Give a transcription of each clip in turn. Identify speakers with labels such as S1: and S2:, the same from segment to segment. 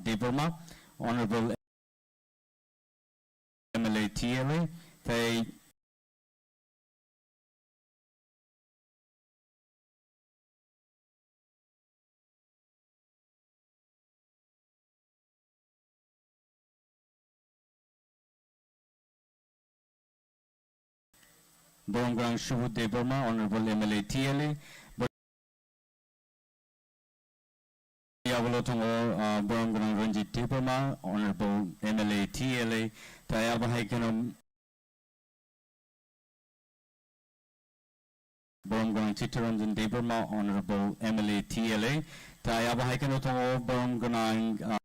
S1: Debroma, Honorable MLA TLA, they Boromgrang Shubu Debroma, Honorable MLA TLA, Yavalotongo, Boromgrang Ranjit Debroma, Honorable MLA TLA, Tayabahaikanum Boromgrang Chitranjan Debroma, Honorable MLA TLA, Tayabahaikanum Boromgrang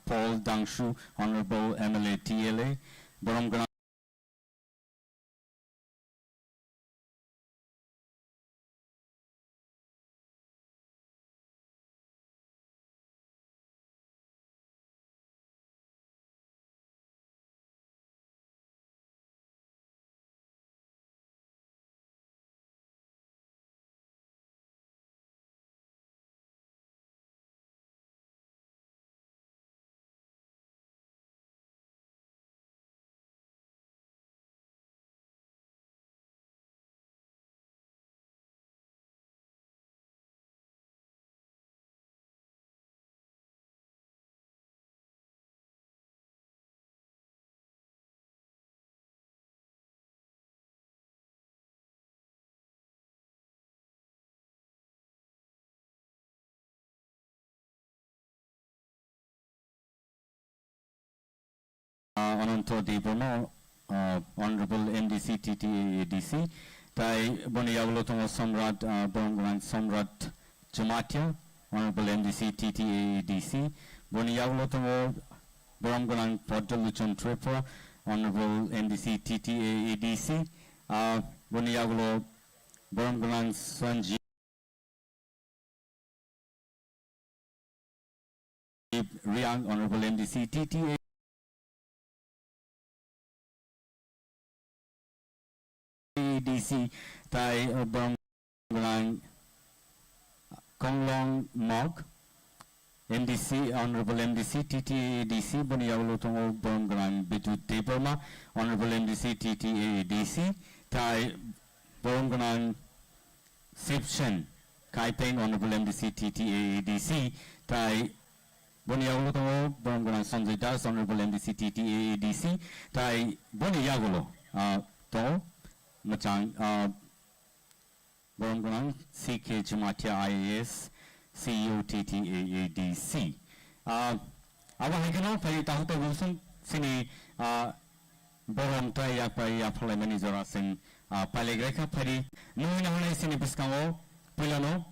S1: Paul Dangshu, Honorable MLA TLA, Boromgrang Ananto Debroma, Honorable MDC TTADC, Tai Boniyavalotongo Samrat, Boromgrang Samrat Jamatia, Honorable MDC TTADC, Boniyavalotongo Boromgrang Khumulwng Tripura, Honorable MDC TTADC, Boniyavalo Boromgrang Sanjeev Riang, Honorable MDC TTADC, Tai Boromgrang Khumulwng Mog, MDC, Honorable MDC TTADC, Boniyavalotongo Boromgrang Bitu Debroma, Honorable MDC TTADC, Tai Boromgrang Sipchen Kaipeng, Honorable MDC TTADC, Tai Boniyavalotongo Boromgrang Sanjay Das, Honorable MDC TTADC, Tai Boniyavalo to Machang Boromgrang CK Jamatia IAS CEO TTAADC. Abahikano Pay Tahuta Wilson Sini Borom Taya Paya Pala Manizora Sin Palegreka Pari Nuina Sini Biscamo Pilano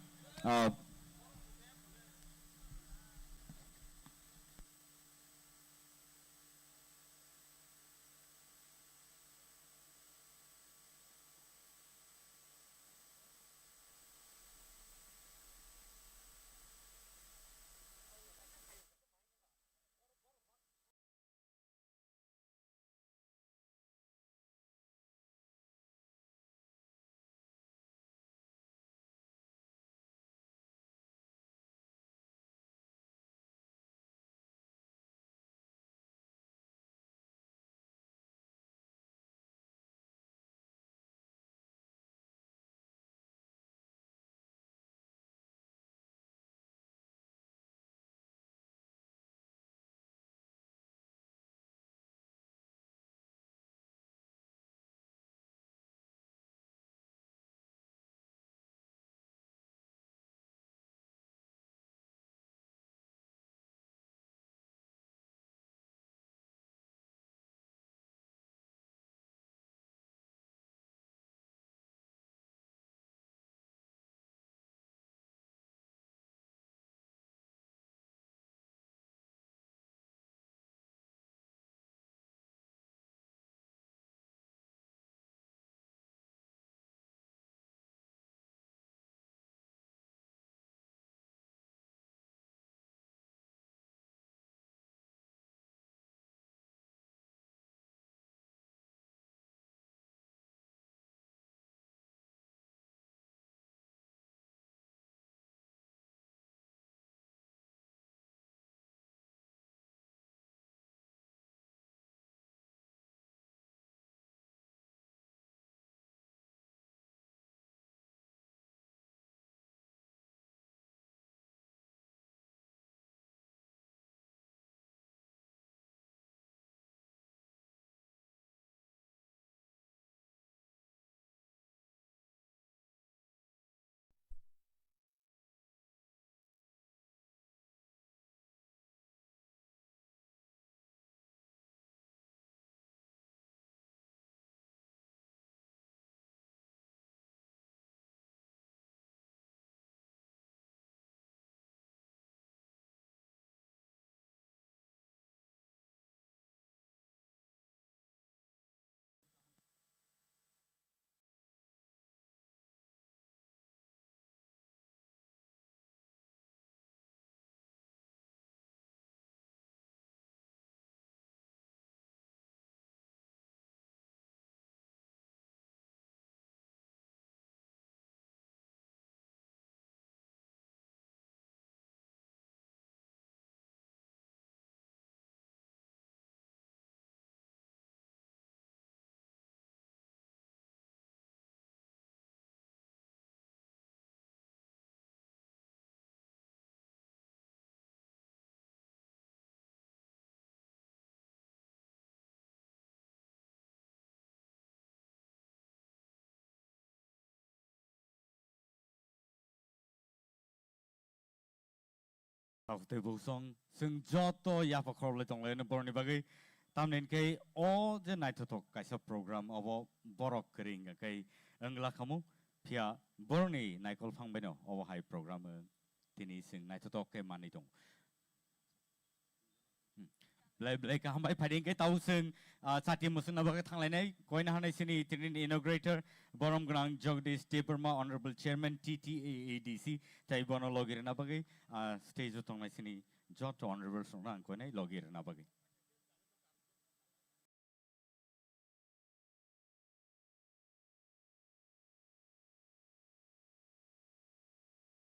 S1: Tawte busong sung joto yapa korle tongle na borni bagay tamnen kay all the night talk kaisa program abo borok kering kay angla kamu pia borni naikol phang beno abo hai program tini sung night talk kay manitong Blai ka hambai phading kay tau sung sati musun na bagay thang lainay koi na hanay sini tinin inaugurator borom grang Jagdish TIPRA Honorable Chairman TTAADC tay bono logir na bagay stage utong na sini jot honorable songrang koi na logir na bagay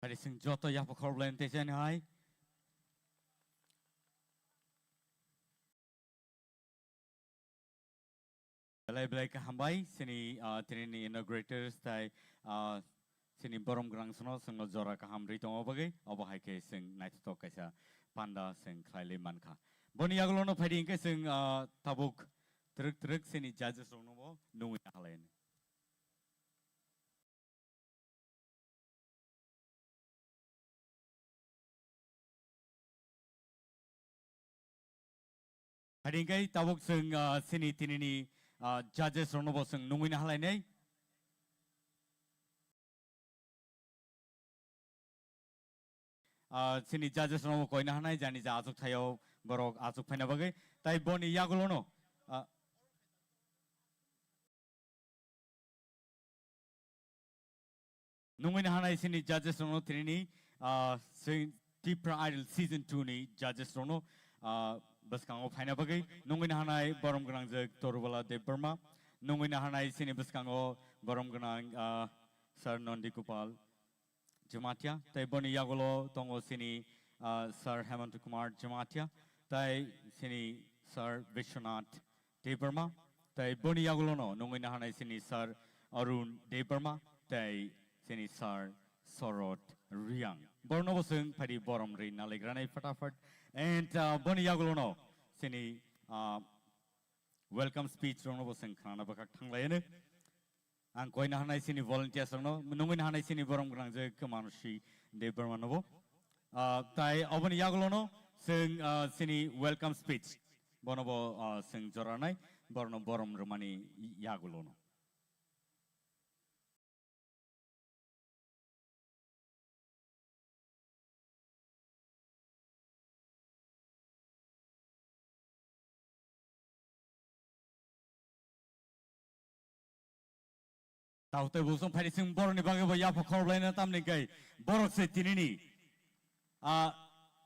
S1: Hari sung joto yapa korlen te chen hai Blai ka hambai sini tini inaugurators tay sini borom grang sono sung jora ka hamri tong obagay obahai ke sung night talk kaisa panda sung khaile manka boni aglo no phading ke sung tabuk truk sini judges no bo nungi halen phading kai tabuk sung sini tini judges no bo sung nungi halai nei sini judges no koi na hanai jani ja azuk thayo borok azuk phaina bagay tai boni yaglo no nungi na hanai sini judges no trini sing TIPRA Idol season 2 ni judges no bas kango phaina bagay nungi na hanai borom grang je torwala debrma nungi na hanai sini bas kango borom grang sir Nondi Kupal Jamatia, tai boni yagolo tongo sini Sir Hemant Kumar Jamatia, tai sini Sir Vishwanath Debarma, tai boni yagolo no nungi na hanai sini Sir Arun Debarma, tai sini Sir Sorot Riang. Borno bosung padi borom rin na legranai fatafat, and boni yagolo no sini welcome speech rono bosung khana bakak thanglayene. Ang koi na hanay sini volunteers no nungin hanay sini borom grang je kamanushi de bermanobo tai obani yaglo no sing sini welcome speech bonobo sing joranai borno borom romani yaglo no Taute busong phari sing boroni bage bo yapo korlaina tamni kai borok se tinini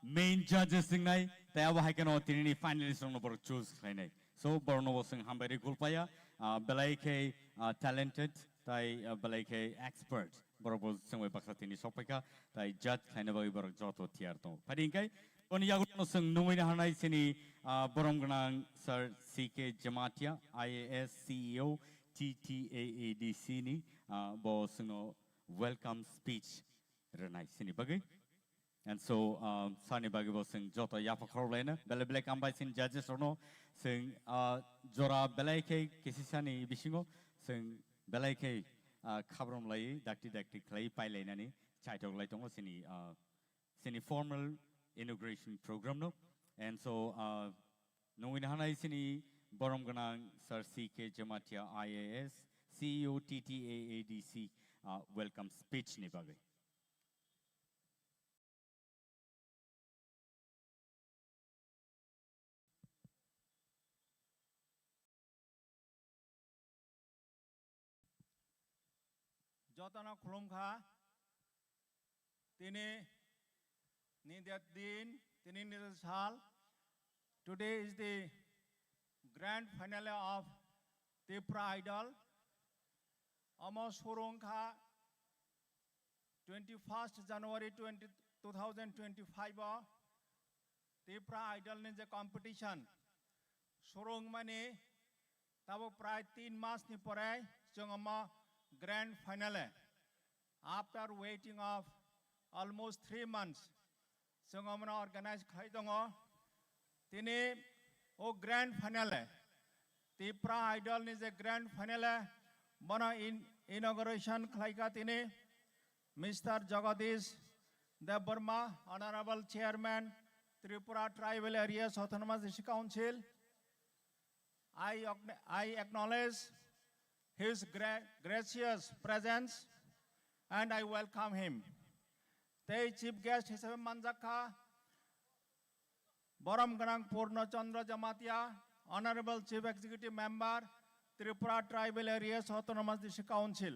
S1: main judges sing nai tayaba haikano tinini finalist no borok choose khainai so borno bo sing hambari gulpaya belai ke talented tai belai ke expert borok bo singwe baksa tini sopeka tai judge khaina bage borok joto tiar to phari kai on yaguno sing nungina hanai sini borom gnang sir CK Jamatia IAS CEO TTAADC ni bo sino welcome speech renai sini bagai and so sani bagi bo sing joto yapa korlena bele bele kambai sin judges orno sing jora belai ke kisisani bisingo sing belai ke khabrom lai dakti klai pai lainani chaitok lai tongo sini sini formal inauguration program no and so nungin hanai sini Borom Ganang Sir CK Jamatia IAS CEO TTAADC welcome speech ni bagay.
S2: Jotana Khumulwng kha tini nidat din tini nidat sal. Today is the grand finale of TIPRA Idol. Amos Khumulwng kha 21st January 2025 TIPRA Idol ni je competition. Khumulwng mani tabo pray 3 mas ni pore jongama grand finale. After waiting of almost 3 months, jongama organize khaidongo tini o grand finale. TIPRA Idol is a grand finale. Mana inauguration khlaika tini Mr. Jagdish Dev Burma, Honorable Chairman, Tripura Tribal Areas Autonomous District Council. I acknowledge his gracious presence and I welcome him. The chief guest হিসেবে মানজাখা বরমগনাং পূর্ণচন্দ্র Jamatia, Honorable Chief Executive Member, Tripura Tribal Areas Autonomous District Council.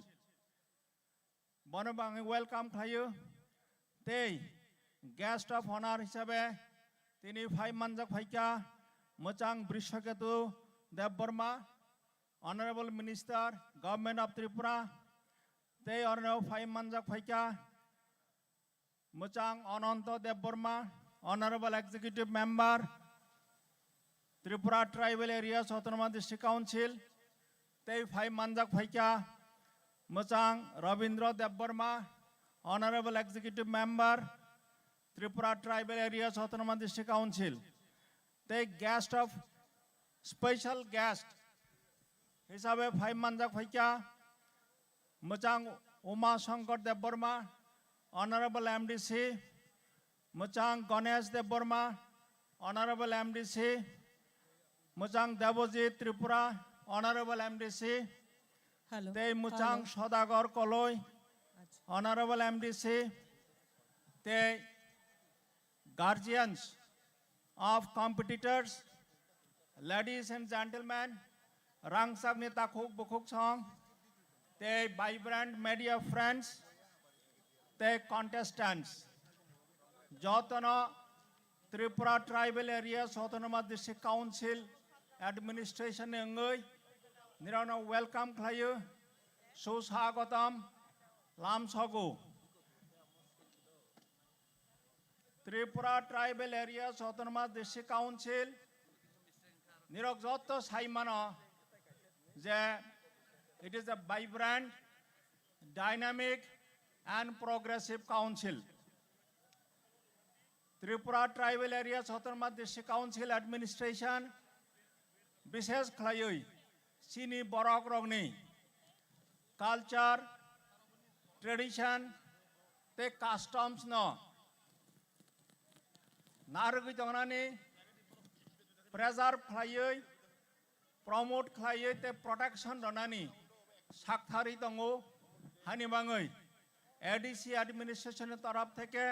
S2: Bonobang welcome খায়ু। They guest of honor হিসেবে তিনি ফাই মানজাক ফাইকা মোচাং Brishaketu Deb Barma, Honorable Minister, Government of Tripura. They Honorable ফাই মানজাক ফাইকা মোচাং Ananta Deb Barma, Honorable Executive Member, Tripura Tribal Areas Autonomous District Council. They ফাই মানজাক ফাইকা মোচাং Rabindra Deb Barma, Honorable Executive Member, Tripura Tribal Areas Autonomous District Council. They guest of special guest হিসাবে ফাই মানজাক ফাইকা মোচাং উমা শঙ্কর দেব বর্মা, Honorable MDC, মোচাং গণেশ দেব বর্মা, Honorable MDC, মোচাং Debjit Tripura, Honorable MDC. They মোচাং Sadagar Kalai, Honorable MDC. They guardians of competitors, ladies and gentlemen, Rangsak Nitakuk Bukuk Song, they vibrant media friends, they contestants. Jotana Tripura Tribal Areas Autonomous District Council Administration Engoy, Nirana welcome Klayu, Susagatam, Lam Sogu. Tripura Tribal Areas Autonomous District Council, Nirok Joto Saimana, it is a vibrant, dynamic, and progressive council. Tripura Tribal Areas Autonomous District Council Administration, Bishes Klayui, Chini Khorang Tripura, culture, tradition, the customs no. Nargi Tonani, preserve Klayui, promote Klayui, the protection Donani, Sakthari Tongo, Hanibangui, ADC Administration Tarap Theke,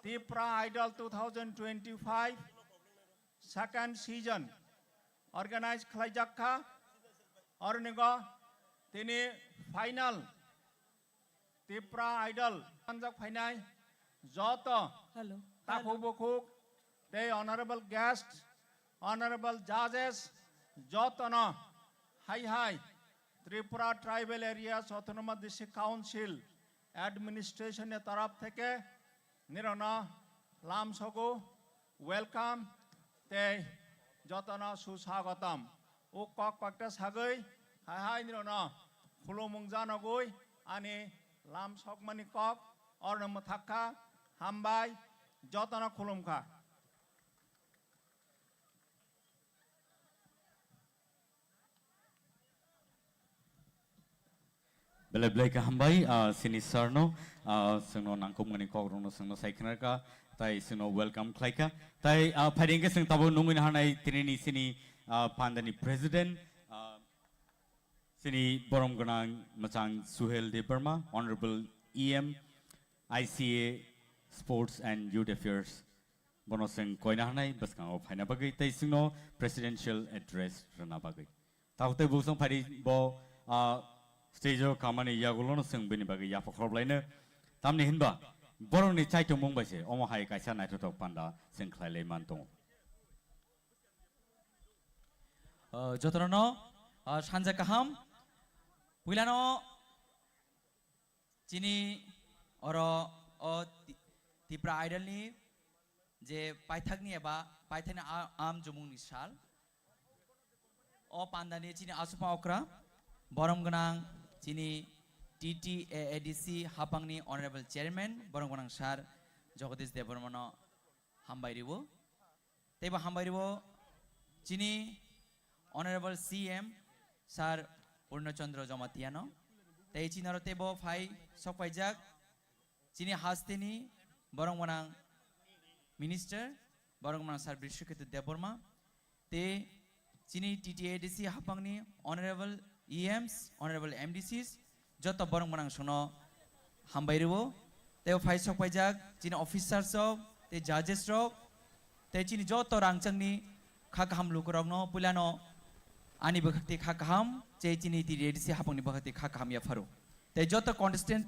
S2: TIPRA Idol 2025, second season, organized Klajakha, Ornigo, Tini final, TIPRA Idol, Panjak Finai, Joto, Takubukuk, the honorable guests, honorable judges, Jotana, Hi, Tripura Tribal Areas Autonomous District Council, Administration Tarap Theke, Nirana, Lam Sogo, welcome, te Jotana Susagatam, Ukok Paktas Hagoi, Hi Nirana, Khumulwng Janagoi, Ani Lam Sogmani Kok, Ornamataka, Hambai, Jotana Khumulwngka.
S1: Belai hambai sini sarno seno nangkum ngani kogrono seno saikenarka tai seno welcome klaika tai pharingke seng tabo nungin hanai tinini sini pandani president sini boromganang machang Suhel de Burma, Honorable EM ICA Sports and Youth Affairs bono seng koina hanai baskang o phaina bagai tai sino presidential address rana bagai taute busong phari bo stage kamani yagulono seng bini bagi ya pokroblainya tamni hinba borong ni chai chomong baise omo hai kaisa nai thotok panda seng khlailai mantong
S3: jotrono sanja kaham puilano chini oro o TIPRA idol ni je paithakni eba paithani am jomung ni sal o pandani chini asupa okra boromganang Chini TTADC Hapangni Honorable Chairman, Boronggonang Sar, Jagadish Devarmano Hambairibo. Teba Hambairibo, Chini Honorable CM, Sar Purnachandra Jamatiano. Tei Chinaro Tebo Fai Sopajak, Chini Hastini, borong manang minister borong manang sar Brishaketu Deborma te chini TTADC hapangni honorable EMs honorable MDCs joto borong manang sono hambairibo te faisok paijak chini officers rok te judges rok te chini joto rangchangni khakaham lukurokno pulano ani bakhti khakaham che chini TTADC hapangni bakhti khakaham ya pharo te joto contestant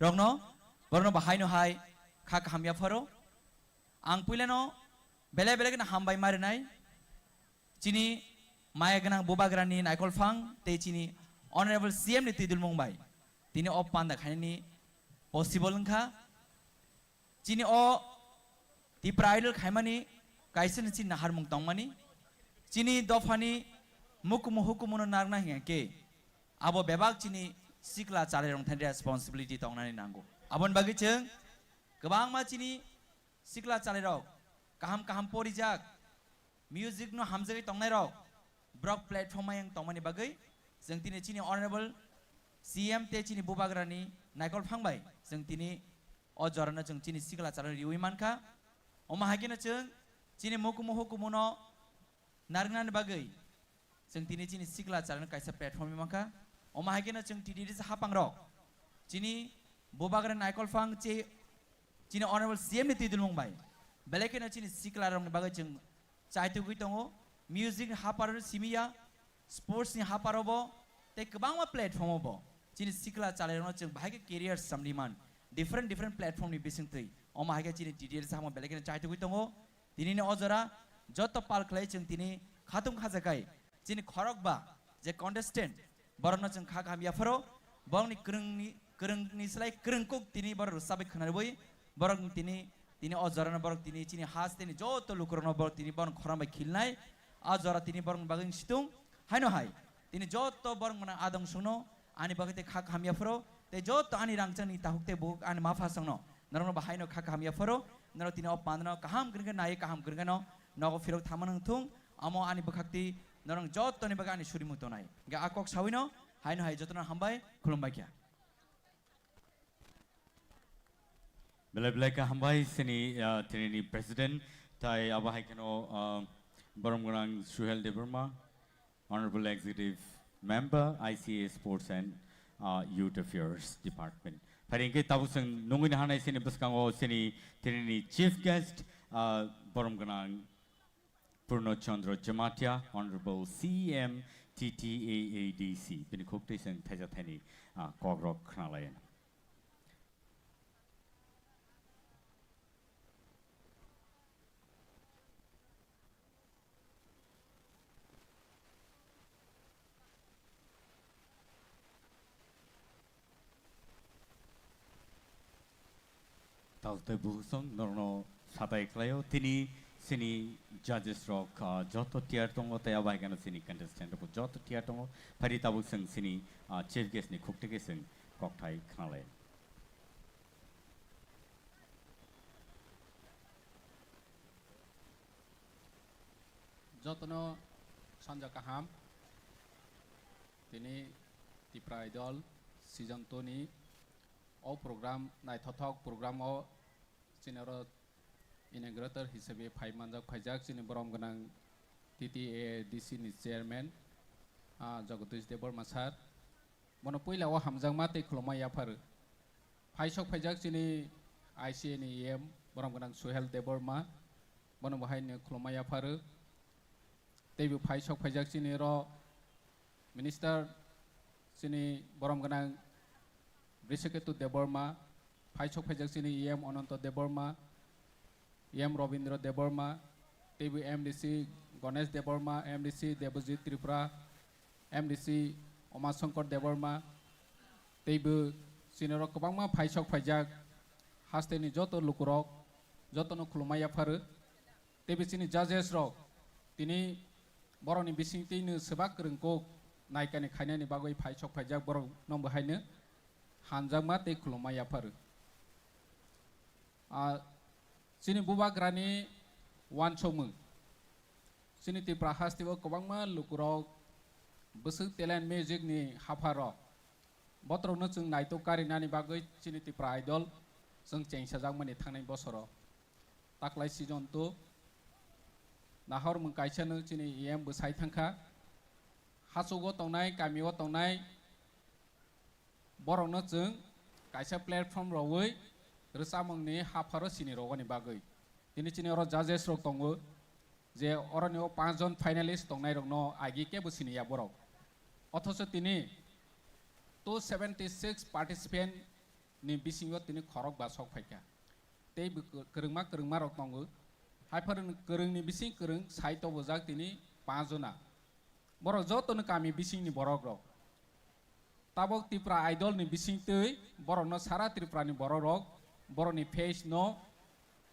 S3: rokno borno bahaino hai khakaham ya pharo ang pulano bele bele na hambai marinai chini maya ganang bubagrani naikol phang te chini honorable CM ni tidul mongbai tini op panda khaini possible ngkha chini o TIPRA idol khaimani kaisen chin nahar mung tongmani chini dofani mukumu hukumuno narna hingke abo bebak chini sikla chale rong than responsibility tongnani nango abon bagi cheng gobang ma chini sikla chale rok kaham kaham porijak music no hamjai tongnai rok brok platform yang tongmani bagai jeng tini chini honorable CM te chini bubagrani naikol phangbai jeng tini o jorana jeng chini sikla chale riui mankha oma hakina cheng chini mukumu hukumuno narngan bagai jeng tini chini sikla chale kaisa platform mankha oma hakina cheng TTADC hapang rok chini bubagrani naikol phang che chini honorable CM ni tidul mongbai belekena chini sikla rong bagai cheng chaitu gui tongo music hapar simia sports ni haparobo te kebang ma platform obo chini sikla chale rong cheng bahage career samniman different platform ni bising tei oma hage chini TTADC sama belekena chaitu gui tongo tini ne ojora joto pal khlai cheng tini khatung khajakai chini khorok ba je contestant borno cheng kha kham ya pharo bong ni krung ni slai krung kok tini bor sabe khnar boi borok tini ojora borok tini chini has tini joto lukrono borok tini bon khoram bai khilnai ajora tini borong baging situng haino hai tini joto borong mana adong sungno ani bagate kha khamya phro te joto ani rangchang ni tahukte buk ani mafa sangno narong bahaino kha khamya phro naro tini op pandno kaham gringa nai kaham gringa no nogo phirok thamanang thung amo ani bakhakti narong joto ni bagani surimuto nai ga akok sawino haino hai jotona hambai khulumbai kya
S1: Bela ka hambai sini tini president tai abahai kano Boromgrang Suhel Deborma, Honorable Executive Member, ICA Sports and Youth Affairs Department. Paringke tabusang nungin hanay sini baskango sini tini Chief Guest Boromgrang Purno Chandra Jamatia, Honorable CM TTAADC. Pinikukte sang Tajathani Kogrok Knalayan. Talte busong norno satai klayo tini sini judges rock joto tier tongo taya bai kana sini contestant ko joto tier tongo pari tabusang sini chief guest ni khukte ke sing kokthai khnale
S4: jotono sanja kaham tini TIPRA idol season 2 ni o program nai thothok program o sinero inaugurator hisabe 5 manjak phaijak chini borom ganang TTADC ni chairman Jagadish Deborma sir mono poila o hamjang mate khloma yafar phaisok phaijak chini ICA ni EM borom ganang Suhel Deborma mono bahai ni khloma yafar tebu phaisok phaijak chini ro minister chini borom ganang Brishaketu Deborma, Phaisok Phaijak chini EM Ononto Deborma, EM Robindra Deborma, TB MDC Ganesh Deborma, MDC Debojit Tripura, MDC Omasankar Deborma, TB Sinero Kobangma Phaisok Phaijak, Hasteni Joto Lukurok, Joto no Khulumaya Faru, TB Sini Judges Rock, Tini Boroni Bisingti ni Sebak Rengkok, Naikani Khainani Bagoi Phaisok Phaijak Borong Nombo Haine, Hanjang mate khulumaya faru sini bubagrani wan chomung sini TIPRA hastibo kobangma lukurok besuk talent music ni hafaro botrokno chung naito karinani bagoi sini TIPRA idol जों चेंसाजाक माने थांनाय बोसोराव ताकलाय season 2 Nahar मुं कायसानो चिनि M बोसाय थांखा हासुगो तंनाय गामियाव तंनाय बरनो जों कायसा platform रवै रोसामंनि हाफारो सिनि रगनि बागै दिनै चिनि अर जाजेस रग दङो जे अरनियाव 5 जन फाइनालिस्ट दंनाय रगनो आगि के बोसिनिया बरक अथच तिनि 276 पार्टिसिपेंट नि बिसिङाव तिनि खरक बासक फायका ते गोरोंमा रग दङो हायफोर गोरोंनि बिसिं गोरों साइट बजाक तिनि 5 जना बर जतनो कामी बिसिंनि बरक रग ताबक त्रिपुरा आइडल नि बिसिं तै बरनो सारा त्रिपुरानि बर रग बरनि फेस न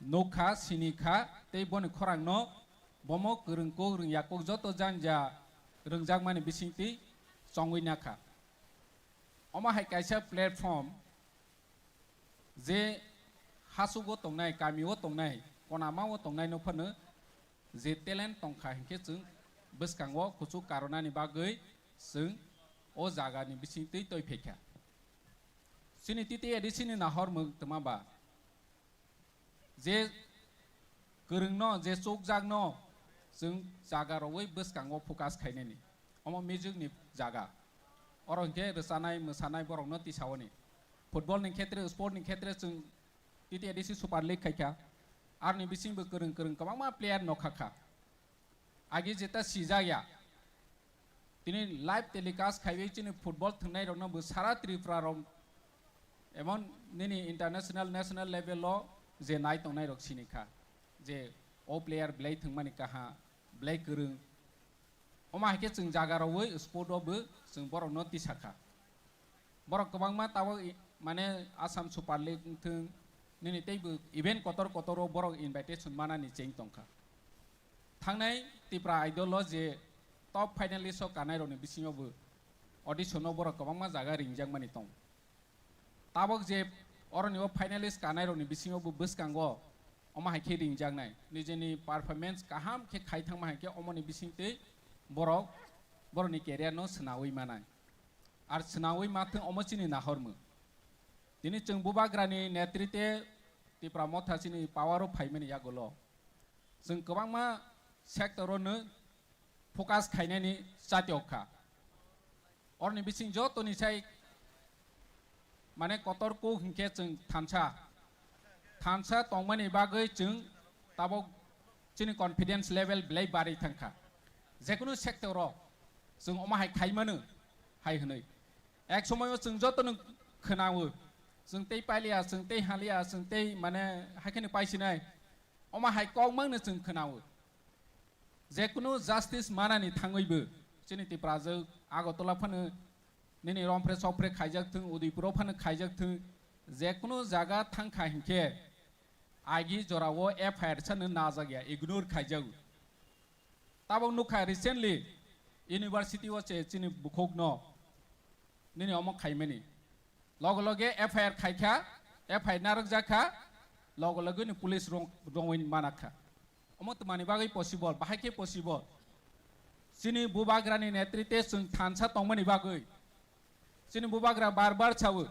S4: नौखा सिनिखा ते बनि खरां न बमो गोरोंको रोंयाको जत जानजा रोंजाक माने बिसिंति संगैनाखा अमा हाय कायसा प्लेटफर्म जे हासुगो तंनाय गामियाव तंनाय कनामाव तंनाय नफोरनो जे टेलेन्ट तंखा हेंखे जों बसकांगो कुचु कारनानि बागै जों ओ जागानि बिसिंति तयफेखा सिनि तिति एडिसिनि नाहर मग तमाबा जे गोरों न जे चौक जाग न जों जागा रवै बसकांगो फोकास खायनायनि अमा मिउजिकनि जागा अरंके रोसानाय मोसानाय बरंनो तिसावनि फुटबलनि खेत्र स्पोर्टनि खेत्र जों तिति एडिसि सुपार लीग खायखा आरनि बिसिंबो गोरों गोबां मा प्लेयार नखाखा आगे जेता सिजाया तिनि लाइव टेलिकास्ट खायबै चिनि फुटबल थंनाय रंनो बो सारा त्रिपुरा रं एमन निनि इंटरनेशनल नेशनल लेवल जे नाय तंनाय रग सिनिखा जे ओ प्लेयार ब्लै थंमानि काहा ब्लै गोरों अमा हाके जों जागा रावै स्पोर्टआवबो जों बर' नटिसाखा बर' गोबां मा ताबो माने आसाम सुपार लीग थों निनि तैबो इभेन्ट कतराव बर' इनभाइटेशन मानानि चें तंखा थांनाय त्रिपुरा आइडल जे टप फाइनालिस्ट कानाय रनि बिसिङावबो अडिशनाव बर' गोबां मा जागा रिंजां मानि तं ताबक जे अरनियाव फाइनालिस्ट कानाय रनि बिसिङावबो बसकांगो अमा हाके रिंजांनाय निजेनि पारफरमेंस काहाम के खायथां मा हाके अमनि बिसिंते बर'नि केरियार न सोनावै मानाय आर सोनावै माथों अमचिनि नाहरमो दिनै जों बुबाग्रानि नेतृत्वे त्रिपुरा मथासिनि पावारो फाइमेनि यागोल' जों गोबां मा सेक्टरावनो फोकास खायनायनि जातियखा अरनि बिसिं जतनिसाय माने कतरको हिंखे जों थानसा तंमानि बागै जों ताबक चिनि कन्फिडेंस लेवल ब्लै बारै थांखा जेकुनु सेक्टराव जों अमा हाय खायमानो हाय होनै एक समायाव जों जतनो खोनावो जों तै पालिया जों तै हालिया जों तै माने हायखिनि पाइसिनाय अमा हाय कौमांनो जों खोनावो जेकुनु जास्टिस मानानि थाङैबो चिनि त्रिपुराजों आगरतला फानो निनि रमफ्रे सफ्रे खायजाक थों उदयपुराव फानो खायजाक थों जेकुनु जागा थांखा हिंखे आगि जरावो एफआईआर सानो नाजागिया इग्नोर खायजाग ताबो नुखा रिसेंटली यूनिवर्सिटी वचे चिनि बुखोग न निनि अमक खायमेनि लगे एफआईआर खायखा एफआईआर नारक जाखा लगे नि पुलिस रंवैन मानाखा अमत मानि बागै पसिबल बाहायके पसिबल चिनि बुबाग्रानि नेतृत्वे जों थानसा तंमानि बागै चिनि बुबाग्रा बार छावो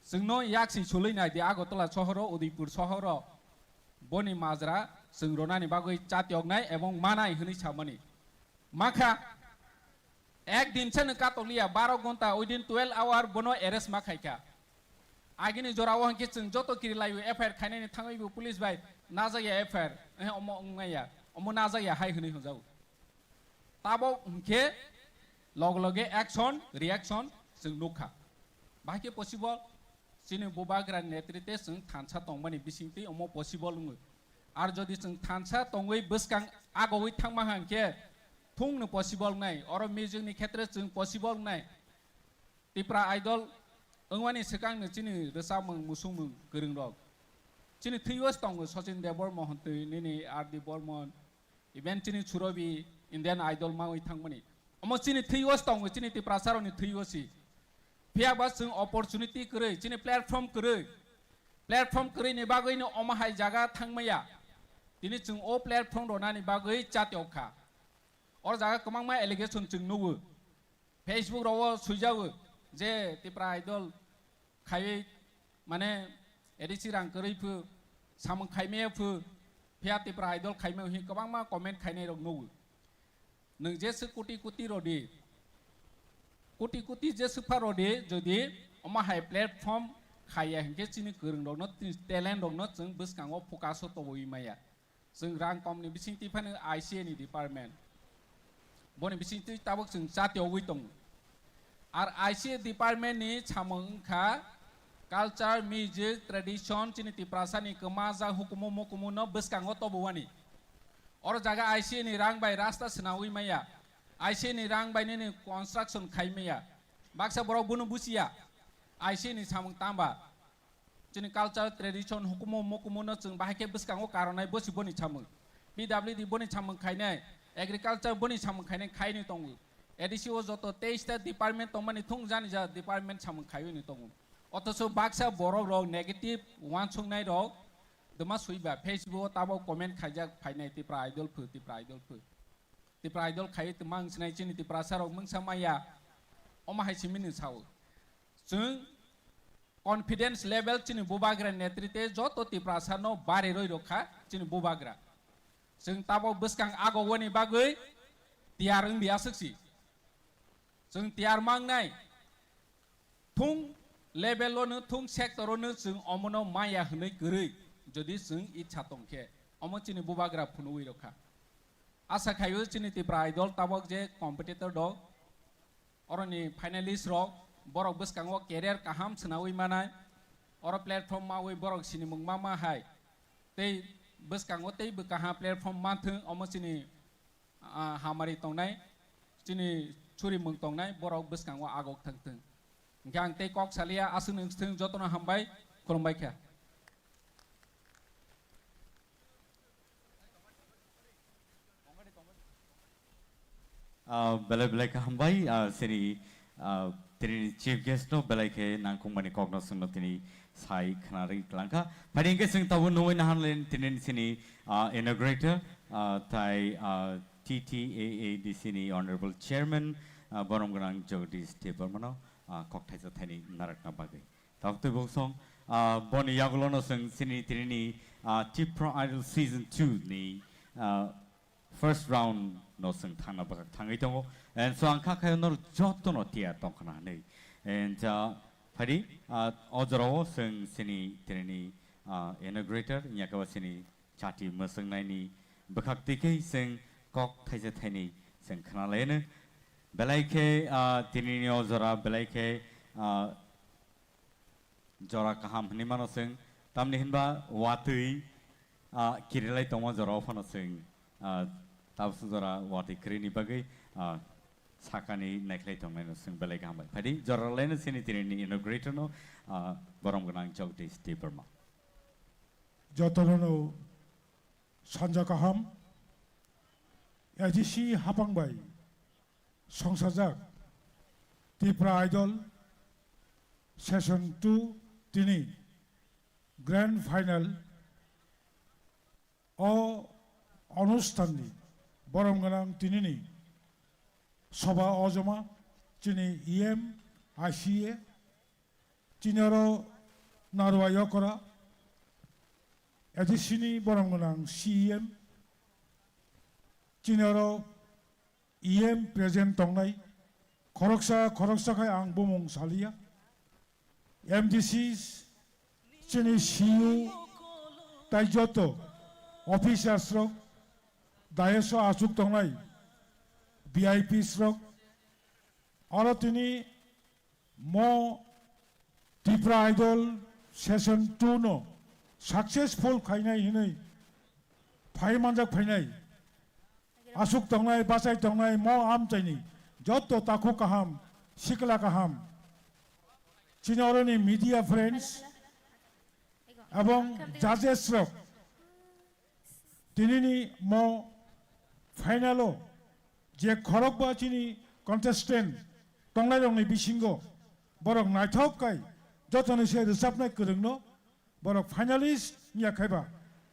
S4: जोंनो याक्सि सोलिनाय दे आगरतला सहर उदयपुर सहर बनि माजरा जों रनानि बागै चातियगनाय एवं मानाय होनै सामनि माखा एक दिन से कातलिया 12 घंटा विदिन 12 आवर बनो एरेस्ट मा खायखा आगिनि जराव हंके जों जतो किरिलायो एफआईआर खायनायनि थाङैबो पुलिस बाय नाजाया एफआईआर अम अंगाया अम नाजाया हाय होनै हजाव ताबो हंके लगे एक्शन रिएक्शन जों नुखा बाहायके पसिबल चिनि बुबाग्रा नेतृत्वे जों थानसा तंमानि बिसिंति अम पसिबल नुङो आर जदि जों थानसा तंगै बसकां आगवै थांमा हांके थुंनो पसिबल नाय और म्यूजिकनि खेत्र जों पसिबल नाय त्रिपुरा आइडल अंवानि सेकांनो चिनि रोसामंग मुसुमंग गोरों रग चिनि थैवस दङ सचिन देवबर्मन निनि आरडी बर्मन इभेन चिनि सुरबि इंडियन आइडल मावै थांमानि अम चिनि थैवस दङ चिनि त्रिपुरा सारनि थैवसि फियाबा जों अपरचुनिटी करै चिनि प्लेटफर्म करैनि बागैनो अमा हाय जागा थांमाया दिनै जों ओ प्लेटफर्म रनानि बागै चातियखा और जागा गोबां मा एलिगेशन जों नुवो फेसबुक राव सुइजावो जे त्रिपुरा आइडल खायै माने edisi rang keri pu samang khaime pu pia TIPRA idol khaime hi kabang ma comment khaine rok no nung jesu kuti rodi kuti jesu pa rodi jodi oma hai platform khaya hingke chini kereng dok no talent dok no jeng buskango focus to boi maya jeng rang kom ni bising ti phane ICA ni department boni bising ti tabok jeng satyo wi tong ar ICA department ni chamang kha culture music tradition chini TIPRA sani kemaja hukumu mukumu no buskango to bowani or jaga ICA ni rang bai rasta senawi maya ICA ni rang bai ni construction khai maya baksa borok bunu busia ICA ni samung tamba chini culture tradition hukumu mukumu no jeng bahake buskango karonai bosi boni chamung PWD boni chamung khainai agriculture boni chamung khainai khaini tongu edisi o joto 23 department tongmani thungjani ja department chamung khayuni tongu অথচ বাক্সা বড় রক negative one সংনাই রক দমা সুইবা Facebook তাবো comment খাইজাক ফাইনাই TIPRA idol খাই তমাং সিনাই চিনি TIPRA সারক মংসা মাইয়া অমাহাই সিমিনি সাউ जों কনফিডেন্স লেভেল চিনি বুবাগ্রা নেতৃত্বে যত TIPRA সানো বারে রই রখা চিনি বুবাগ্রা जों তাবো বসকাং আগওনি বাগৈ তিয়ারং বিয়াসকি जों তিয়ার মাংনাই Thuong level lo no thung sector no jeng omono maya hnei gurui jodi jeng ichha tongkhe omo chini bubagra phunui rokha asa khayo chini TIPRA idol tabok je competitor dog oroni finalist rok borok buskango career kaham snawi manai oro platform ma oi borok sini mungma ma hai tei buskango tei bekaha platform ma thung omo chini hamari tongnai chini churi mung tongnai borok buskango agok thang gang tei kok salia asu nung thung jotona hambai khulumbai kha
S1: belai ka hambai sini tini chief guest no belai ke nangkung mani kok no sung no tini sai khnari klangka phading ke sung tabu noi na hanlen tini sini inaugurator tai TTAAD sini honorable chairman boromgrang jagdish deparmano kok thaisa thani narakna bagai taktu boksong boni yagulono sung sini tini TIPRA idol season 2 ni first round no sung thangna bagak thangai tongo and so angkha khayo no joto no tia tongkhana nei and phadi ojoro sung sini tini inaugurator nyakawa sini chati masung nai ni bakak tike sung kok thaisa thani sung khana lene belai ke tini ni ojora belai ke jora kaham hni mano sung tamni hinba watui kirilai tongmo jora phano sung tabsu jora wati krini bagai sakani naklai tongnai no sung belai kaham phadi jora lene sini tini ni inaugurator no boromganang jagdish deparma
S5: jotono sanja kaham AGC hapangbai সংসাজাক TIPRA idol session 2 tini grand final o অনুষ্ঠাননি বরমগানাং তিনিনি সভা অজমা চিনি EM ICA চিনারো নারওয়ায় করা এদিসিনি বরমগানাং CEM চিনারো EM present tongnai khoroksa khai ang bumung salia MDCs chini CU tai joto officers rok daeso asuk tongnai VIPs rok aro tini mo TIPRA idol session 2 no successful khainai hinai phai manjak phainai asuk tongnai basai tongnai mo am chaini joto taku kaham sikla kaham chinoroni media friends এবং judges rok tinini mo finalo je khorok ba chini contestant tongnai rongni bisingo borok naithok kai jotoni se resapnai kurungno borok finalist nya khaiba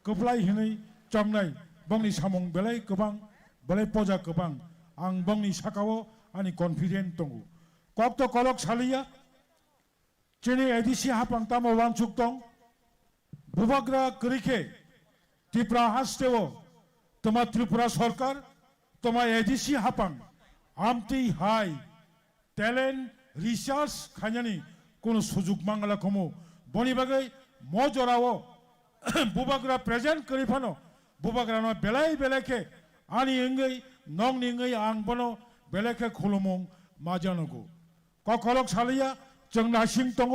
S5: koplai hinai chomnai bongni samung belai kobang belai poja kobang ang bongni sakao ani confident tongu kok to kolok salia chini ADC hapang tamo wangsuk tong বুবাগ্রা করিকে Tripura হাসতেও তোমার ত্রিপুরা সরকার তোমার ADC হাপাং Amati high talent research খাইনানি কোনো সুযোগ মাঙ্গলা কমু বনি বাগै মজরাও বুবাগ্রা present করি Fanon বুবাগ্রা ন বেলাই বেলাকে আনি ইঙ্গै নং নিঙ্गै आं बनो बेलेखे खुलुमुं माजानगु कखलक सालिया जों नासिं दङ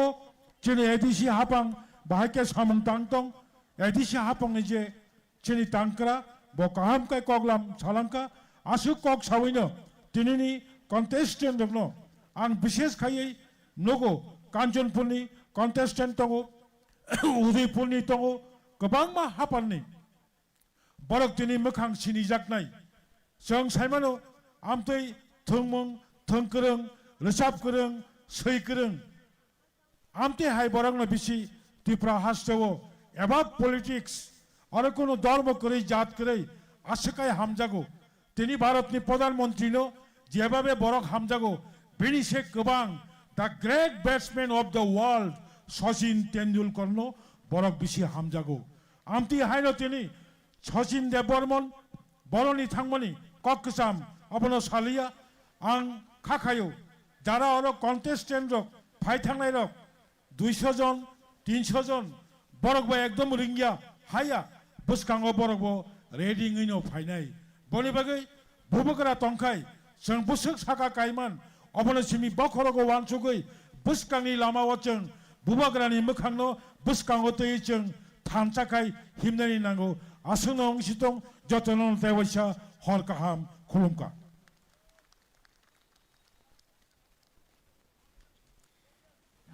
S5: जोंनि एडिसि हापां बाहायके सामं तां दं एडिसि हापांनि जे जोंनि तांक्रा ब काहामकाय कगलाम सालांका आसु कक सावैनो दिनैनि कन्टेस्टेन्ट दङ आं बिसेस खायै नगो कान्चनपुरनि कन्टेस्टेन्ट दङ उदयपुरनि दङ गोबां मा हापांनि बरक दिनै मोखां सिनिजाकनाय जों साइमानो आमतै थोंमों थोंकोरों रोजाब गोरों सै गोरों आमते हाय बरंनो बिसि त्रिपुरा हास्टेव एबा पलिटिक्स आरो कोनो धर्म करै जात करै आसकाय हामजागौ दिनै भारतनि प्रधानमन्त्रीनो जेबाबे बरक हामजागौ बेनि से गोबां दा great batsmen of the world Sachin तेंदुलकरनो बरक बिसि हामजागौ आमते हायनो दिनै सचिन देबबर्मन बरनि थांमोनि कक्कसाम अबनो सालिया आं खाखायो जारा अरो कन्टेस्टेन्ट रक फाइ थांनाय रक 200 जन 300 जन बरकबो एकदम रिंगिया हाया बुसकांगो बरकबो रेडिङैनो फाइनाय बनि बागै बुबगरा तंखाय जों बुसक साका कायमान अबनो सिमि बखरगो वानसुगै बुसकांनि लामाव जों बुबगरानि मोखांनो बुसकांगो तै जों थानसाखाय हिमनानि नांगौ आसुनो अंसितों जतनो तेवैसा हर काहाम खुलुमका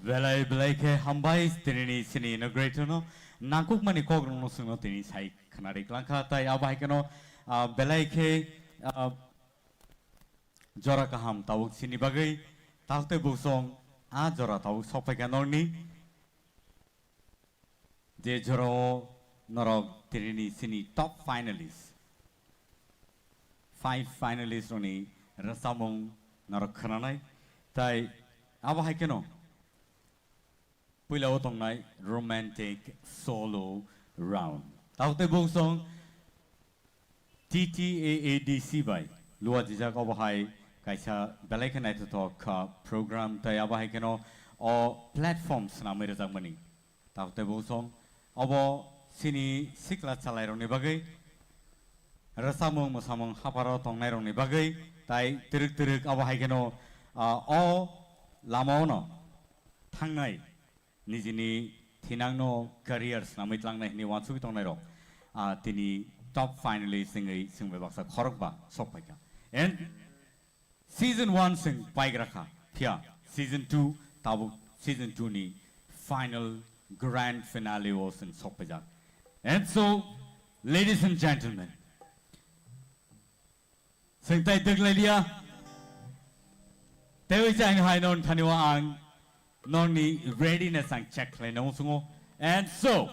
S1: Belai belai ke hambai tini sini inauguration no nangkuk mani kogrong no sungno tini sai khanari klangka tai abai keno belai ke jora kaham tawuk sini bagai taute busong a jora tawuk sopai kanorni je joro norok tini sini top finalists 5 finalists oni rasamong norok khananai tai abai keno Pulau Tongnai romantic solo round. Taute bungsong TTAADC by Lua Jijak Obahai Kaisa Balakan to talk program Tayabahai Keno or platforms Namira Mani. Taute bungsong Obo Sini Sikla Salaironi Bagay Rasamong Musamong Haparo Tongnai Bagay Tai Tirik Abahai Keno or Lamono Tangnai. Nijini Tinangno careers namitlang na hiniwansu itong nairo tini top finalist singai singbe baksa khorokba soppaika and season 1 sing paigraka pia season 2 tabu season 2 ni final grand finale was in soppaja and so ladies and gentlemen singtai deglalia tewi chang hainon thaniwa ang Noni readiness and check and so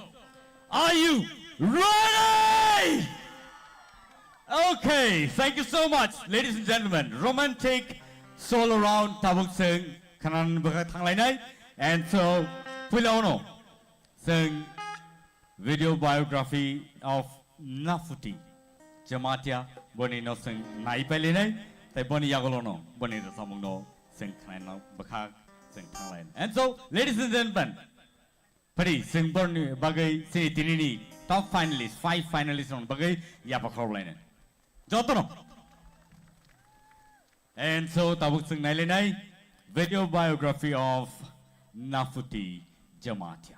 S1: are you ready? Okay, thank you so much, ladies and gentlemen. Romantic solo round tabuk sing kanan bagat hanglai and so Pulono sing video biography of Nafuti Jamatia boni no sing naipelinai tai boni yagolono boni rasamungno sing kanan bakha And so, ladies and gentlemen, Pari Singborn Bagay Sini Tinini, top finalists, 5 finalists on Bagay Yapakorline. Jotono. And so, Tabuk Sing Nailinai, video biography of Nafuti Jamatia.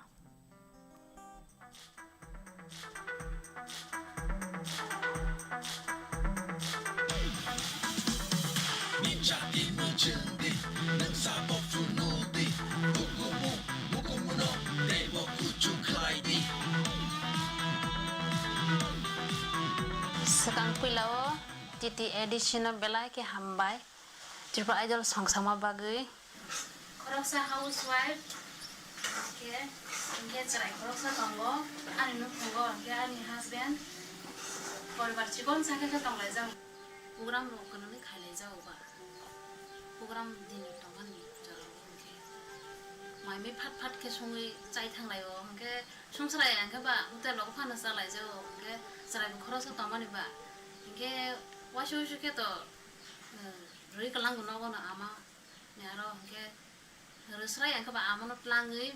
S6: Sekang Pulau TT edition belai ke hambai Tripura idol song sama bagai
S7: Koroksa housewife ke cerai koroksa tonggo ani nu tonggo ke ani husband poribar cikon sakhe ke tonglai jang program ro kono ni khailai jao ba program din tongan ni jalo ke mai mi phat ke songi chai thang lai o ke songsarai ang ke ba hotel lok phana sa lai jo ke sarai bu khoros ta mani ba ke washu ke to rui kalang no go na ama ne aro ke rusrai ang ke ba ama no tlangi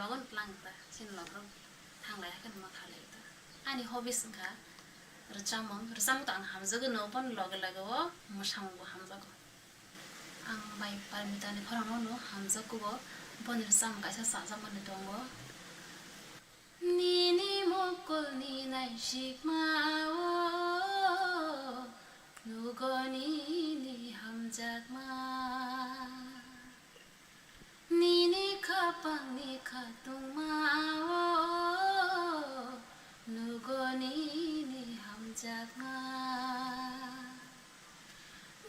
S7: logon tlang ta sin logro thang lai ke ma khale ta ani hobbies ka rcam ta ang hamza go no pon logo musang go hamza go ang bai parmita ni khorang no hamza ko go pon rcam ka sa zaman ni dongo ni mokol ni nai shikma o nugoni ni hamjak ma ni khapang ni khatung ma o nugoni ni hamjak ma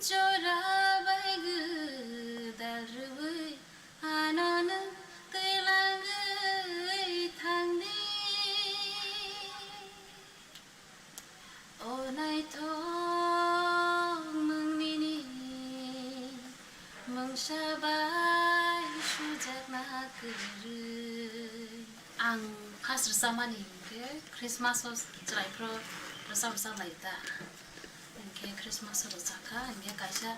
S7: jora bai gu darui anan teilang thang ni o nai thong mung ni mung sabai sujak na kuru ang khas samani ke Christmas os chrai pro rasa laita ke Christmas os chaka nge kaisa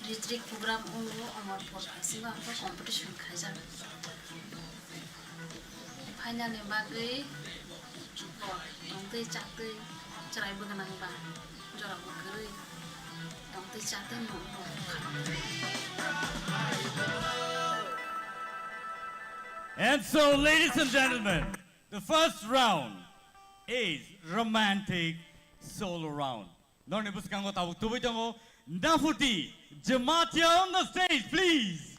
S7: Rhythmic program ongo amar por kaisa ba competition khaisa final ne bagai tongtei chaktei chrai bugana ba jora bugari tongtei chaktei no
S1: And so, ladies and gentlemen, the first round is romantic solo round. None of us can go to Tubitango. Nafuti, Jamatia on the stage, please.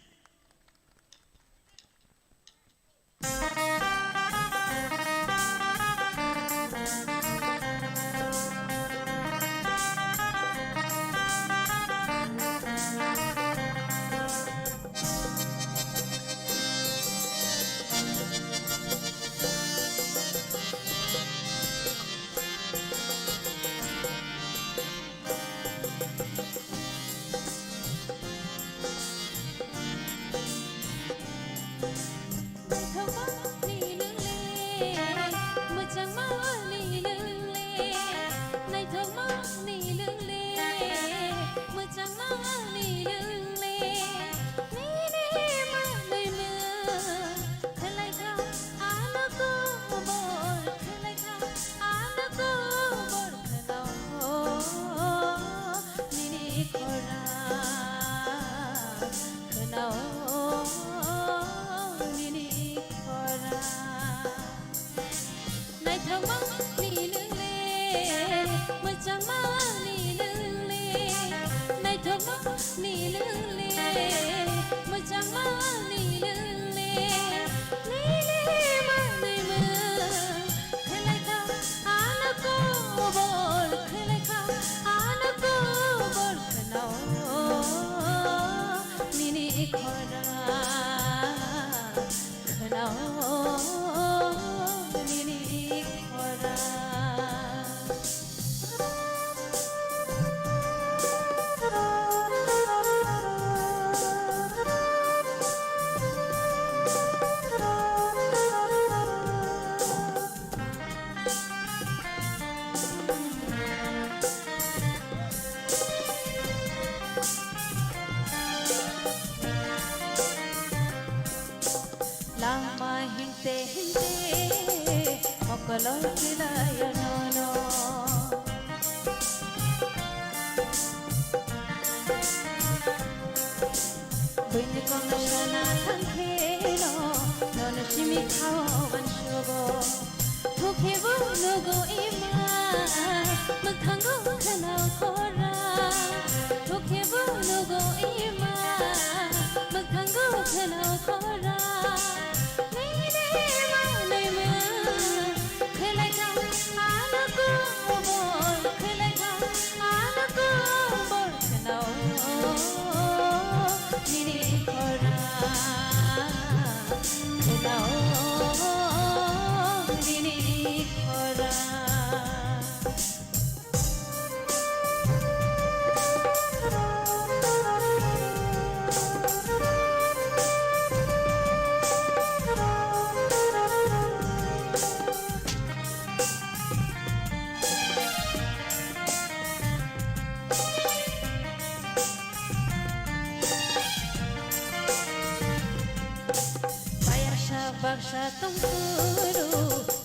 S8: Basha tungkuru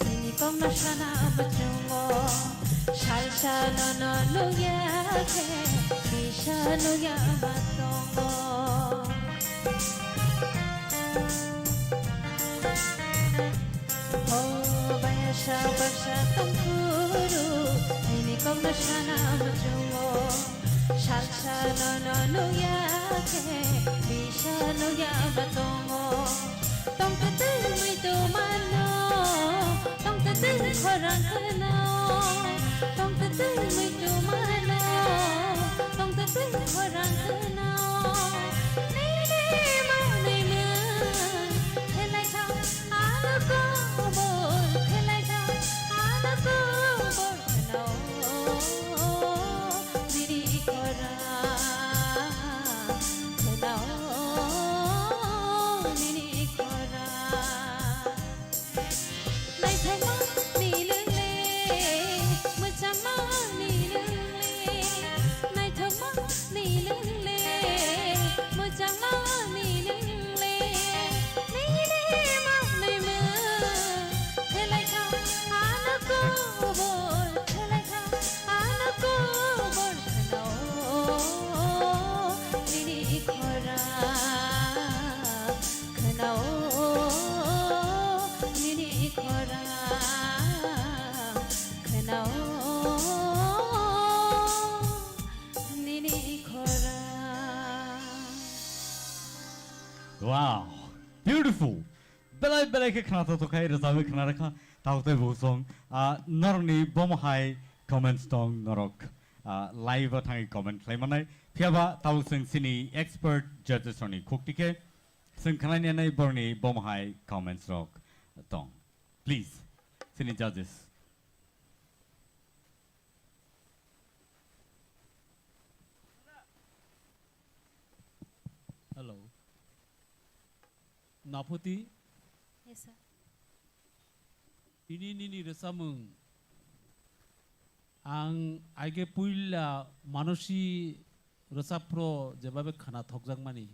S8: Nini kong nasana bujungo Shalsha no no no yake Bisha no yamatongo Oh basha tungkuru Nini kong nasana bujungo Shalsha no no no yake Bisha no yamatongo Tong ta tư mi tu mano Tong ta tư khorang kano Tong ta tư mi tu mano Tong ta tư khorang kano Nei nei ma nei ma Thế lại thao ala ko bol Thế lại thao ala ko bol Kano Diri khorang Kano Này thay mắt đi lưng lê Mưa chăm mắt đi lưng lê Này thay mắt đi lưng lê Mưa chăm mắt đi lưng lê Này đi mắt này mưa Thế lại thao ana cô bồn Thế lại thao ana cô bồn Khano Nini khorang Khano Nini khorang Khano Nini khorang
S1: Wow, beautiful. Belai ke khana to kai razawe khana rakha taute bosong narni bomhai comments tong norok live thangi comment klaimanai phiaba taw sing sini expert judges oni khoktike sing khana ne nai borni bomhai comments rok tong please sini judges
S9: Hello. Naputi,
S6: Yes sir.
S9: ini resamung. Ang aige puila manusi resapro jebabe khana thokjang mani.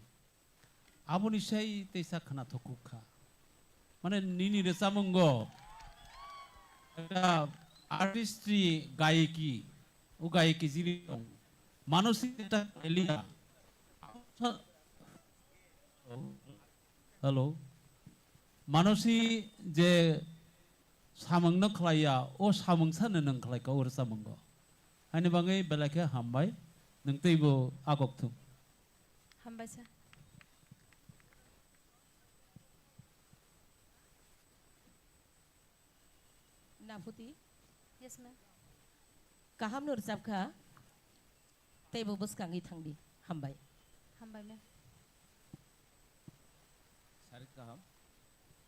S9: Aboni sei teisa khana thokukha. Mane nini resamung go. Eta artistry gaiki, o gaiki jiri manusi eta elia. Hello. Manusi je samang no khlaya o samang san nang khlai ka or samang go. Ani bangai belake hambai nang teibo agok thum.
S6: Hambai sir.
S10: Naputi,
S6: Yes ma'am.
S10: kaham nur sabka, teibo bus kangi thangdi, hambai.
S6: Hambai ma'am.
S11: Sarit kaham.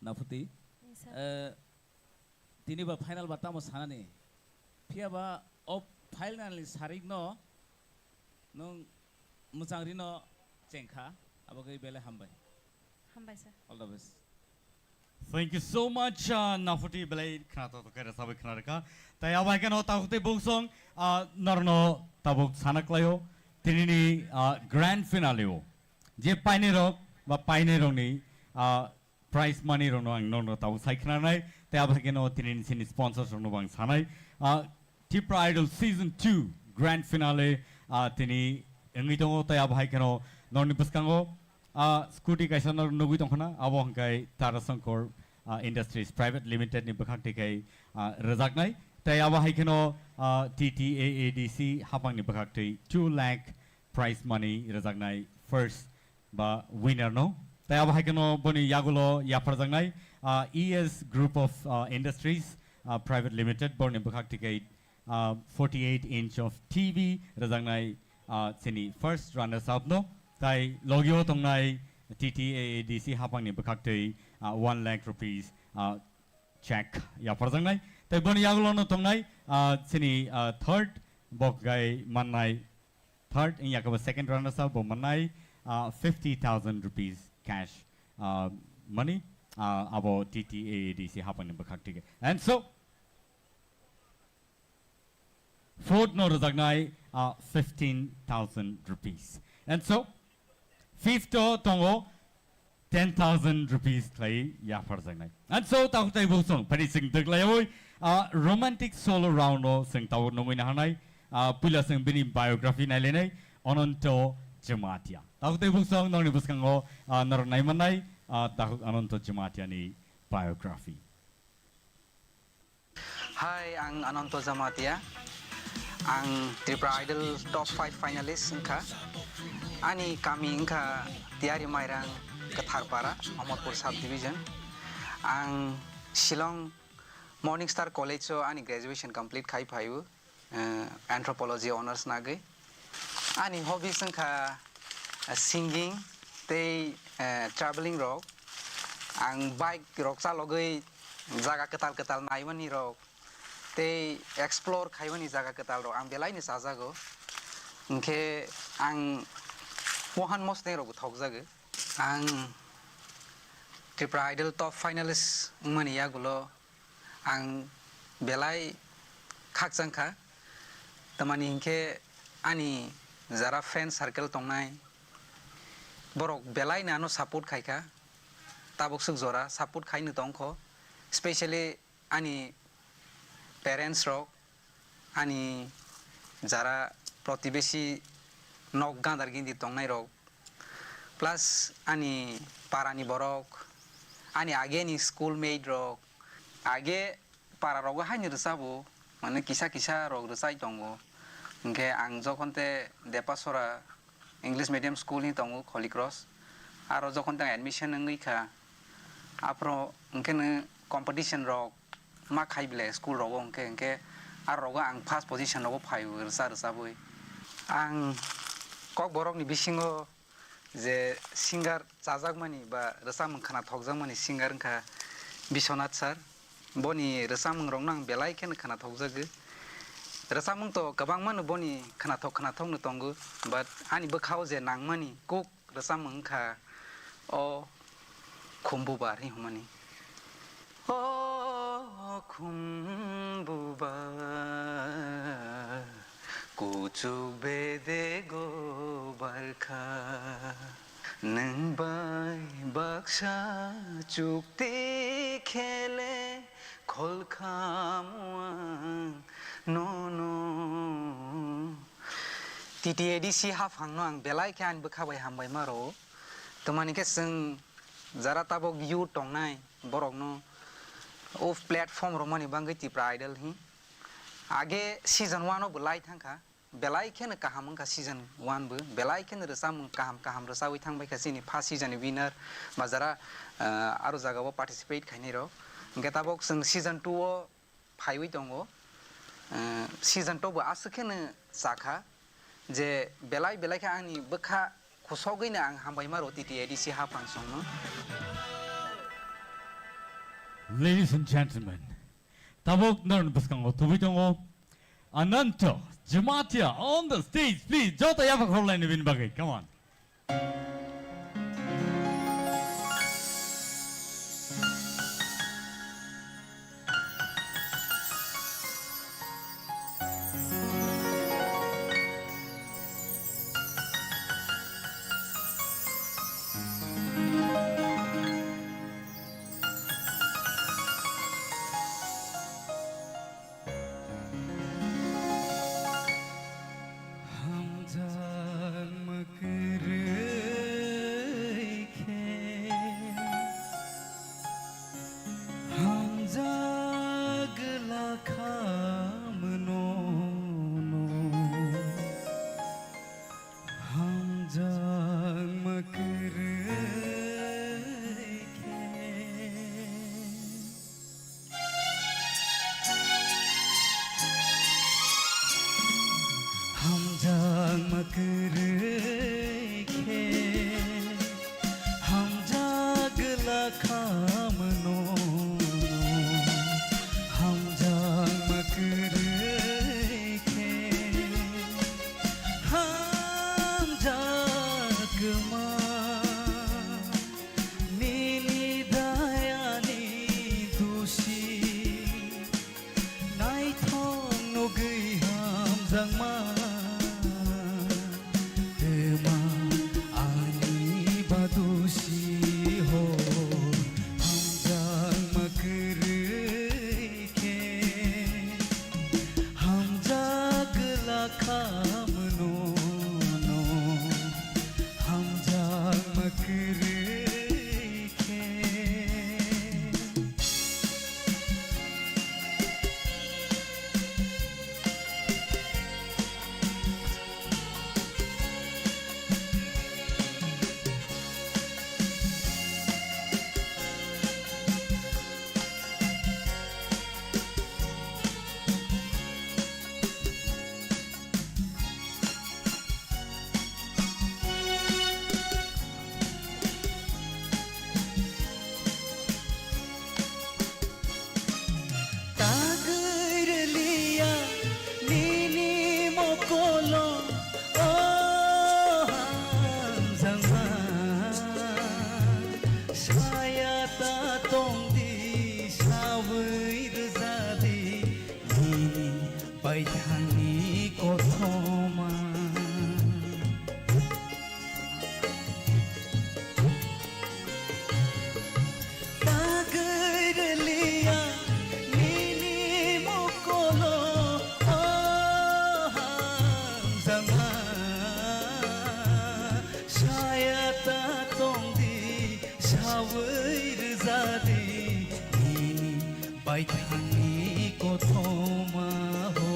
S11: Naputi.
S6: Yes sir.
S11: Tini ba final batamo sanani. Pia ba op finally sarik no nung musangri no cengkha abagai bele hambai.
S6: Hambai sir.
S11: All the best.
S1: Thank you so much, Nafuti Belay Knato Kara Sabe Knaraka. Tayawakan Taute Bongsong, Norno Tabuk Sanaklayo, Tinini grand finale. Je Pinero, but Pineroni, prize money Rono and Nono Tabu Saikranai, Tayabakano Tinin Sin sponsors Rono Bang Sanai, TIPRA Idol Season 2 grand finale, Tini Engitongo Tayabakano, Noni Puskango. Scooty kaisa nugi tongkhana abo hangkai Tara Sankor Industries Private Limited ni bakhakti kai rejaknai tai abo haikeno TTAADC hapang ni bakhakti 2 lakh prize money rejaknai first ba winner no tai abo haikeno boni yagulo yaparjangnai ES Group of Industries Private Limited boni bakhakti kai 48-inch of TV rejaknai sini first runners up no Tai logio tongnai TTAADC hapangni bakhaktai 1 lakh rupees check ya parjangnai tai boni yagulono tongnai sini third bok gai mannai third in yakaba second runner up bo mannai 50,000 rupees cash money abo TTAADC hapangni bakhakti and so fourth no rajagnai 15,000 rupees and so Fifth tongo 10,000 rupees clay ya farjangnai. And so tau tai bu song phari sing dak layoi romantic solo round o sing tau nomina hanai pula sing bini biography nai lenai Ananto Jamatia. Tau tai bu song nong ni buskang o nar nai manai tau Ananto Jamatia ni biography.
S12: Hai, ang Ananto Jamatia. Ang Tripura Idol top 5 finalist engka. Ani kami engka tiari mairang ke Tharpara, Motorpur subdivision. Ang Shillong Morning Star College so ani graduation complete kai phayu anthropology honors nage. Ani hobbies engka singing, te traveling rock. Ang bike rock sa logoi jaga ketal-ketal naimani rock. Te explore kaiwani jaga ketal rock. Ang belai ni sajago. Engke ang mohan mosne rock thokjage. Ang Tripura Idol top finalist mani ya gulo ang belai khakjangkha tamani ingke ani jara friend circle tongnai borok belai nano support khaika tabok suk jora support khaini tongkho especially ani parents rok ani jara protibesi nok gandar gindi tongnai rok plus ani parani borok ani age ni schoolmate rok age para rok haini resabo mane kisa rok resai tongo engke ang jokonte depasora English medium school ni tongo Holy Cross aro jokonte admission ngi kha apro engke competition rok ma khaibile school rok engke aro rok ang first position rok phayu resabo ang kok borok ni bisingo je singer chajagmani ba resam khana thokjagmani singer kha Biswanath sir boni resam rong nang belai ken khana thokjage resam to kabang man boni khana thok no tongu but ani bakhao je nangmani kok resam kha o khumbubar hi humani o khumbubar kuchuk bede go barkha nang bai baksha chukti khele khol khamwang no TTADC hafang no ang belai khan bakhabai hambai maro tomani ke sing jara tabok yu tongnai borok no off platform romani bangai Tripura Idol hi age season 1 of belai thangkha belai khen kaham ka season 1 bu belai khen resam kaham resawi thang bai khasini first season winner majara aro jaga bo participate khaini ro getabok sing season 2 o phaiwi tongo season 2 bu asukhen sakha je belai kha ani bakha khosogina ang hambai maro TTADC ha function no.
S1: Ladies and gentlemen, tabok nar buskang o tubitongo Ananto Jamatia on the stage, please. Jota yapa khorlain bin bagai. Come on.
S13: सवैर जादे नीनी बाइथानी कोथोमा हो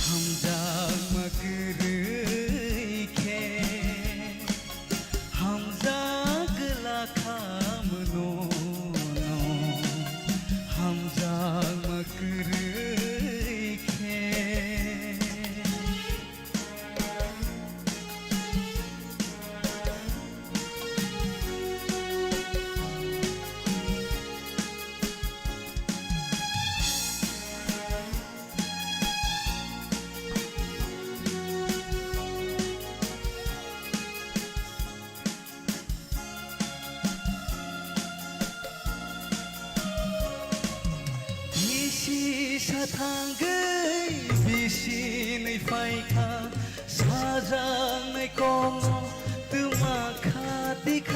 S13: हमजा मकर खे हमजा गला खामनो हमजा मकर खे 사탕의 비신의 파이카 사장의 공로 뜨마카디카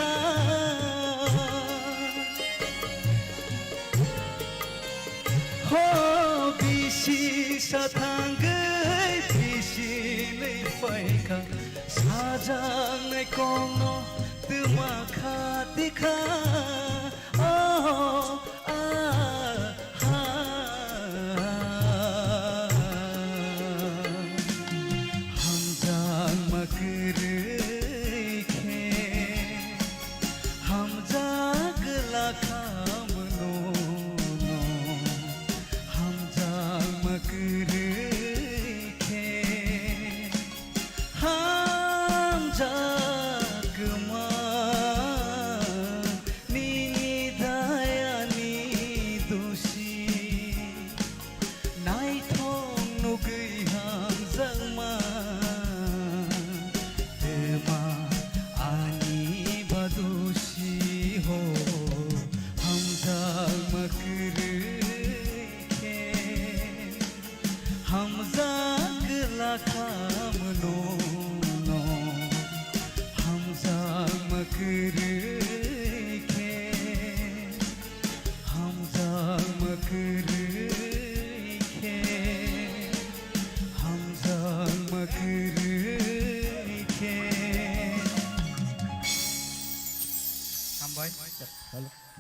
S13: 호 비시 사탕의 비신의 파이카 사장의 공로 뜨마카디카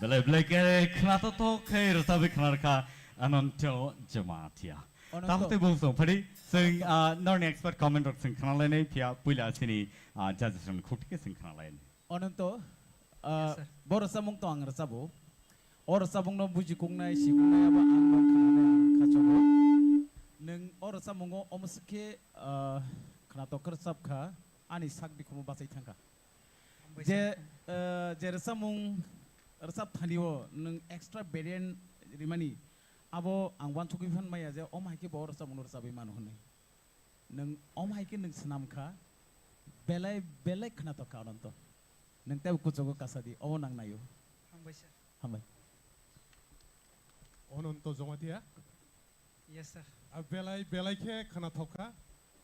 S1: Belai belai ke kenapa tu ke rasa kenapa anonto jematia. Tahu tu bungsu, padi sing non expert comment or sing kenal lain pia pula sini judges on kuti ke sing kenal lain.
S11: Anonto, baru samung tu ang rasa bo, orang samung no buji kung nai si kung nai apa ang non kenal kacobo, neng orang samung no omuske kenapa kersap ka, ani sak di kumu basai tangka. Je rasa mung resap thandiwo nung extra variant rimani abo ang wan thuki fan maya je omai ke bor resap munur sabi manu hone nung omai ke nung snam kha belai belai khna to karon to nung te kuchogo kasadi o nang nayo hambai
S5: ononto jomatia
S14: yes sir
S5: belai belai ke khana thoka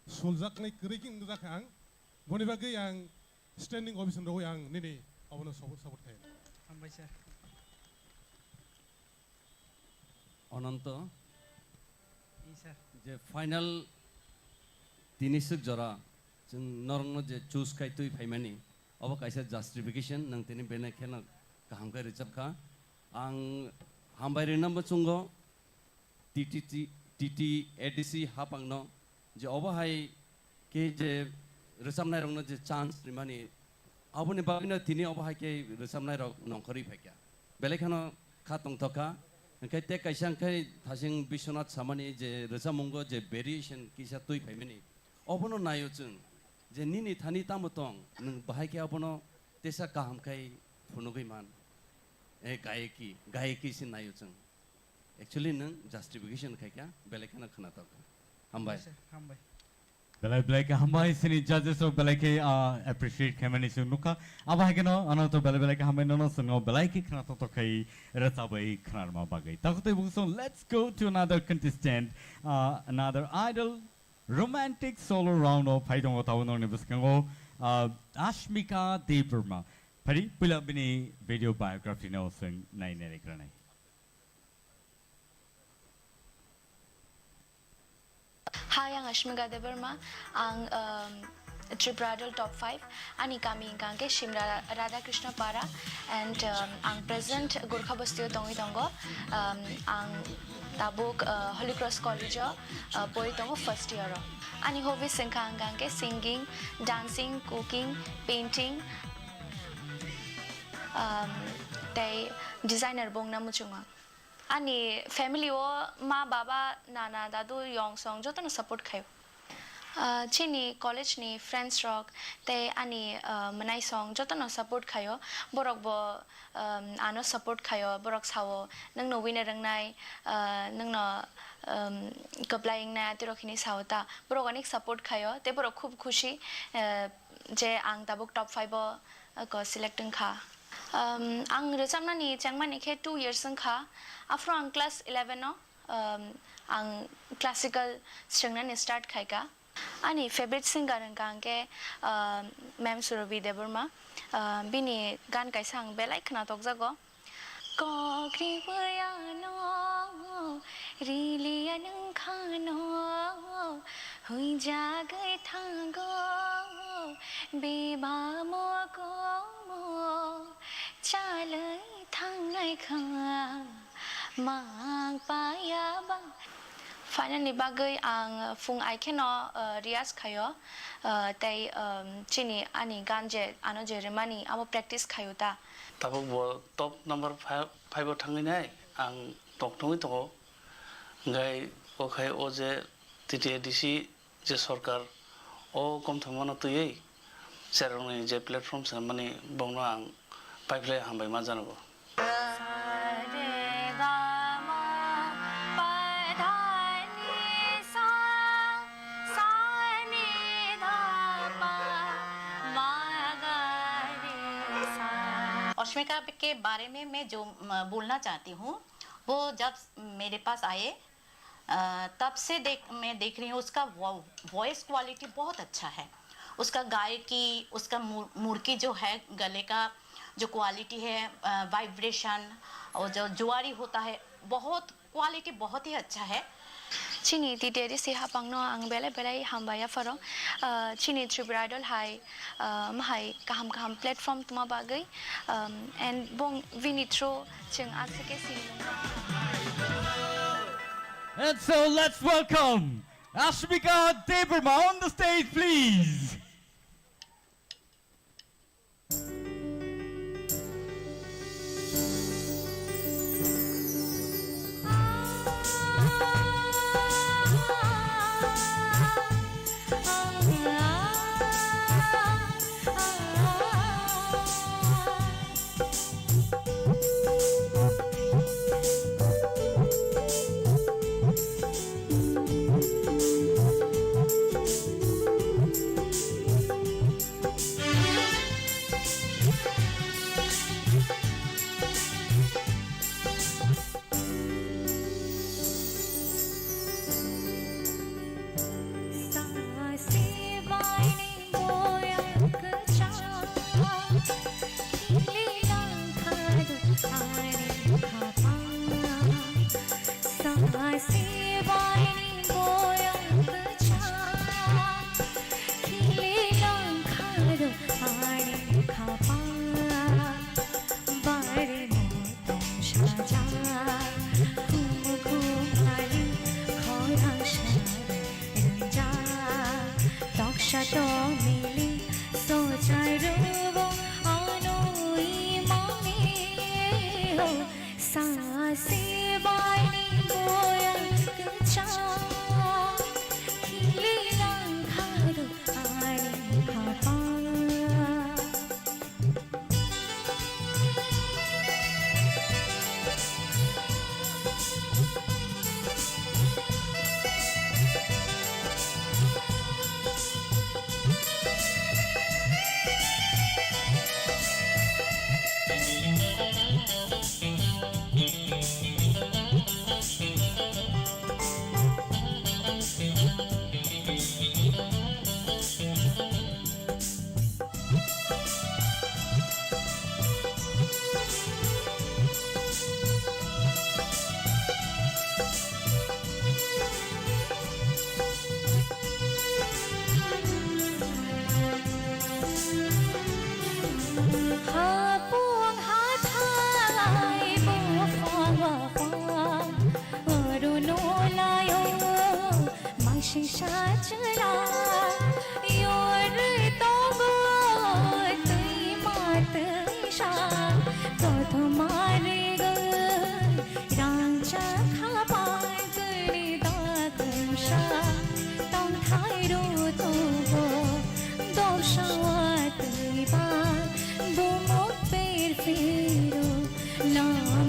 S5: suljak nei kriking dujakang boni bagi yang standing ovation ro yang nini abono support khay
S14: অনন্ত যে final তিনিসুক জরা जों नरंनो जे choose kai tui फाइमानि अब काइसा justification नों तिनि बेने खेना गाहाम kai reserve आं हामबायरि number चुंगो TT ADC हापांगनो जे अबहाय के जे रोजाबनाय रंनो जे चान्स रिमानि अबनि बागिनो तिनि अबहाय के रोजाबनाय रं नंखरि फाइका बेलेखानो खा तंथका ओंखाय ते काइसांखाय थासिं बिश्वनाथ सामानि जे रोजाबमंगो जे भेरिएशन किसा तुइ फाइमानि अबनो नायो जों जे निनि थानि तामतं नों बाहायके अबनो तेसा गाहामखाय फुनुगैमान गायकी सिन नायो जों एक्चुअली नों जस्टिफिकेशन खायका बेलेखानो खोनाथक हामबाय
S1: Belai belai ke hambai sini judges or belai ke appreciate kemani sunuka. Apa hai keno anak tu belai belai ke hambai nono sungo belai ke kena to kai rasa bai kena ma bagai. Takut tu bungsu. Let's go to another contestant, another idol, romantic solo round of Pai dong tahu nono nebuskango Ashmika TIPRA. Pari pula bini video biography no sung nai nere kranai.
S15: Hai, ang Ashmika TIPRA. Ang Tripura Idol top 5 ani kami ingkangke Shimra Radhakrishna Para and ang present Gorkha Bastio tongi tongo ang tabuk Holy Cross College poi tongo first year ani hobbies ingkangke singing, dancing, cooking, painting tay designer bong na muchunga ani family o ma baba nana dadu yong song joto na support khayo Chini college ni friends rock te ani manai song joto na support khayo borok bo ano support khayo borok sawo nang no winner rang nai nang no applying na tirokhini sawta borok anik support khayo te borok khub khushi je ang tabuk top 5 ko selecting kha ang rosamna ni changmani khe 2 years kha after ang class 11 no ang classical strengna ni start khaika ani favorite singer ang ke ma'am Surabhi Deburma bini gan kaisang belai khna tokjago ko kriya no rilian khano hui jagai thango beba mo ko mo chalai thangnai kha mang paya bang finally bagai ang fung I keno rias khayo tai chini ani ganje ano je remani amo practice khayo ta
S16: tabo bo top number 5 thangi nai ang tok thongi to ngai o khai o je TTADC je sarkar o kom thangmana tuyei serong je platform sa mani bongno ang pipeline hambai ma janabo
S17: अश्मिका के बारे में मैं जो बोलना चाहती हूँ वो जब मेरे पास आए तब से मैं देख रही हूँ उसका वॉइस क्वालिटी बहुत अच्छा है उसका गायकी उसका मुर्की जो है गले का जो क्वालिटी है वाइब्रेशन और जो जुआरी होता है बहुत क्वालिटी बहुत ही अच्छा है
S15: Chini TTADC hapang no ang belai hambaya faro Chini Tripura Idol hai mahai kaham platform tuma bagai and bong vinitro cheng asake sing
S1: And so let's welcome Ashmika Deburma on the stage, please.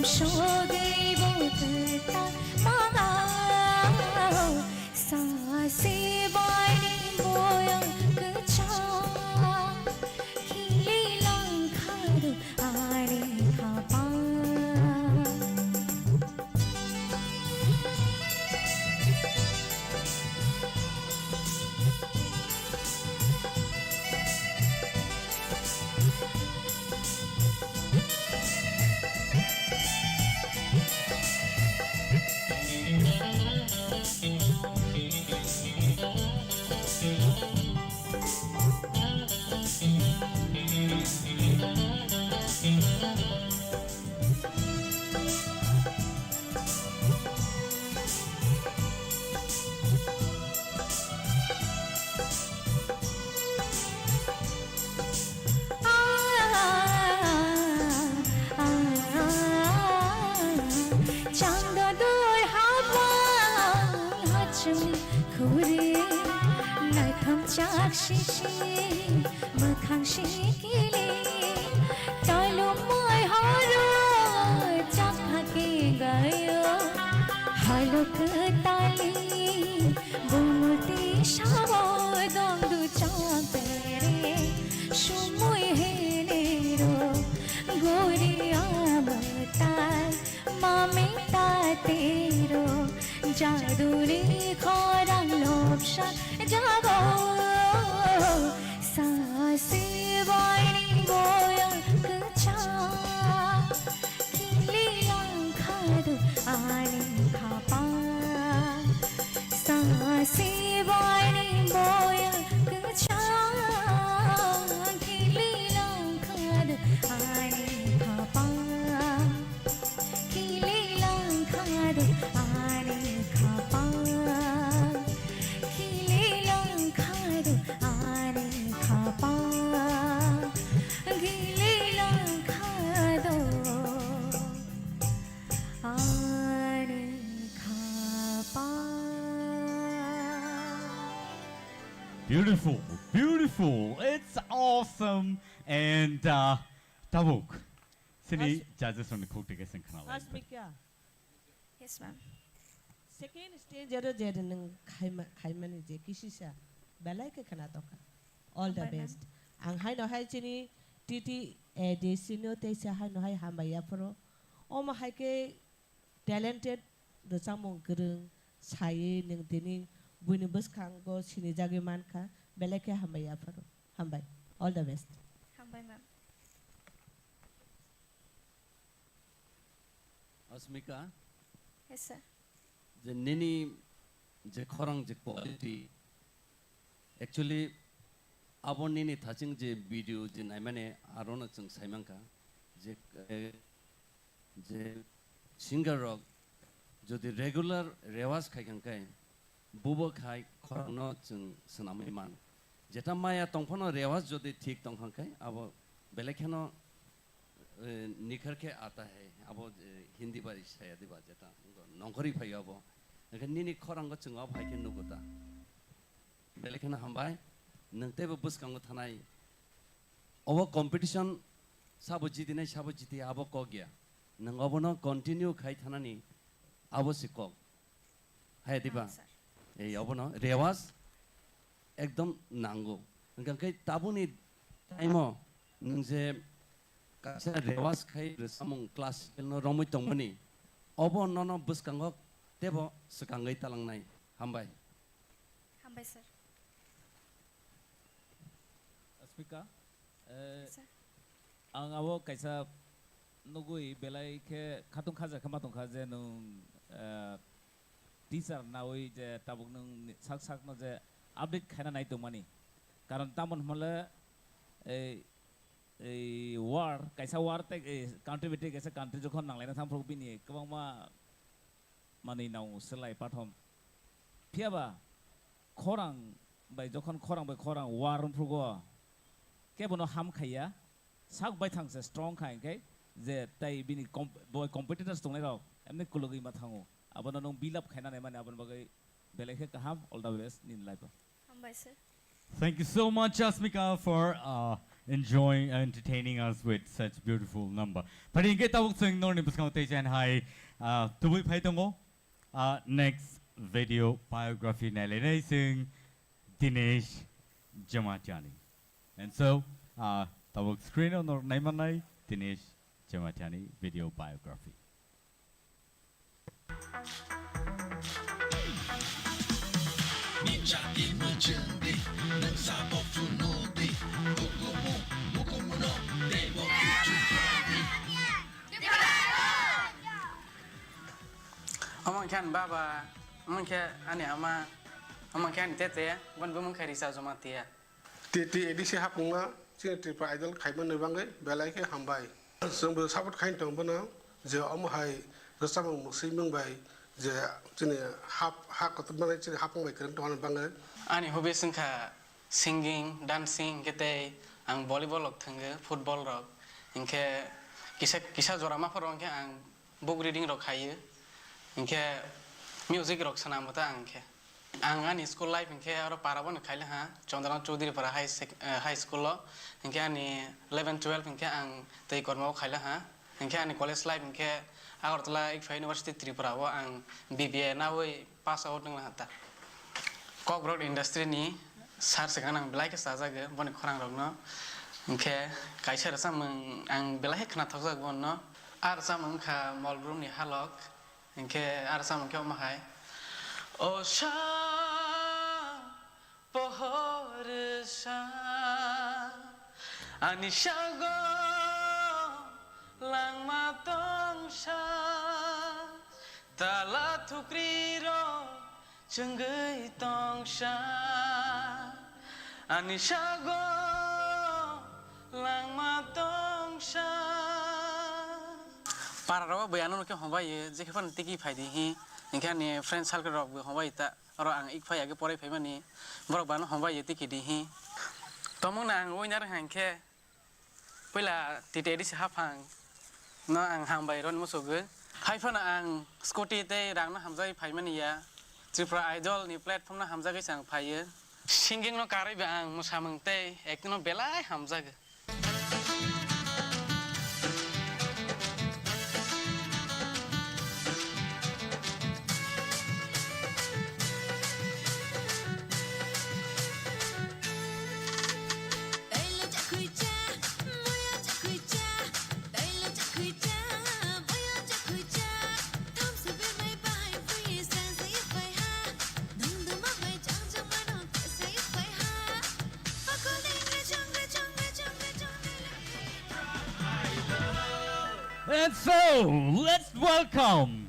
S8: shogai bota mangao sa se bani boya kacha khili lang khadu are khapa Shishi makhang shikili talo moi haro chakha ke gayo halok tali bumuti shamo dondu chakere shumoi helero goriya matai mamita tero jaduri khorang lobsha jago Sasi bani boya kacha khili lang khadu ani khapa Sasi bani boya kacha khili lang khadu ani khapa khili lang khadu ani khapa khili lang khadu ani khapa khili lang khadu ani khapa
S1: Beautiful, beautiful. It's awesome. And Tabuk, sini judges from the Kultigas Canal.
S10: Asmika.
S15: Yes, ma'am.
S10: Second stage jero jero nang khaimani je kisisa belai ke khana toka. All the best. Ang hai no hai chini titi edisino te sa hai no hai hamaya pro. Oma hai ke talented rosamong gerung sai ning dini buinubus kanggo sini jage manka belai ke hamaya pro. Hambai. All the best.
S15: Hambai, ma'am.
S14: Asmika,
S15: Yes, sir.
S14: the nini the Khorang the quality actually abon nini touching the video the naimane arona chung saimanka the singer rock যদি regular রেওয়াজ খাইখানকাই বুবো খাই খরং जों सोनामै मान যেটা মায়া তংফানো রেওয়াজ যদি ঠিক তংখানকাই আবো বেলেখানো निखर के आता है अब हिंदी बारी शायद बात जाता नौकरी भाई अब लेकिन निनी खरंग चंगा भाई के नुगता बेलेखना हम भाई नंते बस कंगो थानाई अब कंपटीशन सब जीती अब को गया नंग अब न कंटिन्यू खाई थानानी अब सिको है दिबा ए अब न रेवाज एकदम नांगो नंगे ताबुनी टाइमो नंजे Kasi rewas kay resamong classical no romoy tongmani. Obo nono bus kangok tebo sekangay talang nai. Hambay.
S15: Hambay, sir.
S11: Asmika, ang awo kaisa nugui belai ke katung kaza kamatong kaza nung teaser nawi je tabuk nung sak no je update kaina nai tongmani. Karon tamon mala war kaisa war te country bete kaisa country jokhon nanglaina thamprok bini kwangma mani naw selai pathom phiaba khorang bai jokhon khorang bai khorang war umphrugo kebono ham khaya sak bai thangse strong khai kai je tai bini boy competitors tongnai rok emne kulogi ma thango abono nong build up khaina nai mane abon bagai belekhe kaham all the best nin life.
S15: Hambai, sir.
S1: Thank you so much, Asmika, for enjoying entertaining us with such beautiful number. But in get out sing no nibus connotation high to we pay next video biography Nalene sing Dinesh Jamatiani. And so the screen on our name and Dinesh Jamatiani video biography.
S12: Amang kan baba, amang kan ane amang kan tete, wan bumang kari sa zomatia.
S18: Titi edisi hapunga, Chini Tripura idol khaiman nebangai, belai ke hambai. Sembo sabut kain tong bana, je amhai resam musim mengbai, je Chini hak atau mana Chini hapung bai keren tuan bangai.
S12: Ani hobi sengka singing, dancing, kete ang volleyball rok thangge, football rok, ingke kisah jorama porong ke ang book reading rok haye. Ingke music rock sana mata angke angan school life ingke aro parabon khaile ha Chandran Chaudhary para high school lo ingke ani 11 12 ingke ang tei korma khaile ha ingke ani college life ingke Agartala University Tripura wa ang BBA na woi pass out nang hata corporate industry ni sar sekan ang belai ke saja ge bon khorang rok no ingke kaisa rasam ang belai khna thaksa gon no ar sam kha mall room ni halok Ingke ada sama kau mahai. Osha pohorsa anishago lang matongsa tala tukriro cenggai tongsha anishago lang matongsa Para rawa bayanan ke hombai je kepan tiki faidi hi ingkan ni friends hal ke rok hombai ta ro ang ik phai age pore phai mani borok ban hombai tiki di hi tomong nang oinar hangke pela tite di hafang no ang hambai ron musuge hai phana ang scooty te rang na hamjai phai mani ya Tripura idol ni platform na hamja ge sang phai singing no karai ba ang musamang te ek no belai hamja ge
S1: And so, let's welcome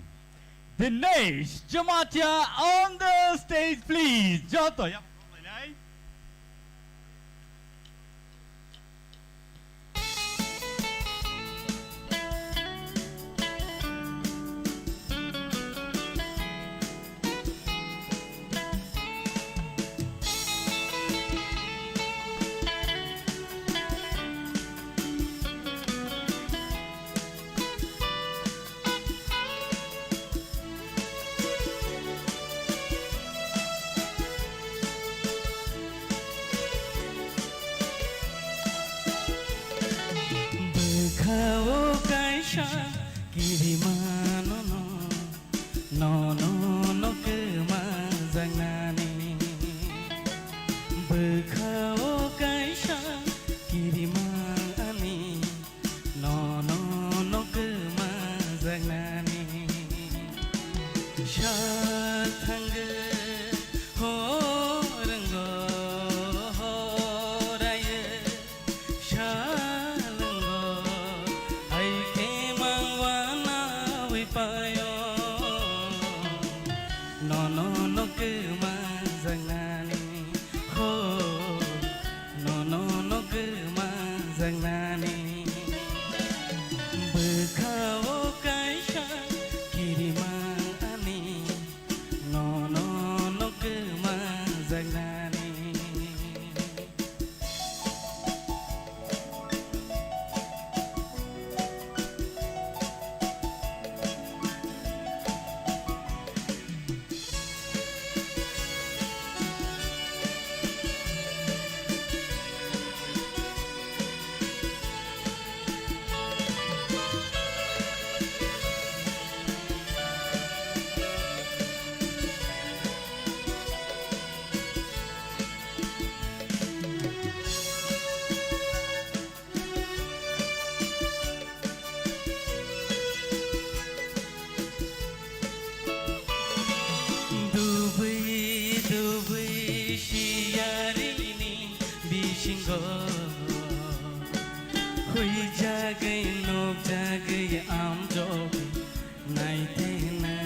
S1: Dinesh Jamatia on the stage, please. Joto, yap.
S13: hui jagai nok jagai am jog nai te na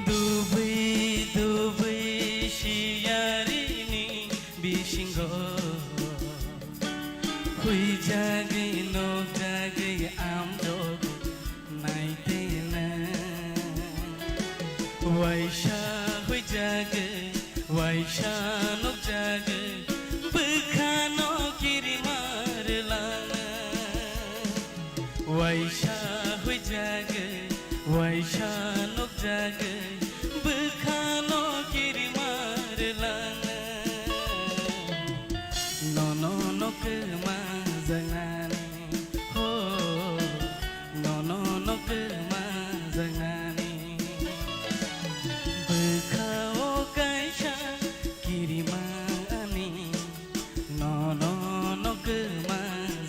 S13: dubai dubai shiyarini bishingo hui jagai nok jagai am jog nai te na waisha hui jagai waisha nok jagai bukhano kiri marlana waisha hui jagai waisha nok jagai bukhano kiri marlana no no no ke ma zangani ho no no no ke ma zangani bukhao kaisha kiri mani no no no ke ma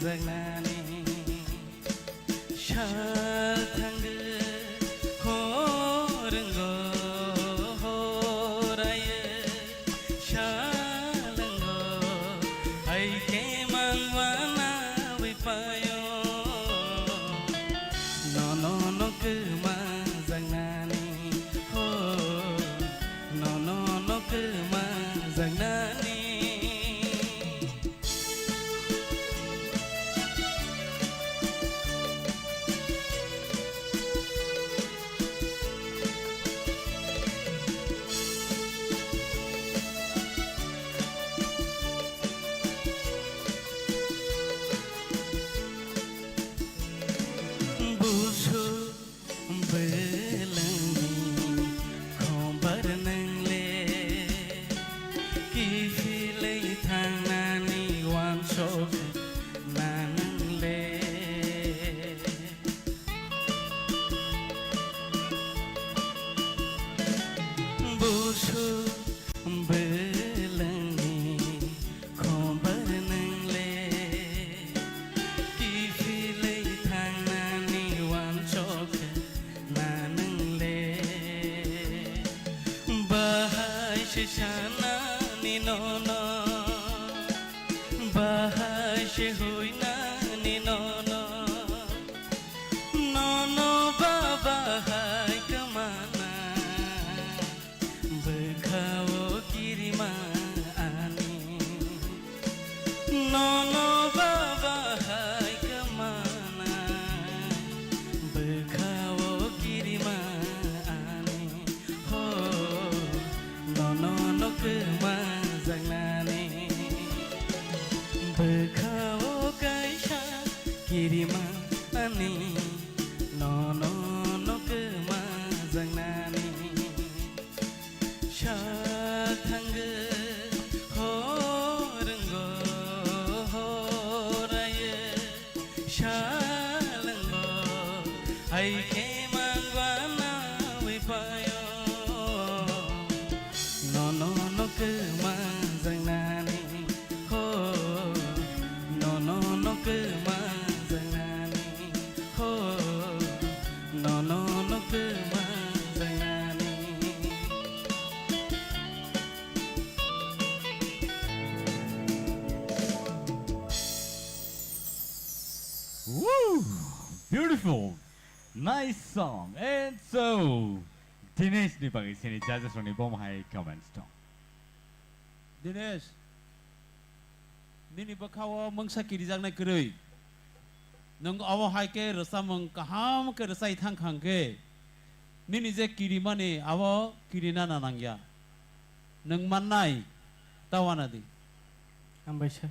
S13: zangani shal thang horengo horaye shalango ai ke mangwana wipayo no no no ke ma zangani ho no no no ke ma zangani busu belangi khombar nangle ki filei thanani wan sok nangle busu belangi khombar nangle ki filei thanani wan sok nangle bahai shana ni no no bahai she hoina ni no no no no baba hai kamana bukhao kirima ani no no baba hai kamana bukhao kirima ani ho no no no ke ma zangnani bukhao kaisha kirima ani no no no ke ma zangnani shathang horengo horaye shalango ai ke mangwana wipayo no no no ke ma zangnani ho no no no ke ma zangnani ho no no no ke ma zangnani
S1: Woo! Beautiful, nice song. And so, Dinesh ni bagi sini judges ni bom hai comments dong.
S9: Dinesh, nini bakawa mangsa kiri jang na kerui. Nung awa hai ke rasa meng kaham ke rasa ithang khang ke. Nini je kiri mane awa kiri na nanangya. Nung manai tawana di.
S13: ambai sir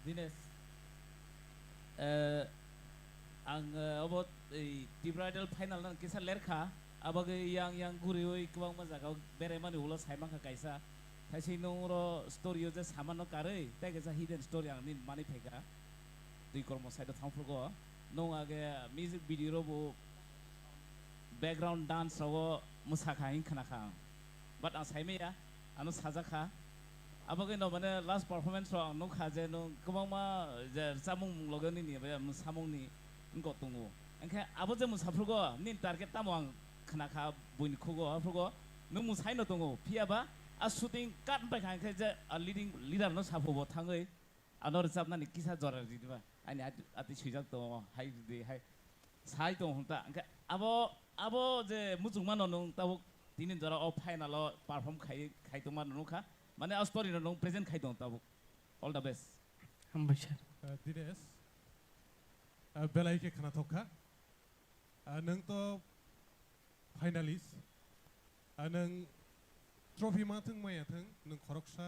S9: Dinesh, ang abot TIPRA final nan kisa lerka abag yang gurioi kubang mazagaw bere mani ulo saimang ka kaisa thaisi nongro story je samano karei tai kisa hidden story ang nin mani phega dui kormo side thangfurgo nong age music video ro bo background dance ro musakha hin khana kha but ang saime ya anu sajaka abag no mane last performance ro no khaje no kubang ma samung logani ni ba samung ni ngko tungu engke abo je musafurgo nin target tamang
S11: खोनाखा बयनि खुगो आफोरगो नों मुसाइनो दङ फियाबा आ shooting काट bye खांखे जे leading lidar न साफोबो थाङै honour जाबनानि किसा जरा दिबा आनि आति सुइजाक दङ हाय दे हाय साइ दङ हंता आबो जे मुजुंमान नों ताबो दिनै जरा अ फाइनाल पारफर्म खाइ दमान नखा माने आ स्टोरी नों प्रेजेन्ट खाइ दङ ताबो अल द बेस्ट
S19: हामबाय सार
S5: दिनेश बेलायके खोनाथखा नों तो फाइनालिस्ट नों ट्रफि मा थों माया थों नों खरकसा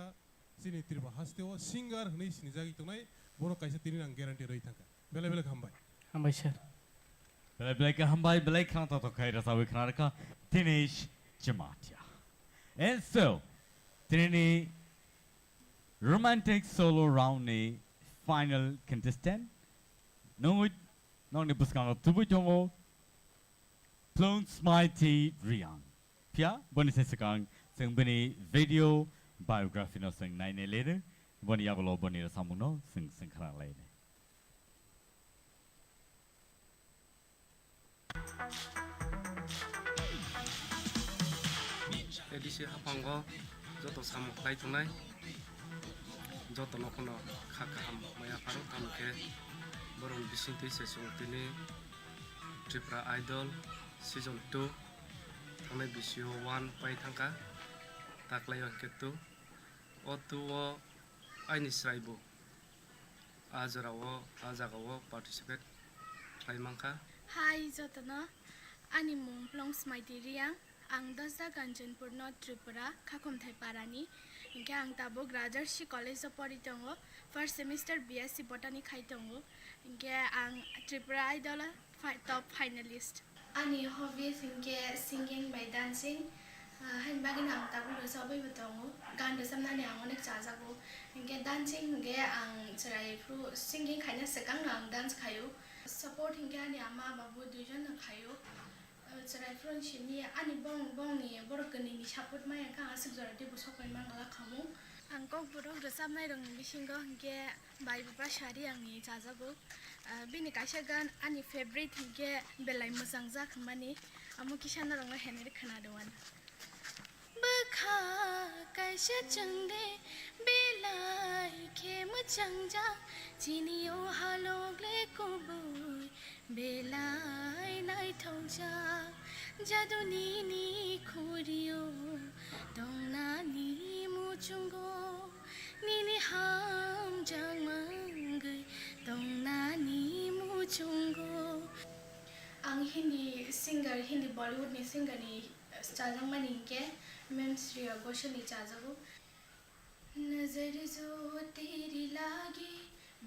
S5: चिनि त्रिपुरा हास्टेव सिंगार हनै सिनि जागि तनाय बर' कायसे तिनि आं ग्यारान्टि रहि थांका बेले बेले हामबाय
S19: हामबाय सार
S1: बेले के हामबाय बेले खोनाथखा रासाबै खोनारका Dinesh Jamatia. And so, Trini romantic solo round ni final contestant. Nong ni buskang tubu jongo. Plung Smighty Riang. Pia boni sesekang sing bini video biography no sing nine later. Boni yagolo boni rasamuno sing karang lain.
S13: एडिसि हाफांगो जत सामु खाइ थुनाय जत नखनो खाखा हाम माया pharaoh तामके बरं बिसिंति सेसुं तिनि त्रिपुरा आइडल सीजन 2 थांनाय बिसिओ 1 पाइ थांका ताक्लाय केतु ओ तुओ आइनि स्राइबो आजरावो आजागावो पार्टिसिपेट खालायमांखा
S7: हाय जतना आनि मुं प्लं स्माइटी रियां आं दसदा कांचनपुर नॉर्थ त्रिपुरा खाखम थाइपारानी इनके आं ताबो ग्रेजुएसी कॉलेज पढ़ी दंगो फर्स्ट सेमिस्टर बीएससी बॉटनी खाइ दंगो इनके आं त्रिपुरा आइडल टॉप फाइनलिस्ट आनि हॉबीज इनके सिंगिंग बाय डांसिंग हन बागिन आं ताबो रोजाबै दंगो गान रोजाबनानै आं अनेक जाजाबो इनके डांसिंग इनके आं सराय फ्रु सिंगिंग खायना सकां आं डांस खायो सपोर्ट इनके आनि आमा बाबू दुइजन खायो सराय फ्रन्टनि आनि बंनि बरकनि सापोर्ट माया का आसुक जरा देबो सकाय मांगला खामु आं ककबुरो रोजाबनाय रं बिसिंगो इनके बाय बाबा सारि आंनि जाजाबो बिनि कायसा गान आनि फेवरेट इनके बेलाय मोजां जाखमानि आमु किसान रंग हेनेर खोनादोंमोन बखा कायसा चंदे बेलाय के मोजां जा चिनियो हालगले कुबुय बेलाय नायथौजा जादुनि खुरियो दंनानि मुचुंगो निनि हाम जांमंगै दंनानि मुचुंगो आं हिंदी सिंगर हिंदी बॉलीवुड सिंगर नि चाजांमानि के मैम श्रेया घोषाल नि चाजाबो नजर जो तेरी लागी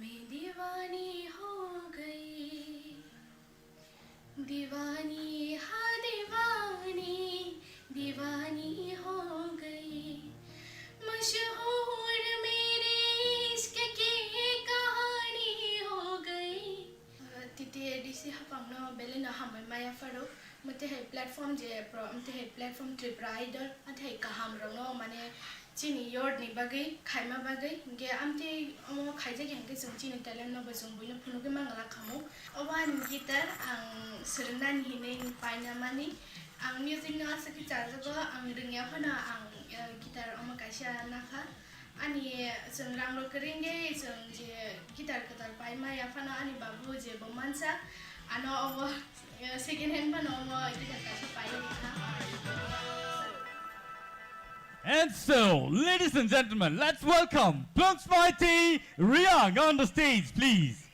S7: मैं दीवानी हो गई दीवानी हाँ दीवानी हो गई मशहूर मेरे इश्क की कहानी हो गई TTADC हापांगनो बेलेना हामबाय माया फारो मते है प्लेटफॉर्म जे प्रो मते है प्लेटफॉर्म त्रिपुरा आइडल मते है काहाम रंगनो माने चिनि योर्ड नि बागै खाइमा बागै गे आमते अमो खाइजे गेंगे जों चिनि टैलेंट नबो जों बयनो फुनुगे मांगला खामु अवान गिटार आं सोरनानि हिनै पाइना मानि आं म्यूजिक न आसकी चाजगो आं रिंया फना आं गिटार अमो काइसा नाखा आनि जों रांलो करेंगे जों जे गिटार कतार पाइमा या फना आनि बाबू जे बमानसा आनो अवो सेकेंड हैंड बनो अमो गिटार काइसा पाइना
S1: And so, ladies and gentlemen, let's welcome Plung Smighty Riang on the stage, please.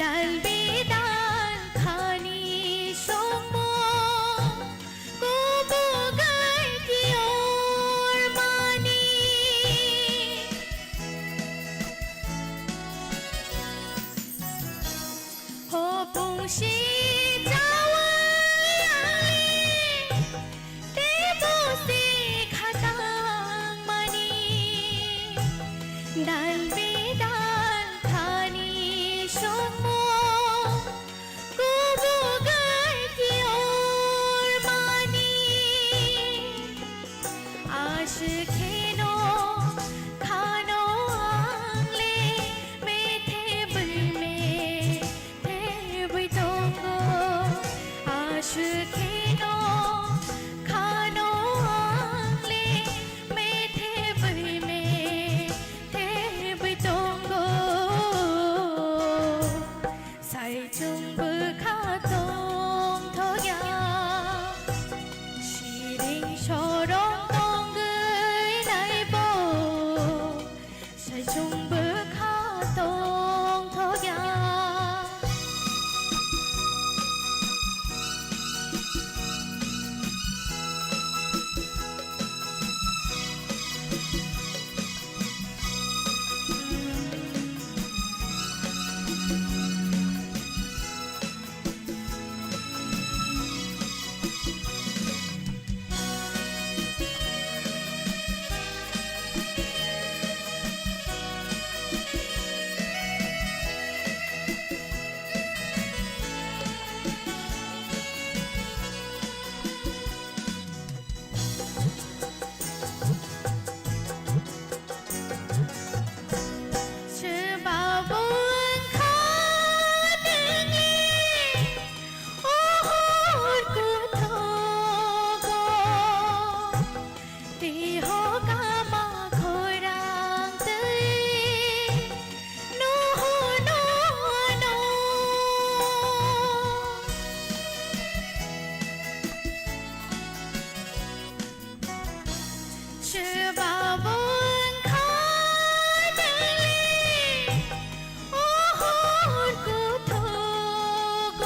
S8: दाल बेदाल खानी सोमो कुबुगाई की ओर मानी हो पुंशी दाल बेदाल खानी सोमो कुबुगाई की ओर मानी आशिखेनो खानो आंगले मेथे बुल में थे बुतोंगो आशिखेनो खानो आंगले मेथे बुल में थे बुतोंगो साइचुंबु खातों थोया 시링 쇼롱 동글 나이보 살충부 가동 토야 츠바본 카드니 오홀 구토고 디호가마 고랑들 노노노 츠바본 오홀 구토고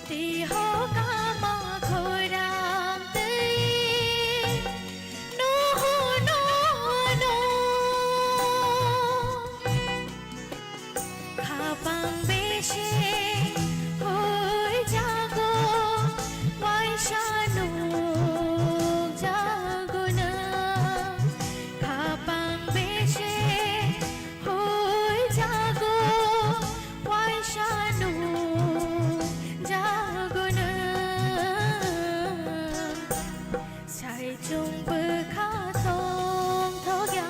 S8: 디호가마 고랑들 노노노 가방 배시 홀자고 와이샤노 자구나 가방 배시 홀자고 와이샤노 자구나 살충부 가동 토야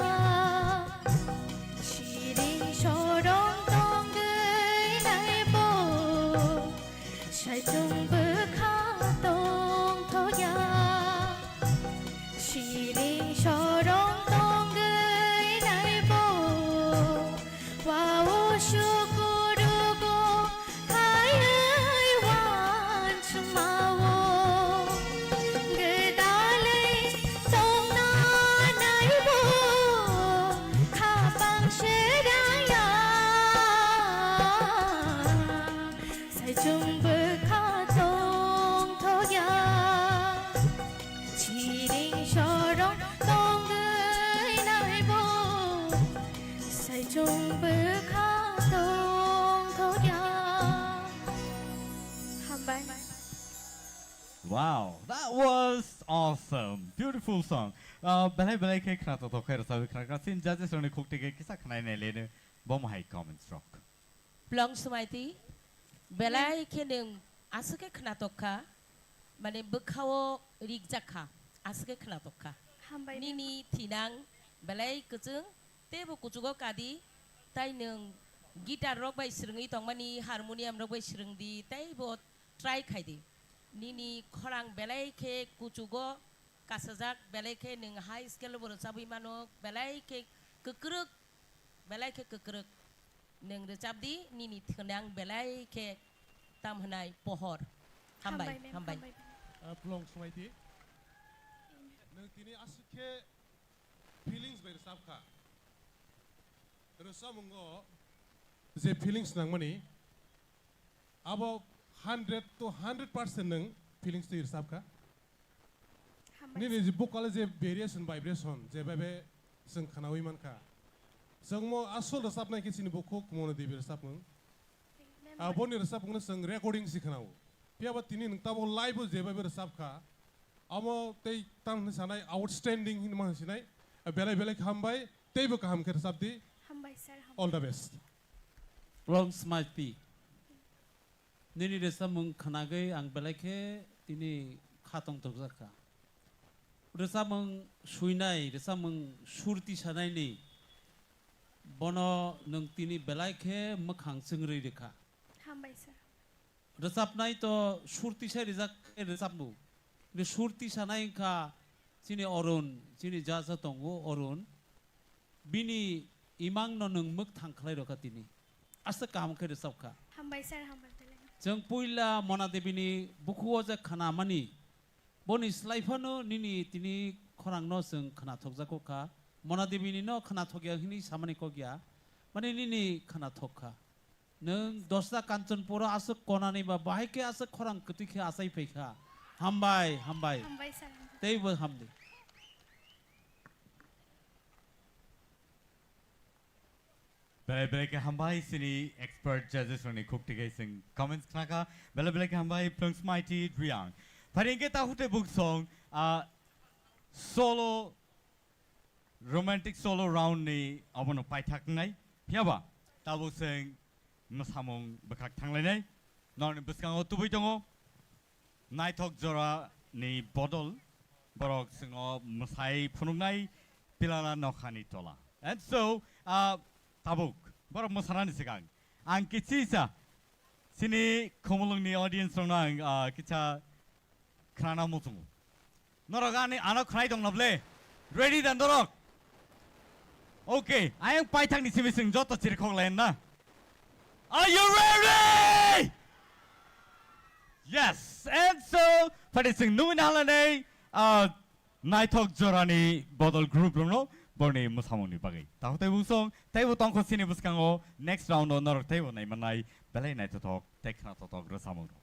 S8: 시링 쇼롱 동글 날보 살충부 가동 토야 시링 쇼롱 동글 날보 와우 슈구르고 가야이 완충마워 그달의 동나 날보 가방 시랑야 살충부 가동 토야 지링 쇼롱 동글 날보 살충부 가동 토야 한발
S1: Wow, that was awesome. Beautiful song. Belai belai ke khna to khair sabi khna sin judges one khukti ke kisa khnai ne lene bom high comments rock.
S10: Plong sumaiti belai keneng asuke khnatoka mane bukhawo rigjakha asuke khnatoka nini tinang belai kujung tebo kujugo kadi tai neng gitar rock bai srungi tongmani harmonium rock bai srungdi tai bo try khaidi nini khorang belai ke kujugo kasajak belai ke neng high scale bor sabi mano belai ke kekruk neng recabdi nini thenang belai ke tamhnai pohor hambai
S20: Plong sumaiti nang tini asuke feelings bai sabkha rasa mungo J fillings नांगमानि अब 100 to 100% नों fillings तो इरसाबका निने जे भोकाल जे variation vibration जे बेबे जों खानावै मानखा जों मो आसल रोजाबनाय किसिनि बखौ मनो दि रोजाबमों बनि रोजाबमों जों रेकर्डिं सिखनाव पियाबा तिनि नोंताबो लाइव जे बेबे रोजाबखा अमो तै तान सानाय आउटस्टैंडिंग हिन मानसिनाय बेले बेले खामबाय तैबो काम के रोजाबदि
S7: हामबाय sir
S20: all the best
S9: Long smarty. Nini resa mung khanagay ang belake tini khatong tokzaka. Resa mung suinay, resa mung surti sanay ni. Bono nung tini belake makhang sengri rekha.
S7: हामबाय sir
S9: Resapnai to surti say rizak resapnu. Ni surti sanay ka sini orun, sini jasa tongo orun. Bini imang no nung mak thangklay roka tini. Asa काम करे सबका
S7: हामबाय sir हामबाय देले
S9: जों पुइला मना देबिनि बुखुओ जे खाना मानि बनि स्लाइफानो निनि तिनि खरांग न जों खाना थकजाको का मना देबिनि न खाना थगिया हिनि सामानि को गया माने निनि खाना थका नों दसता कांचनपुर आस कोनानि बा बाहायके आस खरांग कतिखे आसाय फैखा हामबाय हामबाय
S7: हामबाय sir
S9: तेबो हामदे
S1: Bele ke hambai sini expert judges roni khukti ke sing comments knaka bele ke hambai plungs mighty driang. Paringe ta hute book song solo romantic solo round ni abono pai thak nai piaba ta book sing masamong bakak thanglai nai non buskang tubui tongo nai thok jora ni bodol borok singo masai phunungnai pilala nokhani tola. And so tabuk borok mosanani sigang ang kichisa sini Khumulwng ni audience rong kicha krana mutung norogani ano khnai dong nable ready dan dorok okay ayang paithang ni simising joto chirkhong len na are you ready yes and so padising numinalane naithok jorani bodol group rong Borni musamoni bagai. Tahu teh busong, teh butong kosini buskango next round onor teh bunai manai belai nai totok tekna totok rosamono.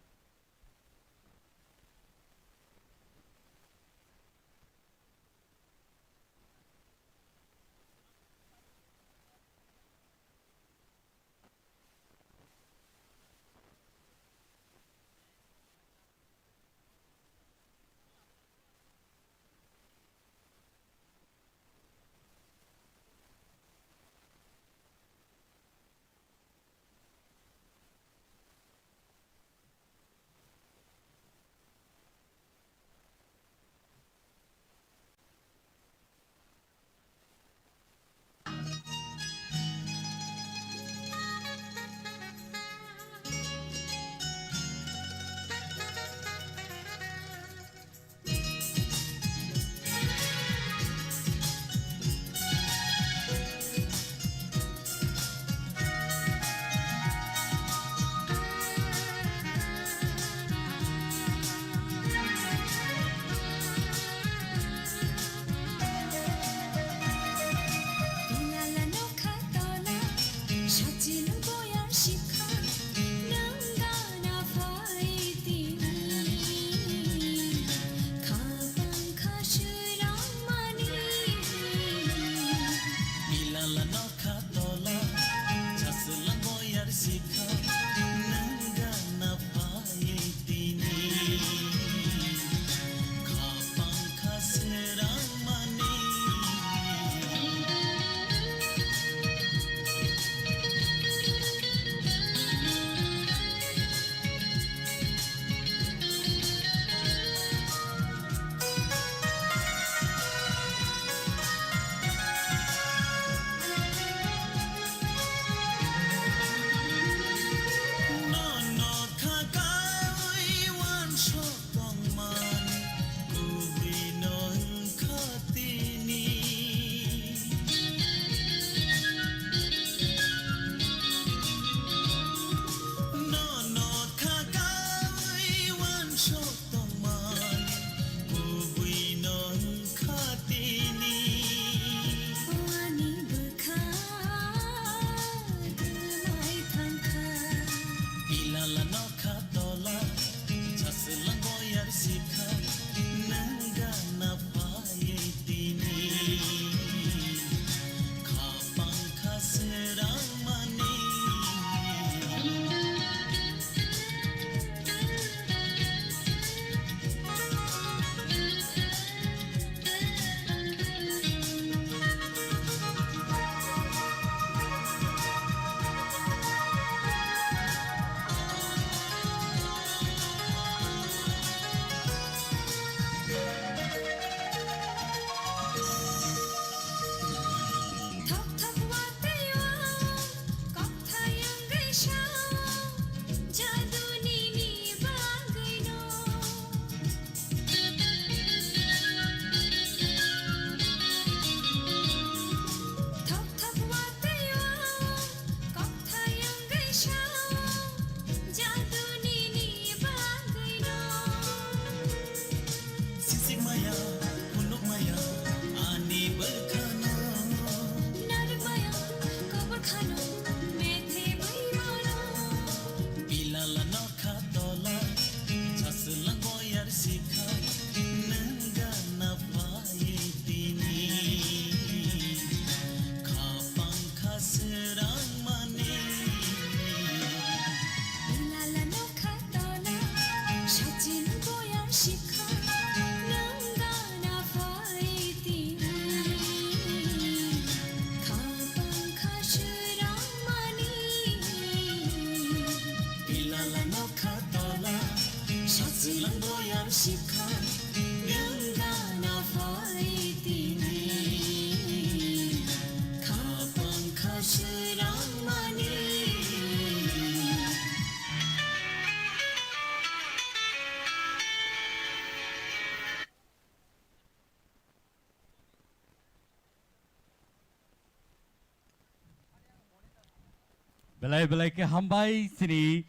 S1: belai belai ke hambai sini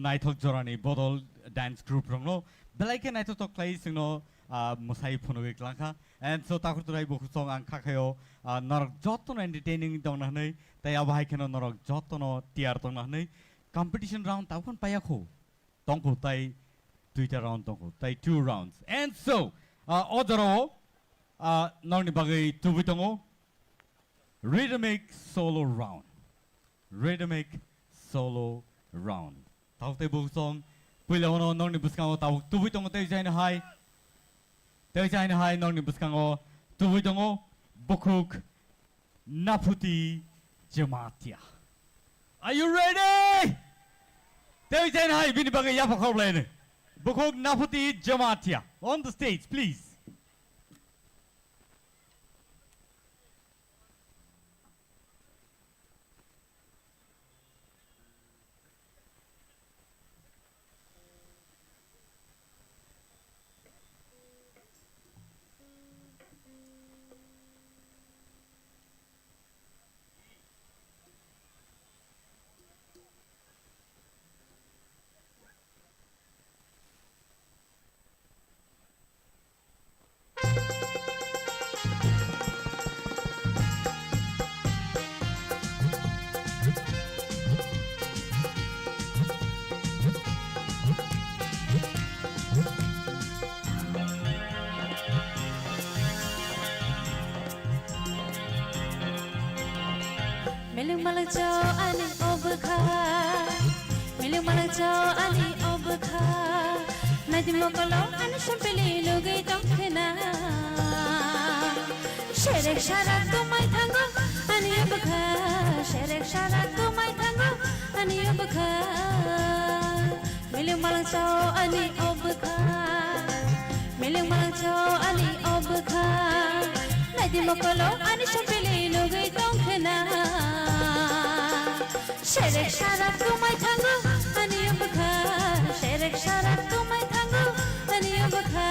S1: naithok jorani bodol dance group rongno belai ke naithok tok klai singno musai phonogi klangkha and so takur turai boku song ang khakhayo norok jotono entertaining dongna nei tai abahai keno norok jotono tiar dongna nei competition round taukon payakho tongko tai duita round tongko tai 2 rounds and so odoro norni bagai tubitongo rhythmic solo round. Rhythmic solo round. Taute boku song pila ono norni buskango tau tubitongo te jaina hai. Te jaina hai norni buskango tubitongo bokuk naputi jamatia. Are you ready? Te jaina hai bini bagai yapa khoblene. Bokuk naputi jamatia on the stage please.
S8: Milung malang chow ani obkha, milung malang chow ani obkha. Nadi mokolo ani shampili lugai tongkhena. Sherek sharak tumai thango ani obkha, sherek sharak tumai thango ani obkha. Milung malang chow ani obkha, milung malang chow ani obkha. Nadi mokolo ani shampili lugai tongkhena. Sherek sharak tumai thango ani obkha, sherek sharak tumai thango ani obkha.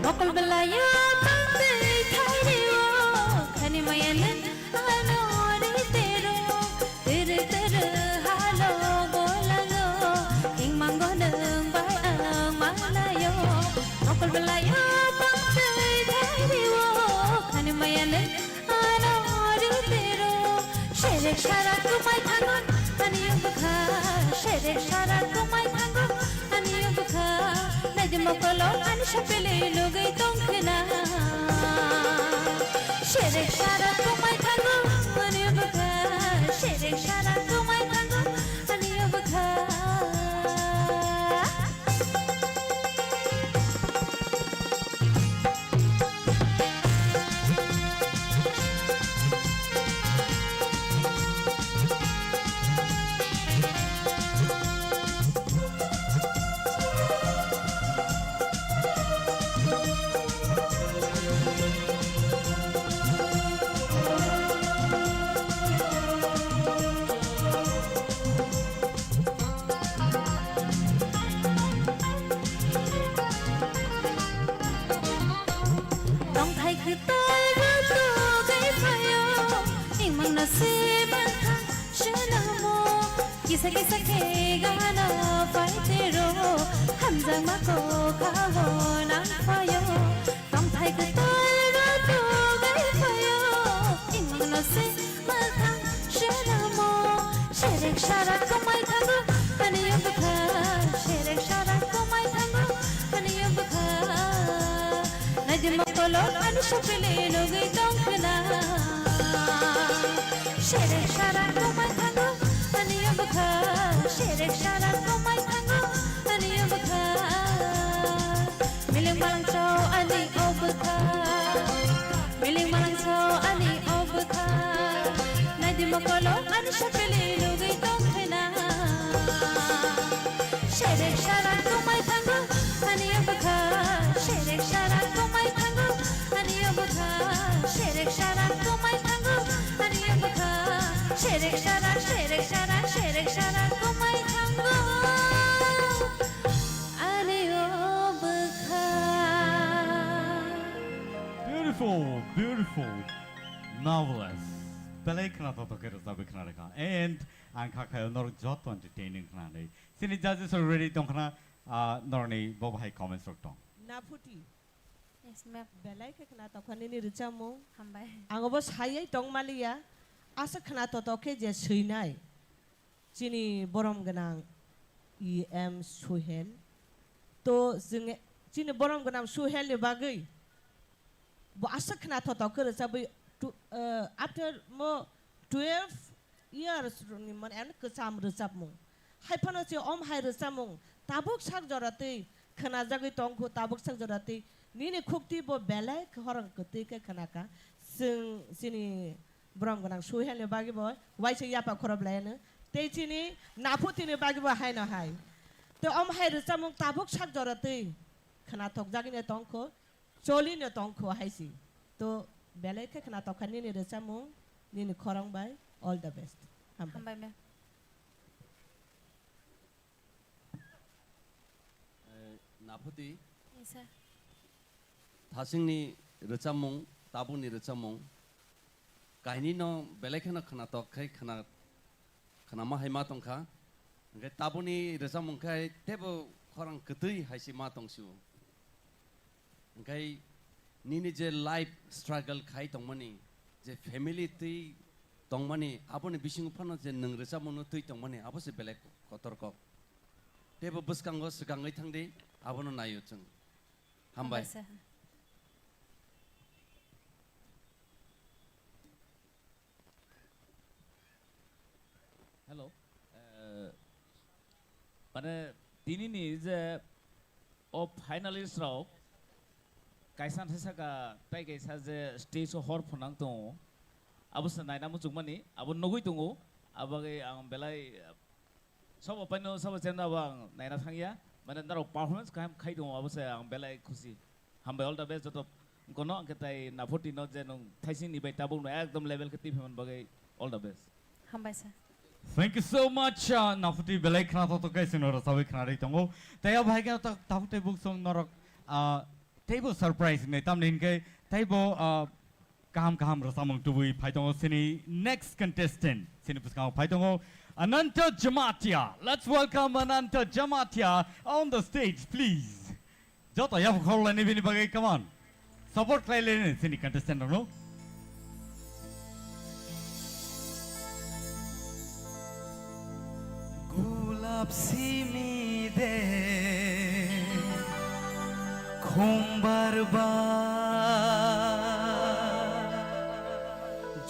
S8: Mokol belaya pandai thariwo khani mayalan anori tero tere tere halo bolago ing mangoneng bai ang malayo mokol belaya pandai thariwo khani mayalan anori tero sherek sharak tumai thangon ani obkha sherek sharak tumai thangon ani obkha nadi mokolo ani shapele lugai tongkhena sherek sharak tumai thango ani obkha sherek sharak tumai thango ani obkha. Kisa kisa ke gana faitero hamjang mako kaho nang payo tam thai ke tara to gai payo imno se mathang sheramo sherek sharak komai thango ani obkha sherek sharak komai thango ani obkha nadi makolo ani shapele logai tongkhna sherek sharak komai thango ani obkha sherek sharak komai bolo an shakali lugi tongkhena sherek shara tumai thangu aniya bakha sherek shara tumai thangu aniya bakha sherek shara tumai thangu aniya bakha sherek shara tumai thangu aniya bakha.
S1: Beautiful, beautiful, marvelous. Belai kana to kero sabi kana reka. And ang kakay nor joto entertaining kana nei. Sini judges are ready tong kana nor nei bob hai comments rok tong.
S10: Naputi.
S7: Yes, ma'am.
S10: Belai ke kena to khani ni ricamu.
S7: Hambai.
S10: Ang obos hayai tong malia. Asa kena to ke je suinai. Chini borom ganang EM Suhel. To zeng chini borom ganang Suhel ni bagai. Bo asa kena to ke ricamu. After mo 12 years ni man an kesam resap mung hai phano si om hai resap mung tabuk sak jorate khana jagi tongko tabuk sak jorate ni khukti bo belai khorang kete ke khana ka sing sini brom ganang suhel ne bagi bo wai se yapa khorob laine te chini naputi ne bagi bo hai na hai te om hai resap mung tabuk sak jorate khana thok jagi ne tongko choli ne tongko hai si to belai ke kena to khani ni resamu ni khorang bai all the best
S7: Hambai ma'am.
S14: Naputi
S7: Yes, sir.
S14: thasingni rechamung tabuni rechamung kaini no belai khana khana to khai khana ma hai ma tong kha ngai tabuni rechamung khai tebo khorang ketui haisi ma tong su ngai nini je life struggle khai tongmani je family tui tongmani aboni bising phano je nang rechamung tui tongmani abose belai kotor ko tebo buskango sukangai thangde abono nayo chung hambai.
S7: Sir.
S9: Hello. Mana tini ni je of finalist rao kaisan hesa ka tai kaisa je stage hor phonang to abus naina mu chungmani abun nogui tungu abagai ang belai sob apano sob chenda bang naina thangya mana naro performance kam khai dong abus ang belai khusi hambai all the best joto kono ketai naphoti no je nong thaising ni bai tabung no ekdom level ke tipheman bagai all the best.
S7: Hambai sir.
S1: Thank you so much. Nafuti belai khana to guys nor sabi khana ri tongo. Taya bhai ka ta taute book song nor table surprise ne tam nin ke taibo kaham rasamong tubui phai tongo sini next contestant sini puskang phai tongo Ananta Jamatia. Let's welcome Ananta Jamatia on the stage please. Jota ya khol ni bini bagai come on. Support play le sini contestant no.
S13: Lapsimide khumbarba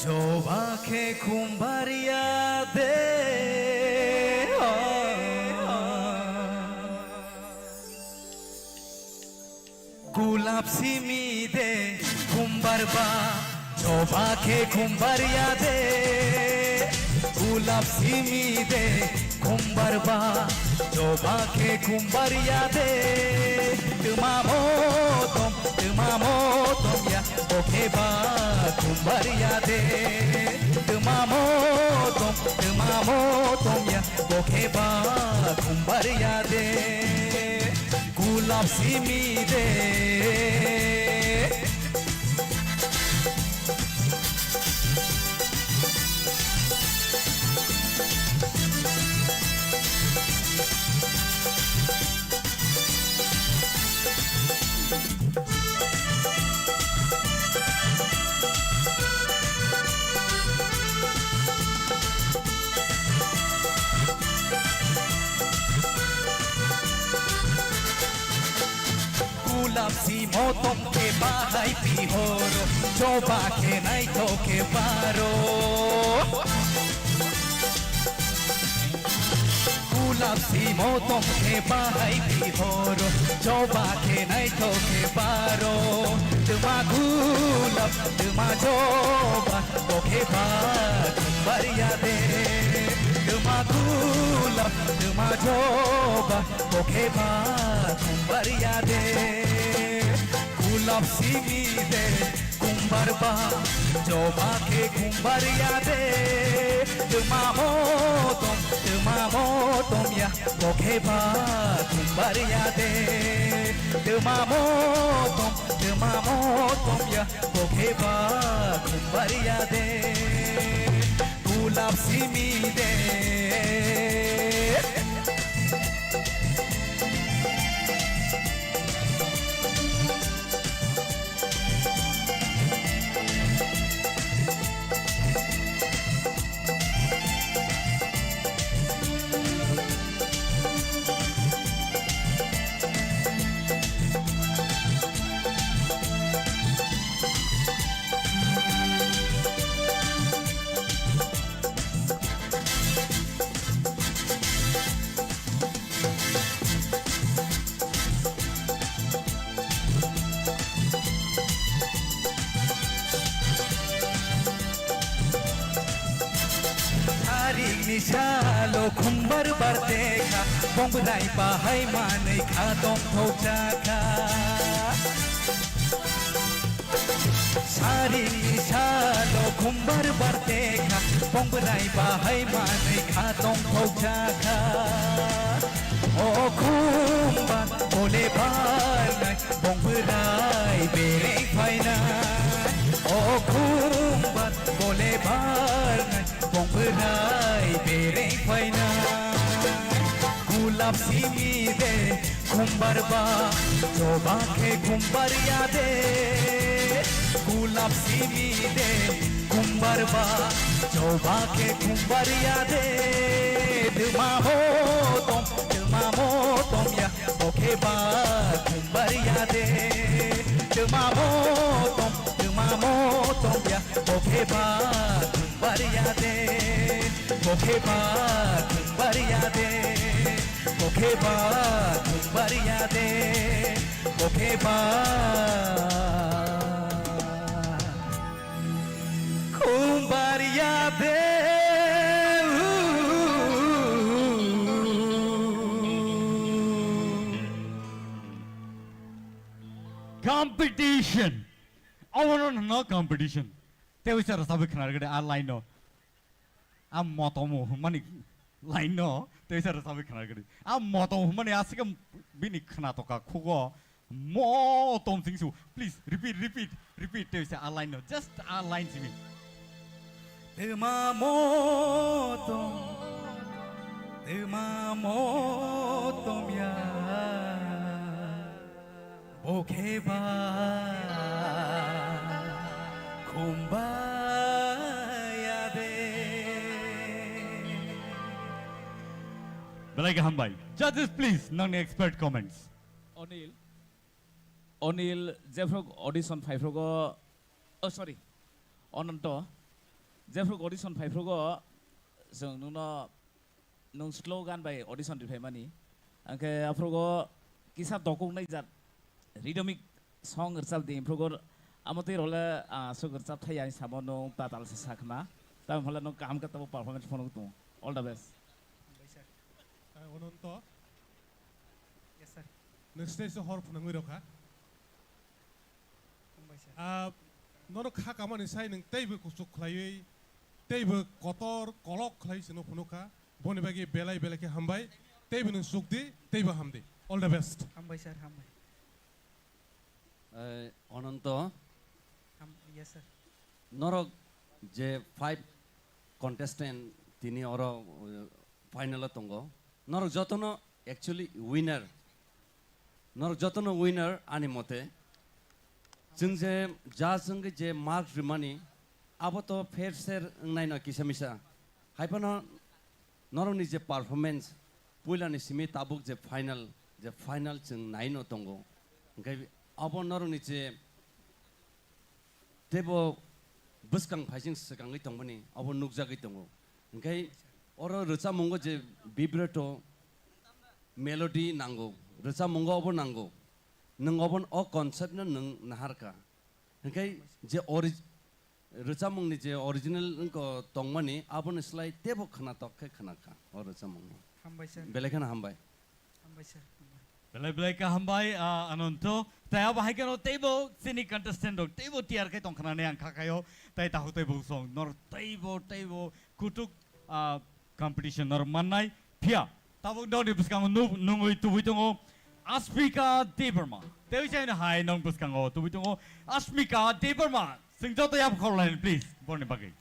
S13: joba ke khumbaria de gulab simide khumbarba joba ke khumbaria de gulab simide khumbarba joba ke khumbaria de tumamo tom ya oke ba khumbaria de tumamo tom ya oke ba khumbaria de gulab simi de Lapsi motom ke bahai pihoro coba ke nai to ke baro kulapsi motom ke bahai bihoro coba ke nai to ke baro tuma gulap tuma coba to ke bar bariya de tuma gulap tuma coba to ke bar bariya de kulapsi mi de kumbarba coba ke kumbariya de tuma motom ya koke ba kumbariya de tuma motom ya koke ba kumbariya de gulab simi de Nishalo kumbar bardeka bongbrai bahai manai khatong thojaka Sari nishalo kumbar bardeka bongbrai bahai manai khatong thojaka O kumbar ole barnai bongbrai bere phaina O kumbar ole barnai bongbrai bere phaina gulab simi de kumbarba coba ke kumbariya de gulab simi de kumbarba coba ke kumbariya de tuma motom ya koke ba kumbariya de tuma motom ya koke ba kumbariya de koke ba kumbariya de koke ba kumbariya de koke ba kumbariya de
S1: competition. I want to know competition. They will say, "Sabi khana gede line no." Am motomo mani line no. They will say, "Sabi khana gede." Am motomo mani asikam bini khana toka kugo motom singsu. Please repeat. They will say, "line no." Just line simi.
S13: Tuma motom ya okeba kumbaya de
S1: Balaika Hambai. Judges, please, non-expert comments.
S11: Onil, Jeffrey audition 5 rogo. Oh, sorry. Onanto. Jeffrey audition 5 rogo. So, nung slogan by audition di famani. Angke afrogo kisah dokung nai jat. Rhythmic song result di improve amati role so result thaya samono tatal sakma tam hola no kam kata performance phone tu all the best
S20: Ononto
S10: yes sir
S20: next stage hor phunangui rokha nono kha kamani sai nang teibo kusuk khlai teibo kotor kolok khlai sino phunuka boni bagi belai ke hambai teibo nang sukdi teibo hamdi all the best
S10: hambai sir hambai
S14: Ononto
S10: yes sir
S14: norok je 5 contestant tini oro final tongo norok jotono actually winner norok jotono winner ani mote jungje ja jung je mark rimani abo to fair share nai no kisamisa haipano norok ni je performance puilani simi tabuk je final jung nai no tongo ngai abo norok ni je tebo buskang phajing sakang tongmani abo nukjagoi tongo ngai oro rocha mongo je vibrato melody नांगौ रोजाब मंगौबो नांगौ नों अबन अ concept नों नाहारका ओंखाय जे रोजाब मंनि जे original नोंको तंमानि आबन स्लाइ तेबो खोनातक खोनाका अ रोजाब मंग
S11: हामबाय sir
S14: बेलेखाना हामबाय
S11: हामबाय sir
S1: Belai ka hambai anonto taya bahai kano table sini contestant dok table tiar kai tong kana ne ang kakayo tay tahu table song nor table kutuk competition nor manai pia tabuk dong di puskang nungui tubuh tungo Asmika Deberma tewi cai na hai nong puskang tubuh tungo Asmika Deberma sing jauh tayap korlan please borne bagai.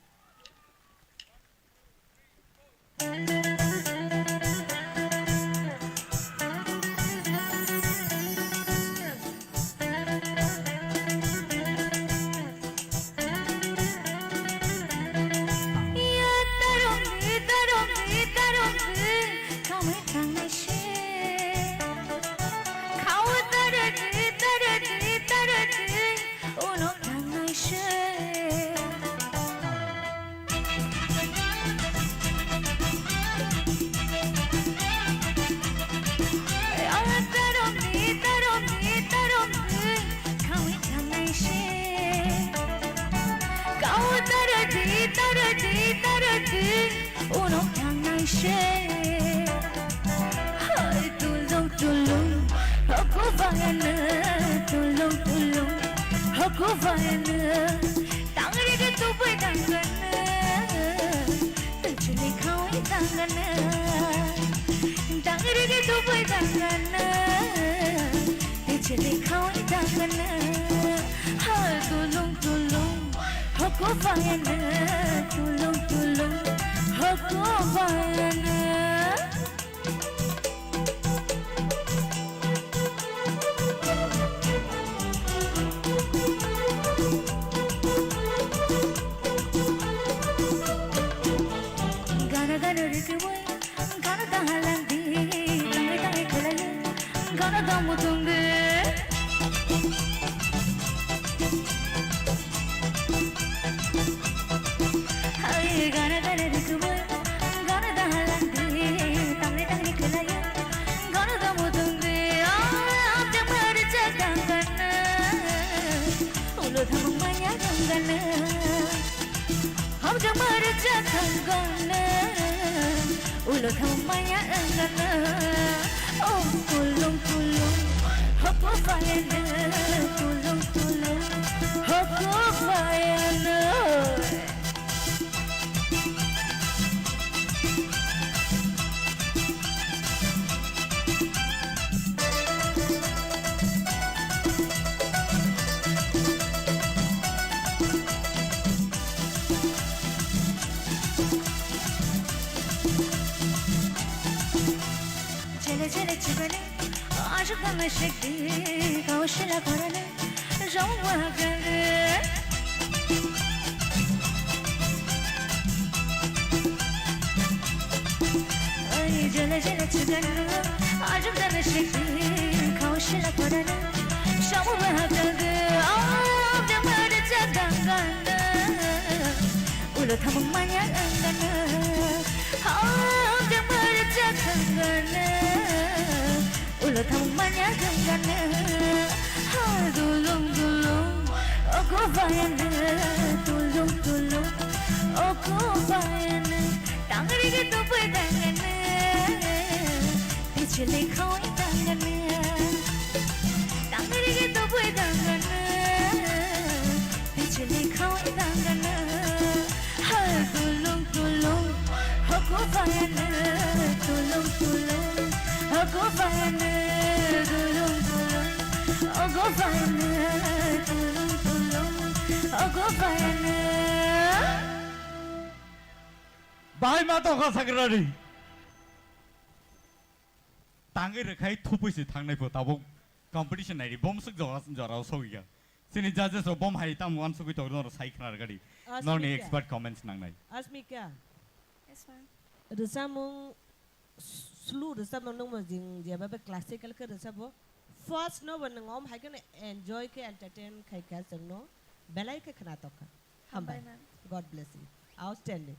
S1: Bahai mato ka sagrari. Tangai rekai thupu si thangnai po tabuk competition nai bom suk jara sogiya. Sini judges o bom hai tam wan sukui togno sai khnar gadi. No ni expert comments nang nai.
S10: Asmika.
S7: Yes ma'am.
S10: Resamung slu resamung nung majing dia babe classical ke resabo. First no ban ngom hai kan enjoy ke entertain khai ka sangno. Belai ke khana toka. Hambai. God bless you. Outstanding.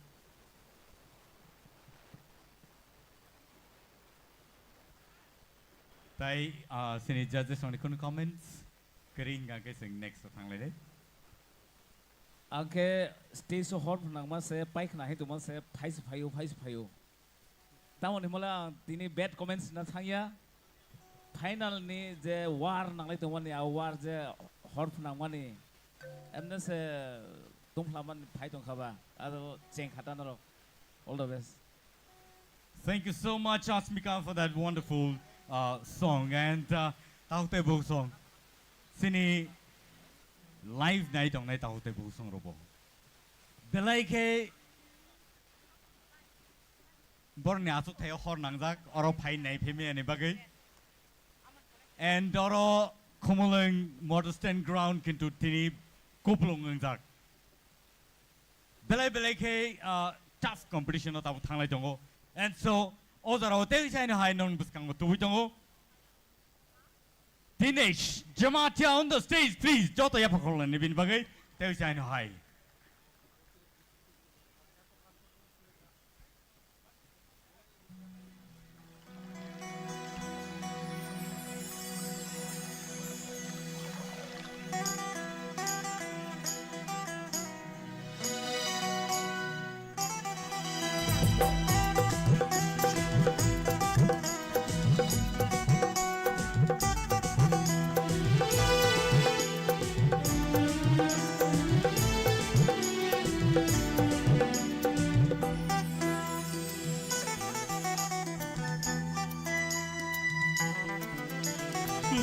S1: তাই sini judges on কোনো comments kering ga ke sing next thang le
S11: आंखे stage hot नांगमा से पाइक नाही तुम से fries फाइयो तामन Himla तिनी bad comments ना थांया final नि जे वार नांगले तुमन या वार जे हॉट नांगमा नि एमने से तुमफ्लामन फाइ दं खाबा आरो चें खाता न all the best.
S1: Thank you so much Asmika for that wonderful song and taute bu song sini live night on night taute bu song robo belai ke borni asu thai hor nangjak oro phai nai pheme ani bagai and oro Khumulwng Motorstand ground kintu tini Khumulwng nangjak belai ke tough competition ta thanglai dongo and so ozaro tei chaino hai non buskang tu dongo Dinesh Jamatia on the stage please joto ya pakol ni bin bagai tei chaino hai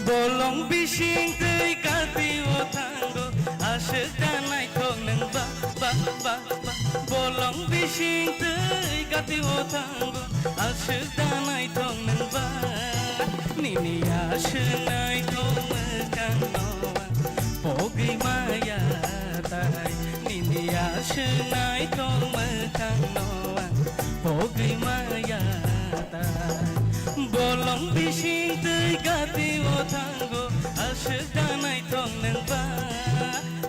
S13: Bolong bising tei kati o tango asyik danai thong nang ba Bolong bising tei kati o tango asyik danai thong nang ba Nini asyik nai thong mekang noa pogi maya tai Nini asyik nai thong mekang noa pogi maya tai Bolong bising tei kati o tango asyik danai thong nang ba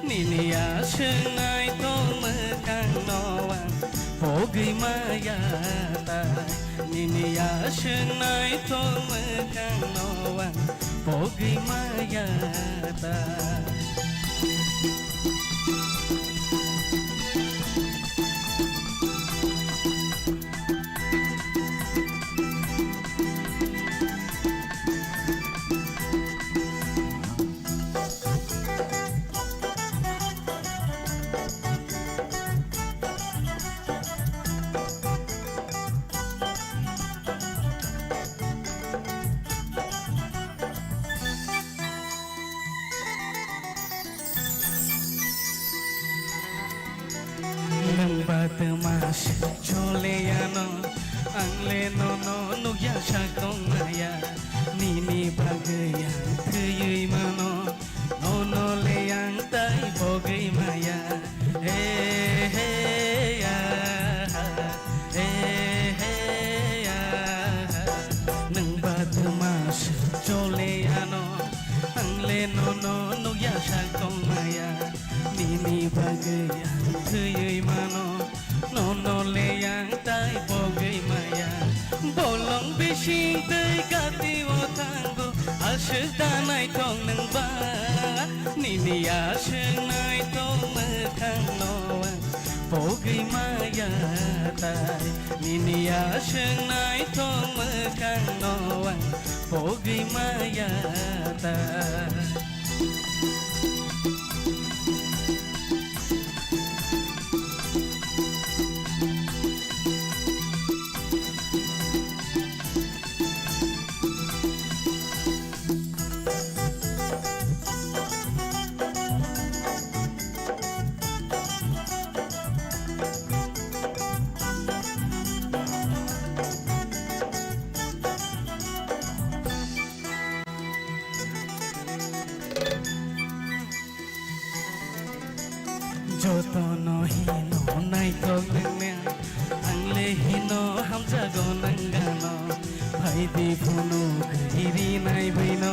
S13: Nini asyik nai thong mekang noa pogi maya tai Nini asyik nai thong mekang noa pogi maya tai Mas chole ano angle no ya shakong maya nini bagaya thuyui mano no le yang tai bogai maya hey ya nang bat mas chole ano angle no ya shakong maya nini bagaya thuyui mano no le yang tai bogai maya bolong bising tei kati o tango asyik danai thong nang ba nini asyik nai thong mekang noa bogai maya tai nini asyik nai thong mekang noa bogai maya tai Joto no hino nai thong nang me angle hino hamja go nangano bhai di phunu khiri nai bhaino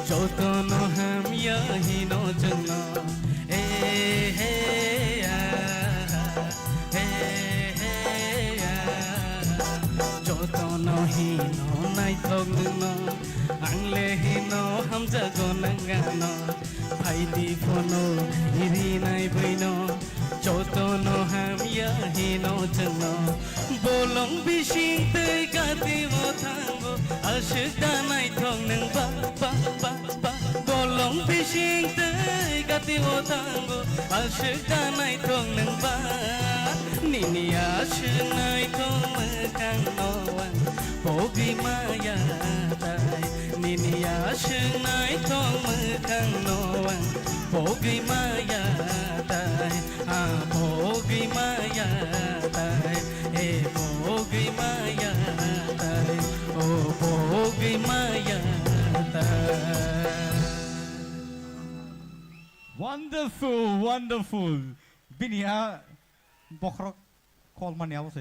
S13: joto no ham ya hino jangno joto no hino nai naithok nungno angle hino hamjago nangano phaidi phono iri nai baino jotono hamya hino jengno bolong bising tei gati mothango ashda naithok nung ba bolong bising tei gati mothango ashda naithok nung ba nini ashnai thong mekang noan pogi maya tai nini ashnai thong mekang noan pogi maya tai pogi maya tai pogi maya tai pogi maya tai.
S1: Wonderful, wonderful. Binia bokrok call money I was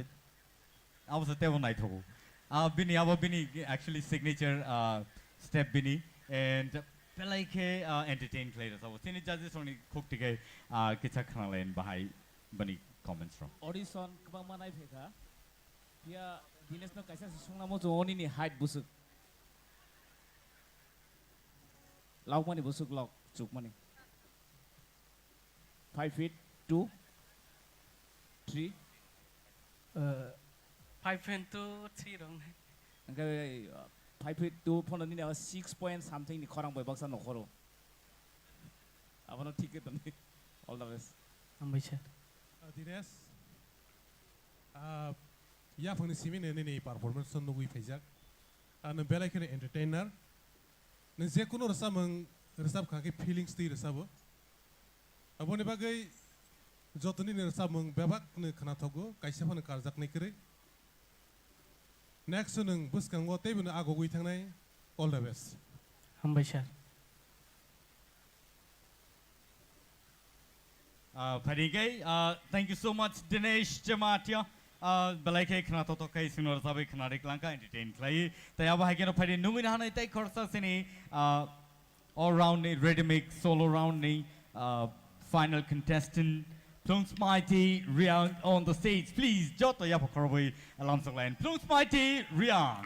S1: a table night ho. Bini actually signature step bini and pelike entertain players. I was in judges only cook to get kitcha kanalen bahai bani comments from.
S11: Audition kabang manai pheka. Dia Dinesh no kaisa sungna mo joni ni height busuk. Lauk mani busuk lauk chuk mani. 5 feet 2 3
S13: 5 feet 2 3 dong.
S11: Angkai 5 feet 2 pon ni 6 point something ni khorang boy baksa nokhoro. Abano ticket ni. All the best.
S19: Ambaisha.
S20: Dinesh, ya phangni simin ni performance no wi phaijak. An belai kene entertainer. Nang je kuno resap khake feelings ti resabo. Aboni bagai jotoni ni resap mung bebak ne khana thogo kaisa phane karjak ne kre. Next nung buskang wo tebun agogui thangnai. All the best.
S19: Ambaisha.
S1: Thank you so much, Dinesh Jamatia. Belai khana to kai sinor sabai khana reklanka entertain klai. Taya bahai keno phari nungin hana tai khorsa sini all round ni rhythmic solo round ni final contestant Plums Mighty Riang on the stage. Please joto ya pokorobai alam saklan. Plums Mighty Riang.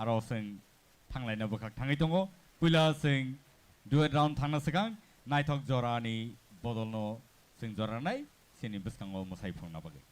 S1: aro जों थांलायनो बोखाक थाङै दङ पुइला जों दुएट round थांनो सिगां नायथक जरानि बदलनो जों जरानाय सिनि बिस्काङाव मोसायफुंना बागै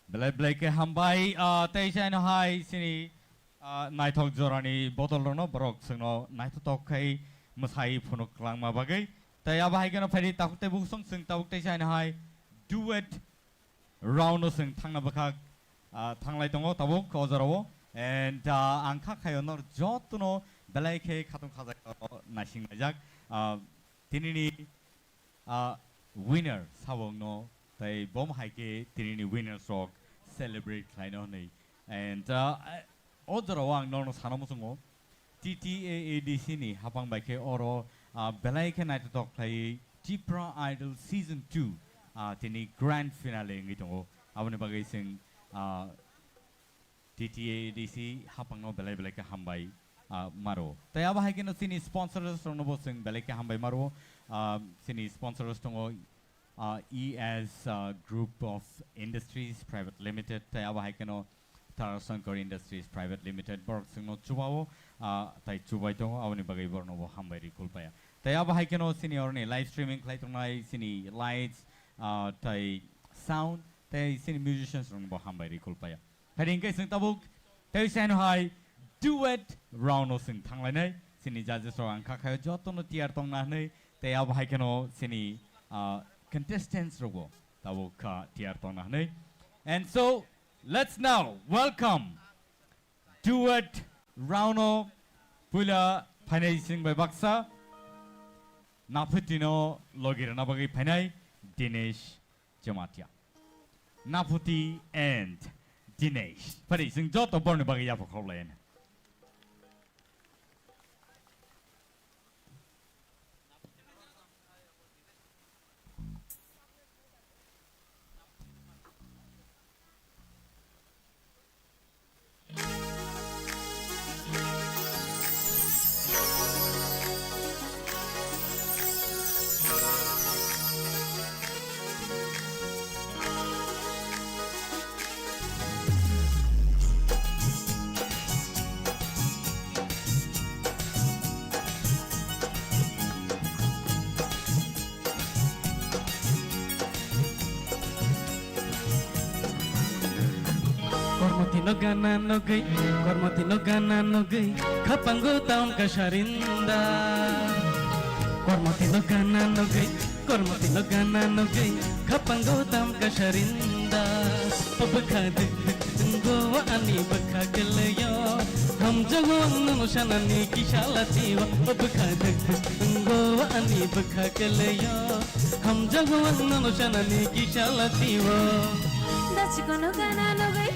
S1: Belai belai ke hambai teisa no hai sini naitok jorani botol rono borok sengno naitok kai masai phunuk lang ma bagai tai aba hai kena phari takuk te buk song seng takuk teisa no hai duet round no seng thangna bakha thanglai tongo tabuk kozarawo and angkha khayo nor jotuno belai ke khatung khaja nasing najak tinini winner sabong no tai bom hai ke tinini winners rock celebrate klaino nei and odrawang nono sanamusungo TTAADC ni hapang bai ke oro belai ke nai tok klai TIPRA Idol season 2 tini grand finale ngitongo abone bagai sing TTAADC hapang no belai belai ke hambai maro tai aba hai ke no sini sponsors no bo sing belai ke hambai maro sini sponsors tongo ES Group of Industries Private Limited tai aba hai keno Tarasankar Industries Private Limited borok singno chubao tai chubai tongo aboni bagai borno bo hambai ri kulpaya tai aba hai keno sini orni live streaming klai tongnai sini lights tai sound tai sini musicians rong bo hambai ri kulpaya haring kai sing tabuk tai sen hai duet round no sing thanglai nai sini judges ro angkha khayo jotono tiar tongna nei tai aba hai keno sini contestants robo tabuka tiartona nei and so let's now welcome duet rauno pula phanai sing by baksa naputino logirana bagai phanai Dinesh Jamatia Naputi and Dinesh pari sing joto borne bagai ya phokolain
S13: Kormoti no gana no gay kapango taon kasharinda Kormoti no gana no gay kapango taon kasharinda Pabakha go ani bakha gelayo ham jagwan no shanani kishalatiwa Pabakha go ani bakha gelayo ham jagwan no shanani kishalatiwa
S8: Dachikono gana no gay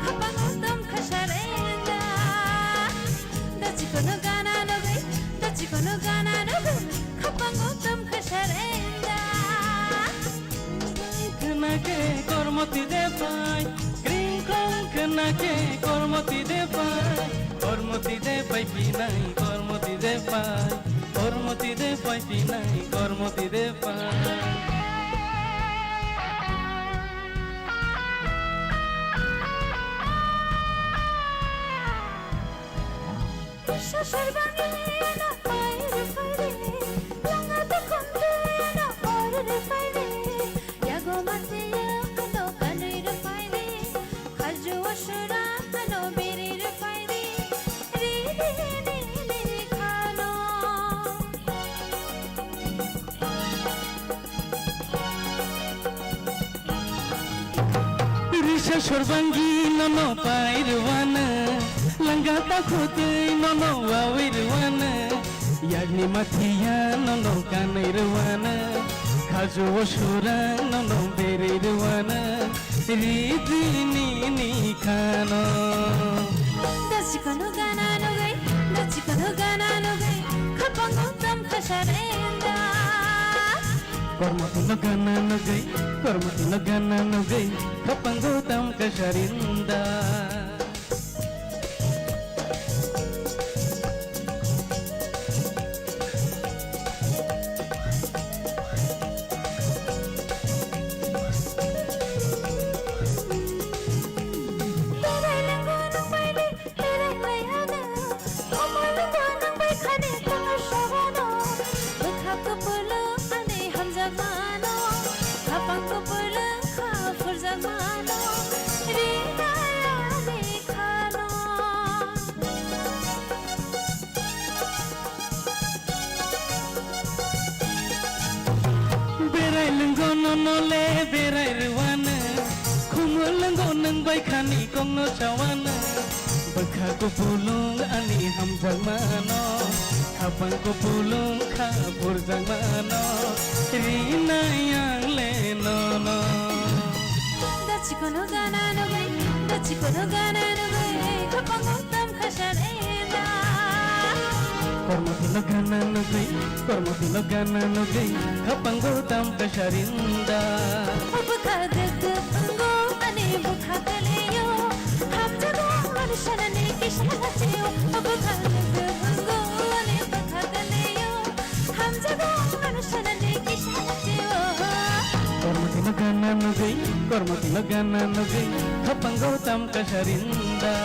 S8: kapango tam khasharenda Dachikono gana no gay kapango tam khasharenda
S13: Kana ke kormoti de pai green kong kana ke kormoti de pai pinai kormoti de pai pinai kormoti de pai Sorbangi nono pairwana langata khote nono wawirwana yagni mathiya nono kanairwana khajo shura nono berirwana ridini ni khano
S8: Dachikono gana no gay kapango tam khasharenda
S13: Kormoti no gana no gay kapango tam kasharinda
S8: Khane
S13: nole berai ruwana Khumulwng nang bai khani kongno chawana Bakha ko pulung ani hamjang mano Kapang ko pulung kha burjang mano Rina yang le no no
S8: Dachikono gana no gai Dachikono gana no gai Kapang ko tam khasharena
S13: Kormo tilo gana no gai Kormo tilo gana no gai Kapang ko tam khasharinda
S8: Bakha dekh pango ani bakha kaleyo Hamjago manushanane kishalatiyo Bakha dekh pango ani bakha kaleyo Hamjago manushanane kishalatiyo
S13: Kormo tilo gana no gai Kormo tilo gana no gai Kapang ko tam khasharinda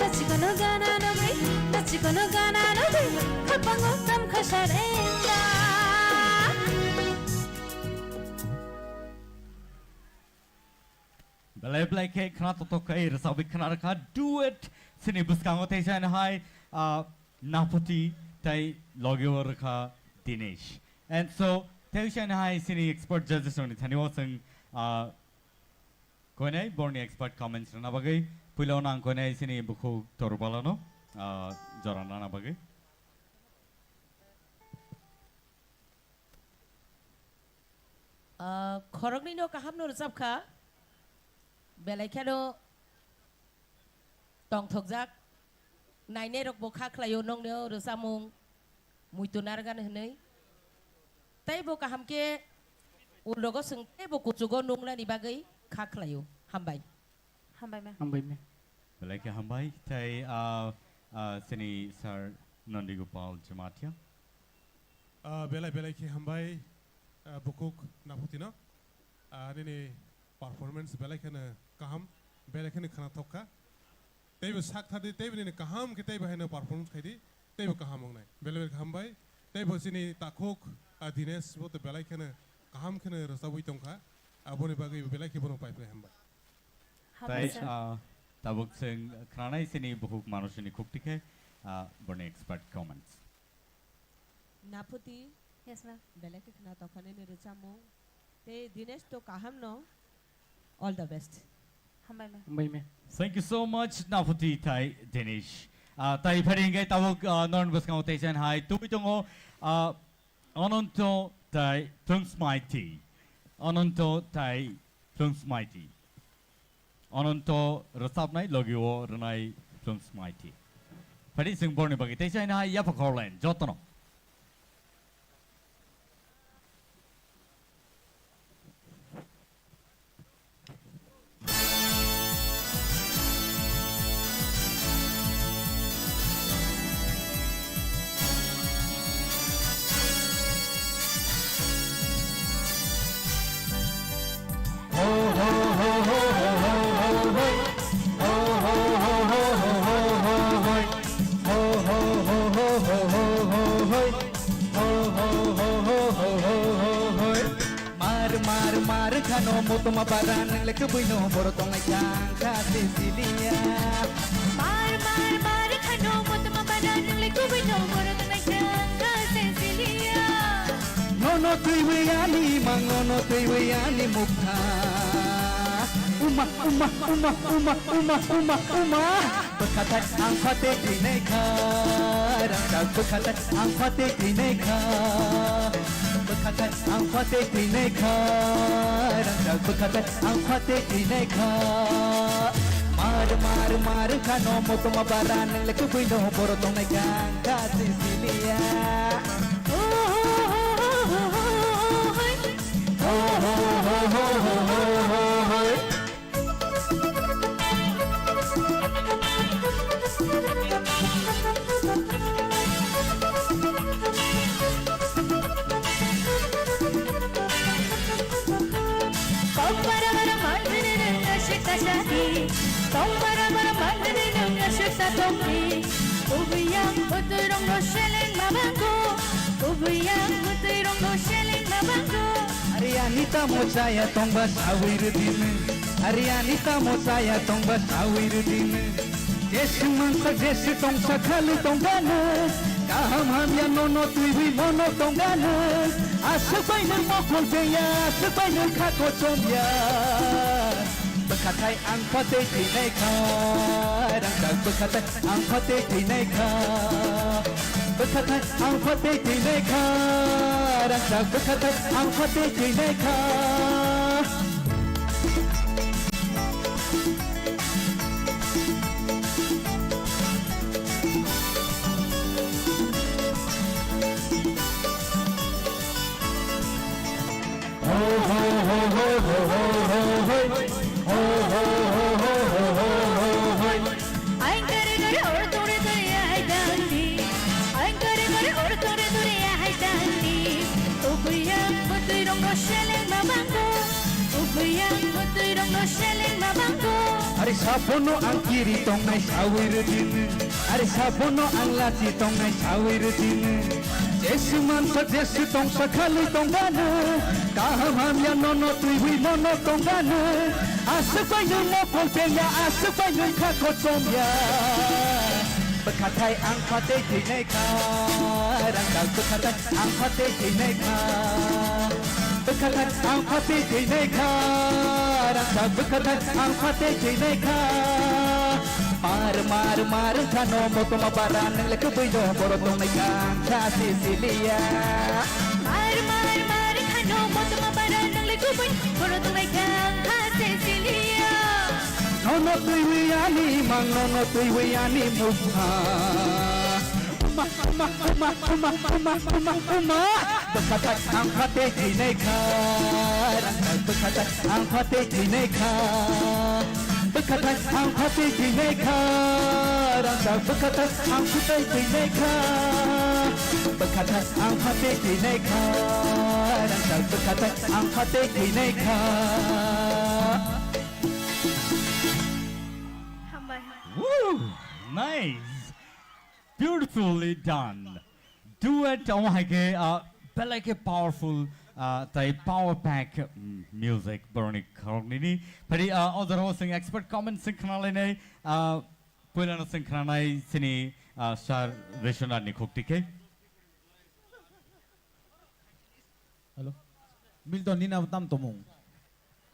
S8: Dachikono gana no gai Dachikono gana no gai Kapang ko tam khasharena
S1: Belai ke khana to kai rasabi khana rakha duet sini buskang ote jan hai napati tai logyo rakha Dinesh. And so Taishan hai sini expert judges on thani wasang kone borni expert comments na bagai pulona kone sini bukhu torbalano jorana na bagai
S10: Khorang no kaham no resap kha Belai kano tong thokjak naine rok bokha khlayo nong neo resamung muitunar gan hnei tai bo kaham ke ulogo sing tai bo kuchugo nungla ni bagai kha khlayo hambai
S13: Hambai me
S1: belai ke hambai tai sini sir Nondigopal Jamatia
S20: belai ke hambai bukuk naputina nini performance belai kana kaham belai kana khana thokka teibo sak thadi teibo nini kaham ke teibo haina performance khaidi teibo kaham ongnai belai hambai teibo sini takhok Dinesh bote belai kana kaham kana rasabui tongkha abone bagai belai ke bono paipai hambai
S1: tai tabuk sing khana sini bukuk manusini khukti borni expert comments
S10: Naputi
S7: Yes ma'am
S10: belai ke khana tokhane ne resamung te Dinesh to kaham no all the best
S13: Hambai me
S1: Thank you so much Napati tai Dinesh tai pharingai tabuk non buskang ote jan hai tubitongo Anonto tai Tungsmaiti Anonto tai Tungsmaiti Anonto rasapnai logyo ranai Tungsmaiti Phari sing borni bagi te jan hai yapakorlen jotono
S13: Motoma baran lek buino borotong ayang Cecilia
S8: Mar khano motma badan le kubino borotong ayang Cecilia
S13: Nono tuiwayani mangono tuiwayani mukha Uma Berkata ang fate krineka Rangdag berkata ang fate krineka Berkata ang fate krineka Rangdag berkata ang fate krineka Mar kano motoma baran lek buino borotong ayang Cecilia Arianita mochaya tongba sawirudin Arianita mochaya tongba sawirudin Jesu mansa jesu tongsa khalu tonggana kaham hamya nono tuwi nono tonggana asbai nang mokol beya asbai nang khako chomya bekatai ang pate tinai kha rang dang bekatai ang pate tinai kha bekatai ang pate tinai kha rang dang bekatai ang pate tinai kha Are sabono ang kiri tong nai sawir din are sabono ang lati tong nai sawir din jesu man sa jesu tong sa khali tong gana kaham hamya nono tuwi nono tong gana aspai no mokol peya aspai no khako chomya bekatai ang pate tinai kha rang dang bekatai ang pate tinai kha bekatai ang pate tinai kha rang dang bekatai ang pate tinai kha mar mar khano moto mabaran lek buido borotong nai kang kha Sicilia mar khano moto mabaran lek buido borotong nai kang kha Sicilia nono tuwi ani mang nono tuwi ani mukha bekatai ang pate tinai kha rang dang bekatai ang pate tinai kha bekatai ang pate tinai kha rang dang bekatai ang pate tinai kha bekatai ang pate tinai kha rang dang bekatai ang pate tinai kha
S1: Woo! Nice! Beautifully done. Duet, oh my god, like a powerful, power pack music, Bernie Cornini. But other hosting expert comments synchronally, Pulana synchronized Sini, Star Vishana Nikoktike.
S11: Hello? Milton Nina Tam Tomung.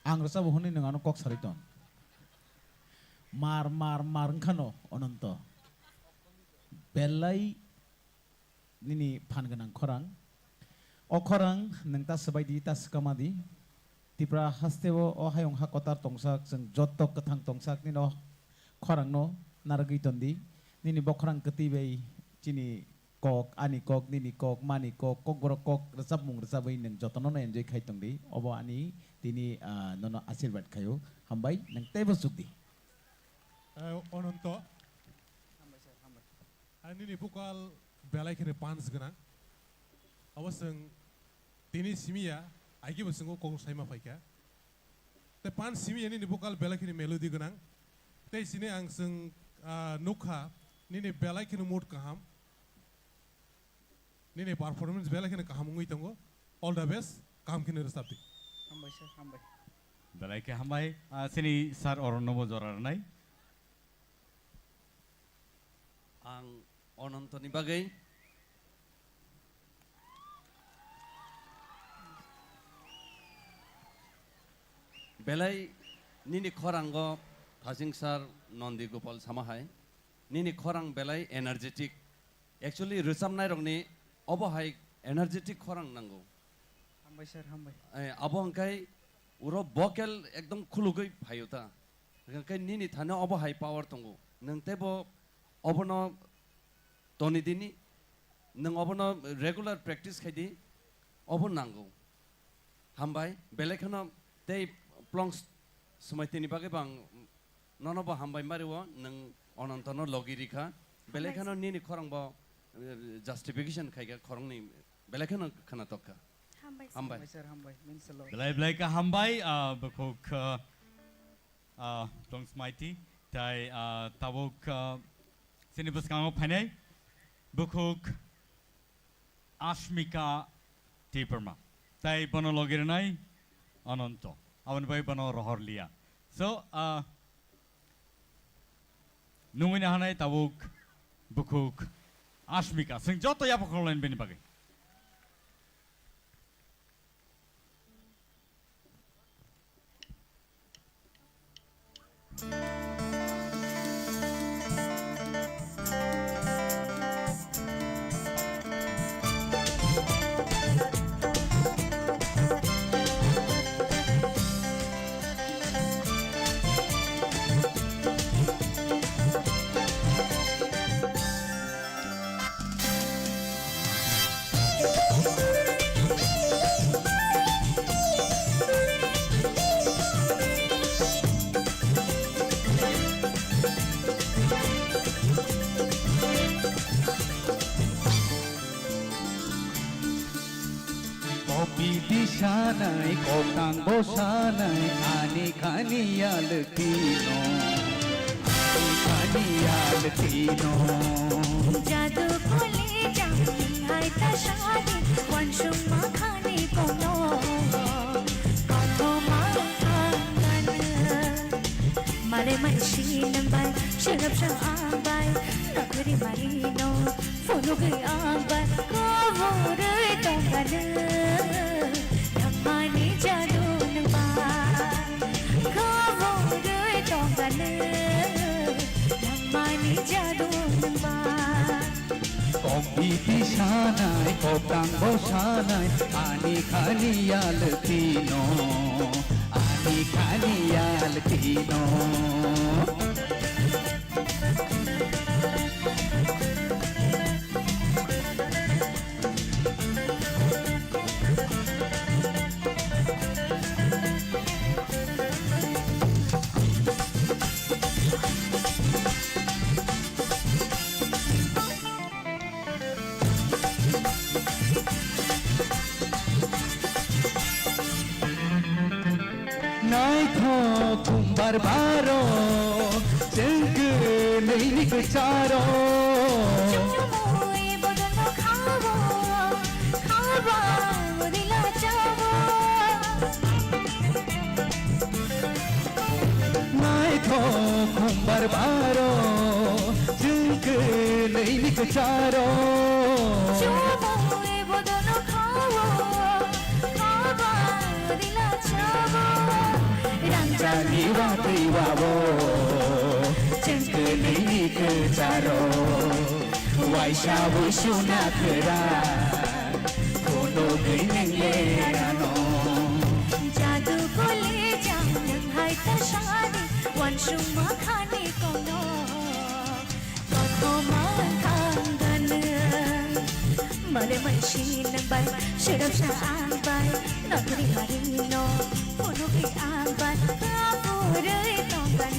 S11: Angrasa Huni Nangano Cox Hariton. Mar khano ononto belai nini phanganang khorang o khorang nangta sabaidi tas kamadi tipra hastebo o hayong hakotar tongsak jeng jotok kathang tongsak nino khorang no naragi tondi nini bokhorang ketibei chini kok ani kok nini kok mani kok borok kok resap mung resabai nang jotono na enjoy khai tongdi obo ani tini nono asirbat khayo hambai nang tebo sukdi
S20: Ononto ani ni bukal belai kene pans gana awasang tini simia aiki basengo kong saima faika te pans simia ni bukal belai kene melody gana te sini ang seng nukha ni belai kene mood kaham ni performance belai kene kaham ngui tongo all the best kaham kene resapti
S19: hambai sir hambai
S1: belai ke hambai sini sar oronomo jorar nai
S14: ang ononto ni bagay belai nini khorang go thasing sar nondi gopal samahai nini khorang belai energetic actually resam nai rong ni obo hai energetic khorang nango
S19: hambai sir hambai
S14: abo angkai uro vocal ekdom khulugoi phayota angkai nini thana obo hai power tongo nang tebo obono toni dini nang obono regular practice khaidi obon nango hambai belekhano tei plongs sumaitini bage bang nono ba hambai mariwo nang onontono logirika belekhano nini khorang ba justification khaiga khorang ni belekhano khana tokka hambai
S19: sir hambai means a lot
S1: belai ka hambai bekok plongs mighty tai tabok sini beskango panai bukuk Ashmika TIPRA tai bono logirnai anonto awan bai bono rohorlia so nungina hanai tabuk bukuk Ashmika जों जत याबो खलाइन बेनि बागै
S13: Sanai kotang bosanai ani kaniyal tino ani kaniyal tino
S8: jadu khole jami hai ta shadi wanshum ma khane kono kono ma angan mare manshi nambai sharap sham ambai nakri marino fono ge ambai ko vore tongan mani jadu namba kavo re tongane mani jadu namba
S13: kompiti sanai kotang bosanai ani kaniyal tino ani kaniyal tino barbaro jengke neini kecharo
S8: chumui bodono khabo khaba mudila chabo
S13: nai tho khum barbaro jengke neini kecharo
S8: chumui bodono khabo khaba mudila chabo
S13: Ranjani watri wabo jengke neini kecharo waisha wishuna kera kono geinenge ano
S8: jadu kole jang hai ta shadi wanshum ma khane kono kono ma kangan male manshi nambai shirap sha ambai nakri marino kono ge ambai apure tongan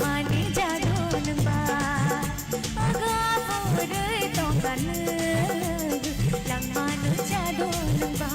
S8: mani jadu nambai agapure tongan lang manu jadu nambai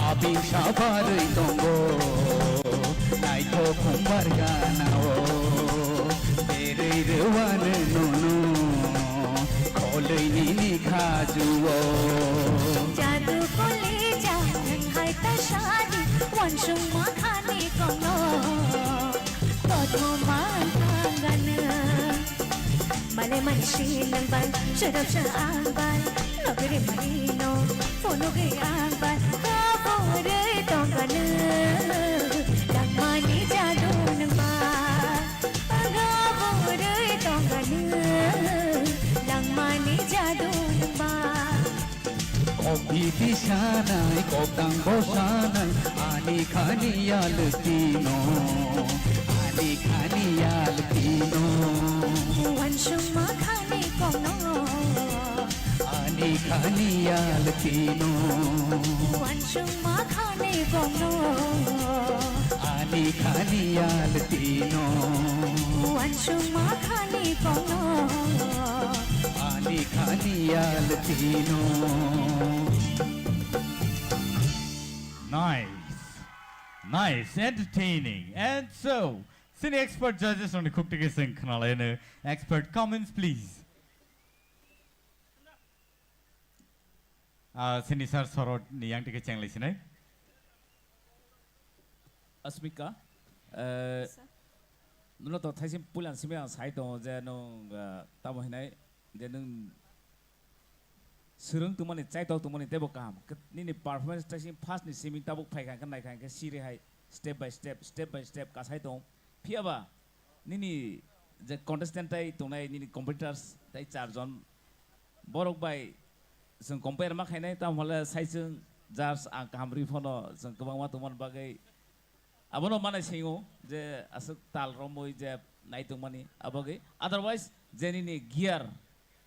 S13: Abi sabarai tongo nai to kumbarga nao tere rewan nono kolei ni khajuo
S8: jadu kole jang hai ta shadi wanshum ma khane kono kono ma kangan male manshi nambai sharap sha ambai nakri marino fono ge ambai kapure tongan lang mani jadu nambai agapure tongan lang mani jadu nambai
S13: Kopiti sanay koptang bosanay ani kaniyal tino ani kaniyal tino
S8: Wanshung makhani kono
S13: ani kaniyal tino
S8: Wanshung makhani kono
S13: ani kaniyal tino
S8: Wanshung makhani kono
S13: ani kaniyal tino.
S1: Nice, entertaining. And so, senior expert judges on the cook ticket sing kanalena. Expert comments, please. Senior sir sorot ni yang ticket chang listener.
S11: Asmika, nulo to thaisim pulan simya sai to je no tamo hinai je nung surung tumani chai to tumani tebo kam ni performance thaisim fast ni siming tabuk phai kan nai kan ke siri hai step by step ka sai to phiaba ni je contestant tai tunai ni competitors tai char jon borok bai जों compare ma khainai ta mala sai जों jars ang kamri phono जों kubangma tuman bagai abono mana singo je asuk tal romoi je nai tumani aboge otherwise jeni ni gear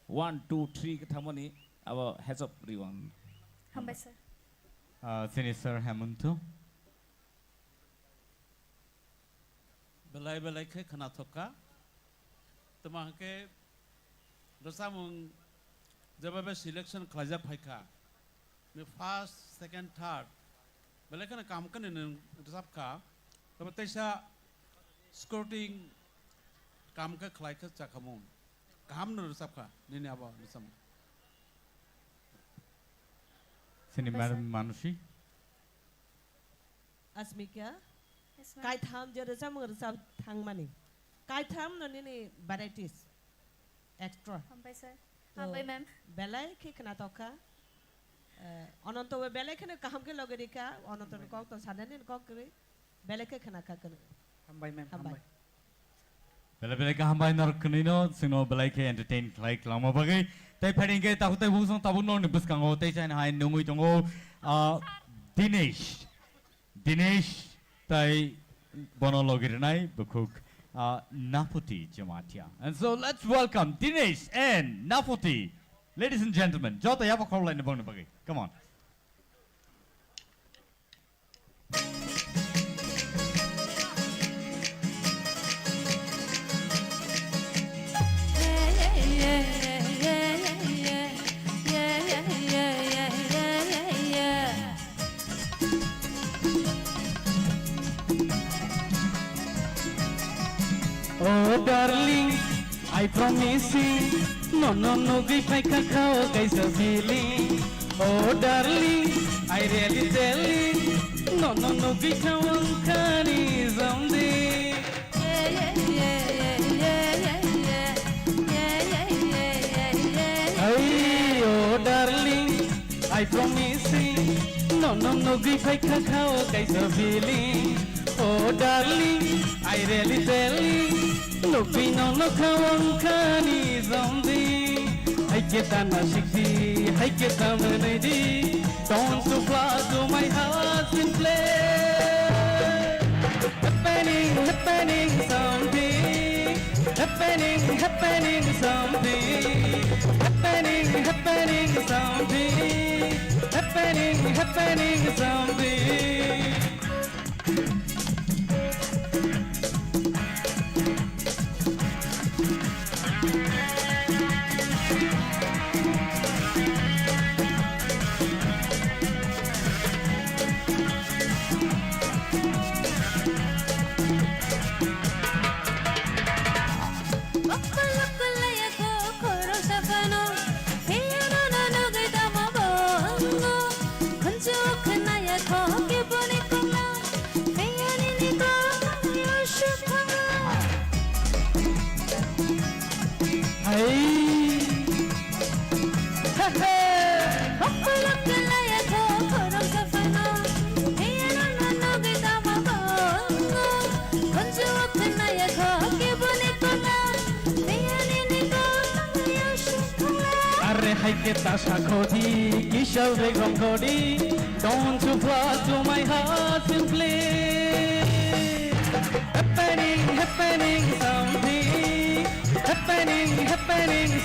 S11: 1 2 3 ke thamani abo heads up everyone
S15: Hambai sir.
S1: Senior sir Hemanto.
S9: belai ke khana thoka tama ke dosamung jababe selection khlaja phaika me first second third belai kana kam kan ne dosapka tama taisa scouting kam ka khlai ka chakamu kam no dosapka ni aba dosam
S1: Senior Madam Manushi.
S10: Asmika, kai tham je resam resam thang mani. Kai tham no ni varieties extra.
S15: Hambai sir. Hambai ma'am.
S10: Belai ke kena toka. Ononto we belai kena kaham ke logeri ka ononto kok to sanani kok kiri belai ke kena ka kena.
S19: Hambai ma'am. Hambai.
S1: Bela ka hambai nor kunino sino belai ke entertain like lama bagai. Tai pharing ke tahu tai busong tabu no nibus kango tai chain hai nungui tongo Dinesh tai bono logirinai bukuk Naputi Jamatia. And so let's welcome Dinesh and Naputi. Ladies and gentlemen, jota yapa call line bang bagi. Come on.
S13: Oh darling, I promise you, no, give my cacao, guys a feeling. Oh darling, I really tell you, no, give my one carry someday. Hey, oh darling, I promise you, no, give my cacao, guys a feeling. Oh darling, I really tell you. Lupino no kawang kani zombie. I get a nashiki, I get a melody. Don't to fly to my heart in play. Happening something. Happening something. Happening something. Happening something.
S8: Joke
S13: haike ta sakhodi kishor begum godi don't you flood to my heart simply happening something happening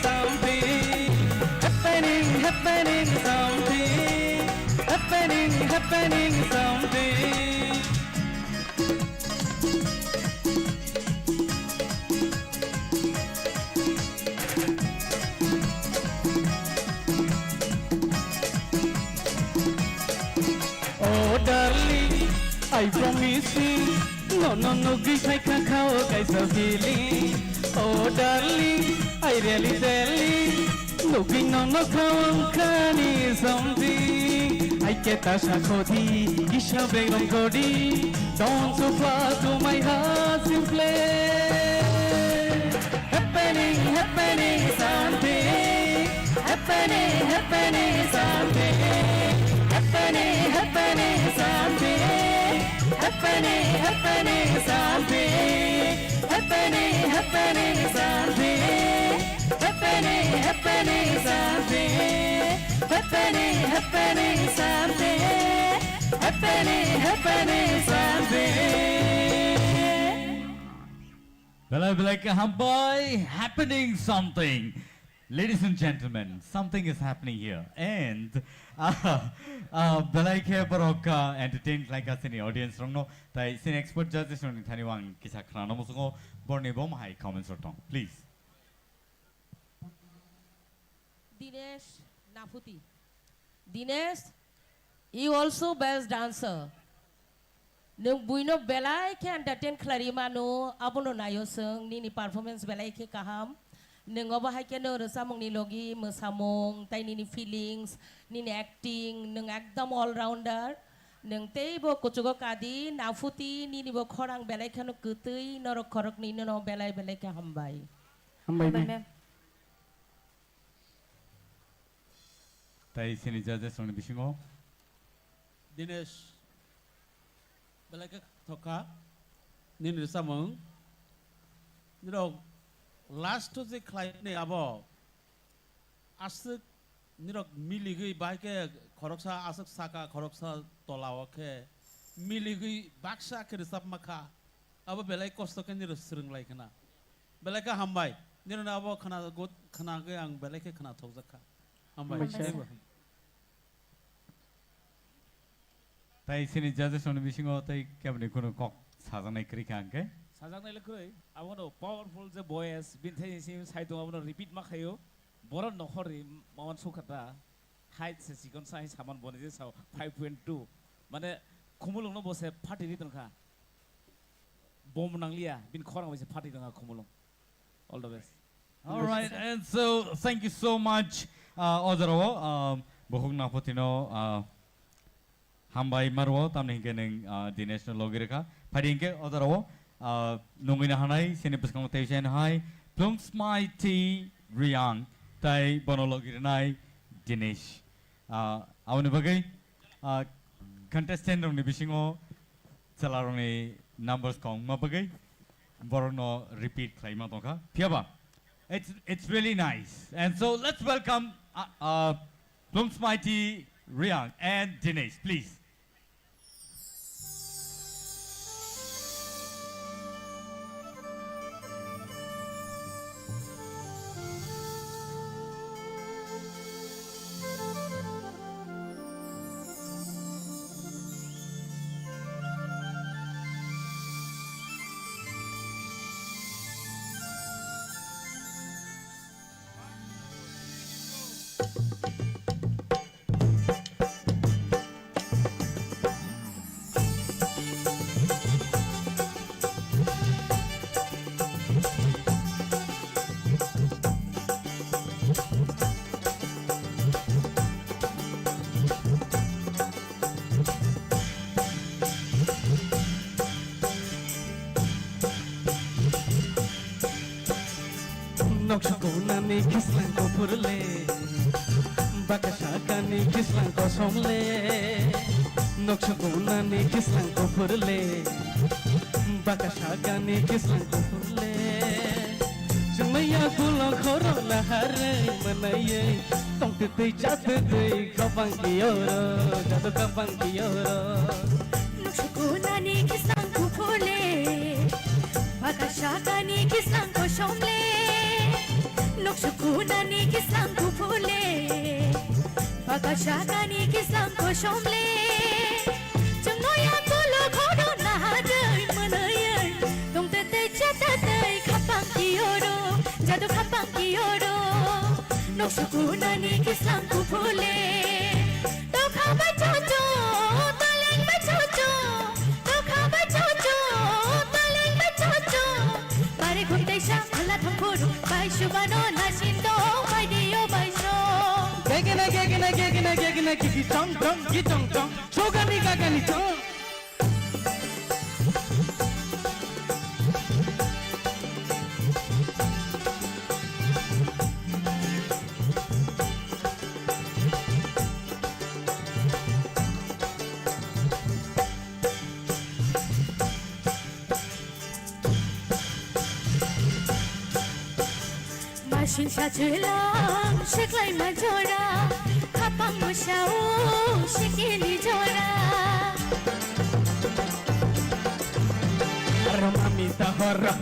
S13: something happening something happening something oh darling I promise you no gisai kakao guys are feeling oh darling I really tell you looking no kani something I get a shakoti isha begum godi don't so far to my heart simply happening something happening something happening something happening something happening something happening something happening something happening something
S1: Belai hambai happening something. Ladies and gentlemen, something is happening here, and belai ke baroka entertained like us in the audience rongno. Tai sin expert judges rong thaniwang kisa krana musungo borne bom high comments rotong. Please.
S10: Dinesh Nafuti. Dinesh, you also best dancer. Nung buino belai ke entertain klarimano abono nayo seng nini performance belai ke kaham. Nung obahai ke no resamong ni logi mesamong tai nini feelings nini acting nung ekdam all rounder. Nung tei bo kucugo kadi Nafuti nini bo khorang belai ke no kutui noro khorok nini no belai ke hambai.
S13: Hambai ma'am.
S1: Tai sini judges rong bisingo.
S9: Dinesh belai ke thoka nin resamong nirok last to the client ne abo asuk nirok miligi baike khoroksa asuk saka khoroksa tolawake miligi baksa ke resap makha abo belai kosto ke nir srung lai kana belai ka hambai nirna abo khana got khana ge ang belai ke khana thokjaka hambai
S1: Tai sini judges rong bisingo tai kemne kono kok sajanai kri kangke.
S11: साजांनाय लोगोय आबोनो powerful जे voice बिनथायसिम साइदो आबोनो repeat माखायो बर नखरि मावन सुखाता हाइट से सिगन साइ सामान बने जे साव 5.2 माने खुमुलुंनो बसे फाटि दिदनखा बम नांलिया बिन खरां बसे फाटि दंगा खुमुलुं all the best
S1: All right, and so thank you so much Odaro bohung napotino hambai marwo tamne hinke neng Dinesh no logireka phadi hinke Odaro nungina hanai sini puskang teisen hai plums mighty Riang tai bonologirinai Dinesh awani bagai contestant rong ni bisingo chalarong ni numbers kong ma bagai borono repeat klai ma tongka piaba it's really nice and so let's welcome plums mighty Riang and Dinesh please.
S13: Nokshakuna kislan ko purle bakashaka ni kislan ko somle Nokshakuna kislan ko purle bakashaka ni kislan ko purle Chumaya gulo khoro lahare manaye tong tu tu chat tu tu kapang kioro jadu kapang kioro
S8: Nukshukunani kisang kupule Bagashakani kisang koshomle Nukshukunani kisang kupule Bagashakani kisang koshomle Chungnoya kulo kodo nahadai manayay Tong tete chatadai kapang kioro jadu kapang kioro Nukshukunani kisang kupule Dokha bachocho taleng bachocho Dokha bachocho taleng bachocho Pare gunte sha bhala thanguru bai shubano nasindo bai dio bai so
S13: gegena kiki chong chong chogani gagani chong
S8: Masin sa chulang shiklay majora Kapang mo siya shikili jora
S13: Romamita horo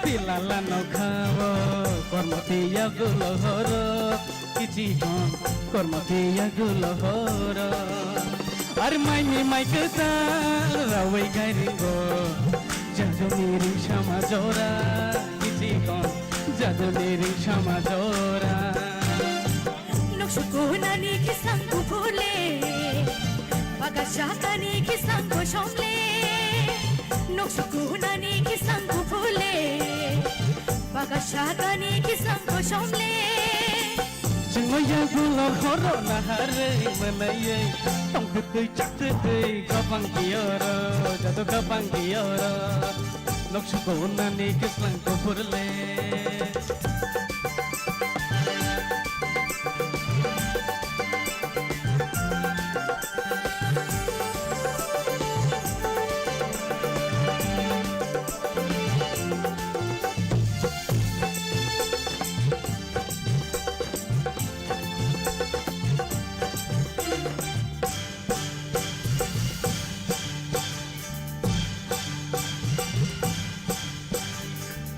S13: tilala no khavo kormatiya gulo horo kichi hon kormatiya gulo horo ar mai kata rawai garingo jadu miri shama jora kichi hon jadu miri shama jora
S8: Nukshukunani kisang kupule Bagashakani kisang koshomle Nukshukunani kisang kupule Bagashakani kisang koshomle
S13: Chungaya gulo horo na hare manaye tong tu tu chat tu tu kapang kioro jadu kapang kioro Nukshukunani kisang kupule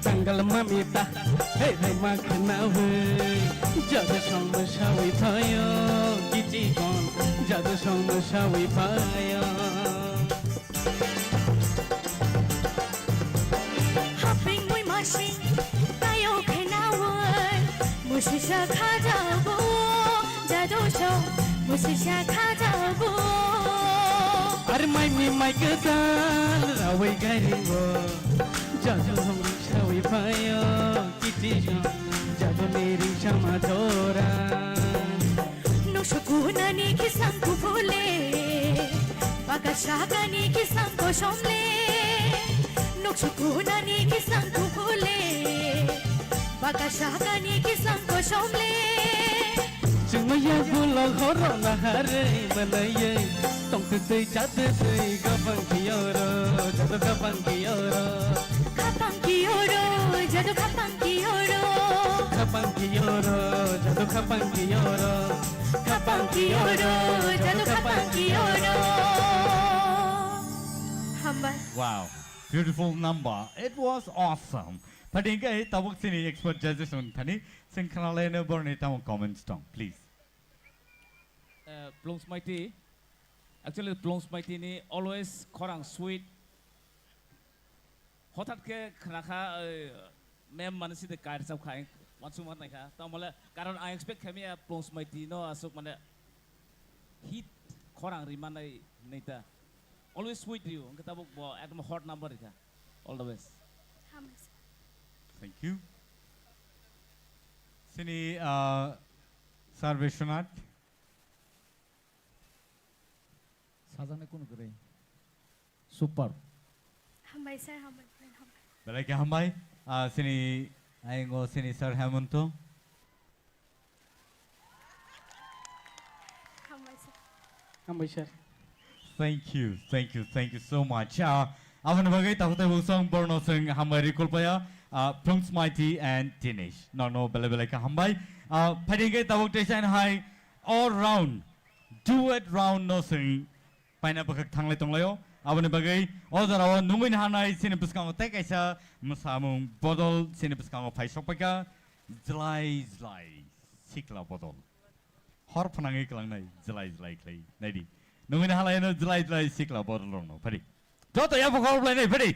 S13: tanggal mamita hey makna we jadu song shawi payo kichi kon jadu song shawi payo
S8: Hopping mui masin tayo kenawan Musisha kajabu jadu show Musisha kajabu
S13: ar mai kata rawai garingo jadu song shawi payo kichi kon jadu meri shama jora
S8: Nukshukunani kisang kupule Bagashakani kisang koshomle Nukshukunani kisang kupule Bagashakani kisang koshomle
S13: Chungaya gulo horo na hare manaye tong tu tu chat tu tu kapang kioro jadu kapang kioro
S8: Kapang kioro jadu kapang kioro
S13: kapang kioro jadu kapang kioro
S8: Kapang kioro jadu kapang kioro Hambai
S1: Wow, beautiful number. It was awesome. Padingay tabuk sini expert judges on thani singkhanalena borne tam comments tong please.
S11: Plongs mighty. Actually, Plongs mighty ni always korang sweet. Hotat ke khnakha mem manasi de kair sab khaing wansum hat naikha. Tamole karon I expect kami Plongs mighty no asuk mane hit korang rimanai neita. Always sweet you. Kita buk bo atom hot number ita. All the best.
S1: Thank you. Sini Sir Vishwanath.
S11: Sajane kun gre. Super.
S21: Hambai sir, hambai.
S1: Belai ke hambai. Sini ayengo sini Sir Hemanto.
S21: Hambai sir.
S1: Thank you so much. Avan bagai takute busong borno sing hambai rikul paya. Plunks Mighty and Dinesh. No belai ke hambai. Pari ke tabuk tesan hai all round duet round no sing paina bakak thanglai tonglayo abone bagai ojarawa nungin hanai sini puskang tek kaisa musamung bodol sini puskang phai sopaka zlai sikla bodol hor phanangi klangnai zlai klai naidi nungin halai no zlai sikla bodol no pari joto ya phokol play nei pari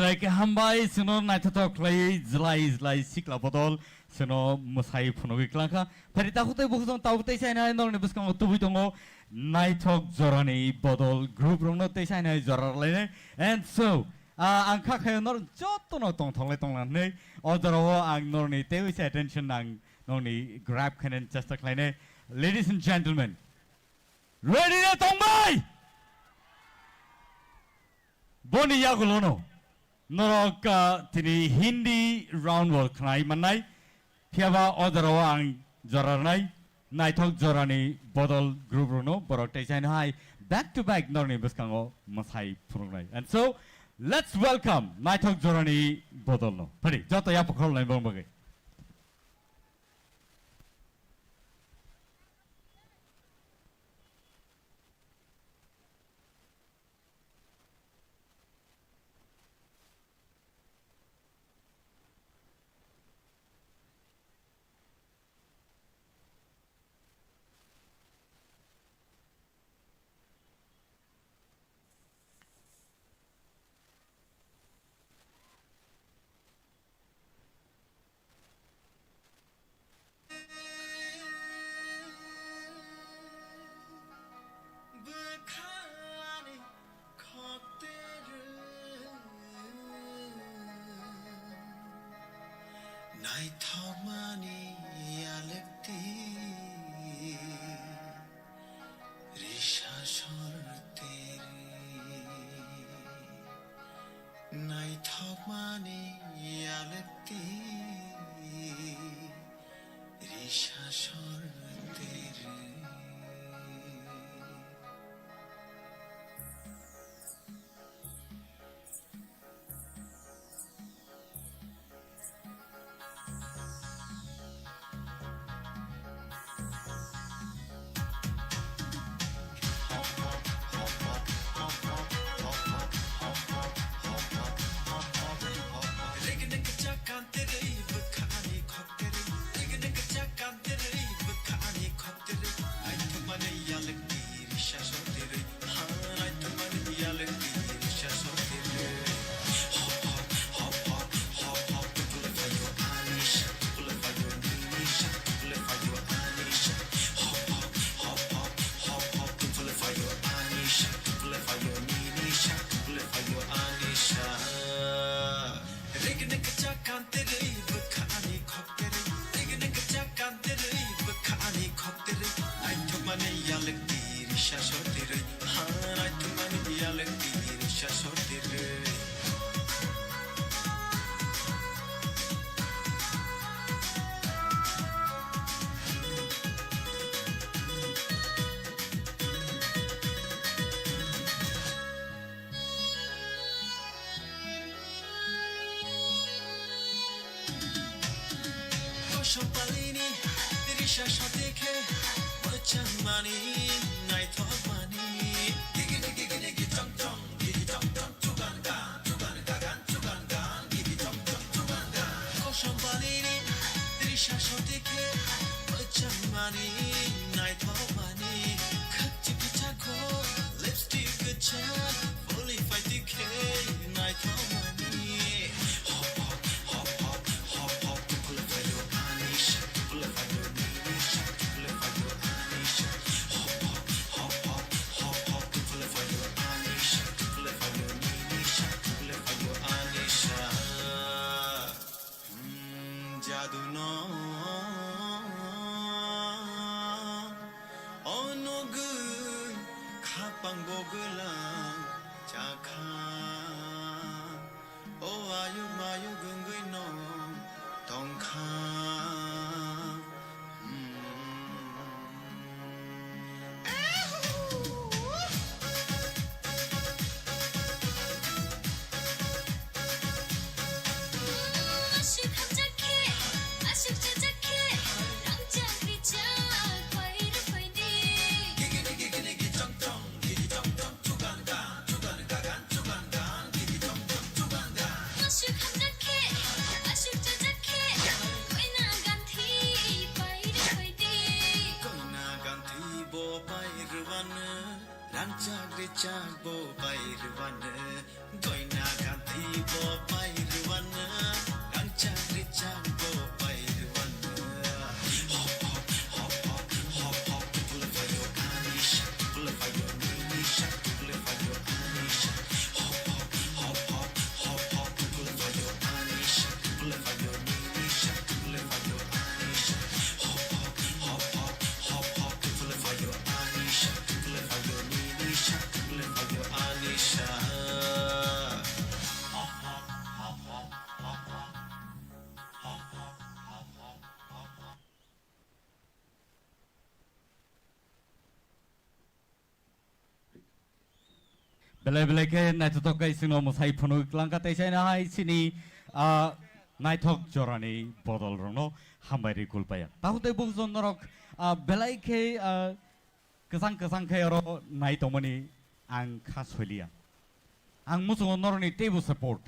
S1: Belai ke hambai seno naitatok lai zlai sikla bodol seno musai phunogi klaka pari takute bukhsong taute saina nor ne buskang tubui tongo naitok zorani bodol group rongno te saina zorar lai and so angkha khayo nor jotto no tong thongle tonglan nei odoro ang nor ni te attention ang nor ni grab khanen chesta khlaine ladies and gentlemen Ready na tongbai? Boni yagulono. Noroka tini Hindi round work nai manai. Piaba odarawang joranai. Naitok jorani bodol group rono. Borok teisain hai. Back to back norni buskango masai purungai. And so let's welcome Naitok jorani bodol no. Pari joto ya pokhol nai bong bagai.
S2: Shopalini, Risha Shoteke, Machamani, Night of Money, Gigi Tom Tom, Gigi Tom Tom, Tuganga, Tuganga, Gigi Tom Tom, Tuganga. Shopalini, Risha Shoteke, Machamani, Night of Money, Kachiko, Lipstick, Chan, Fully Fight Decay, Night of Money.
S1: belai belai ke naitotok kai sino musai phonu klangka taisai na hai sini naitok jorani bodol rono hambai kulpaya tahute bukjon norok belai ke kesang ke oro naitomani ang khasholia ang musungo noroni table support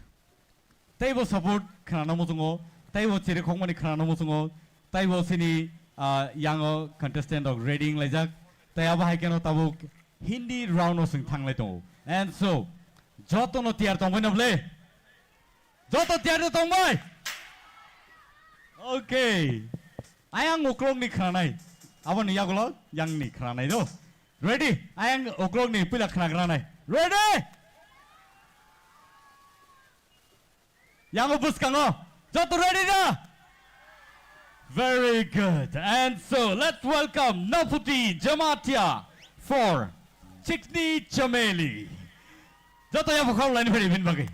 S1: khana musungo table chiri khongmani khana musungo table sini yang contestant of reading lajak taya bahai keno tabuk Hindi round o sing thang lai to and so joto no tiar tong na ble joto tiar tong mai okay ayang uklong ni khanai abon ya gulo yang ni khanai do ready ayang uklong ni pila khanai ready yang ubus kango joto ready da very good and so let's welcome Naputi Jamatia for Chini Chameli. Joto ya bukau lain beri bin bagi.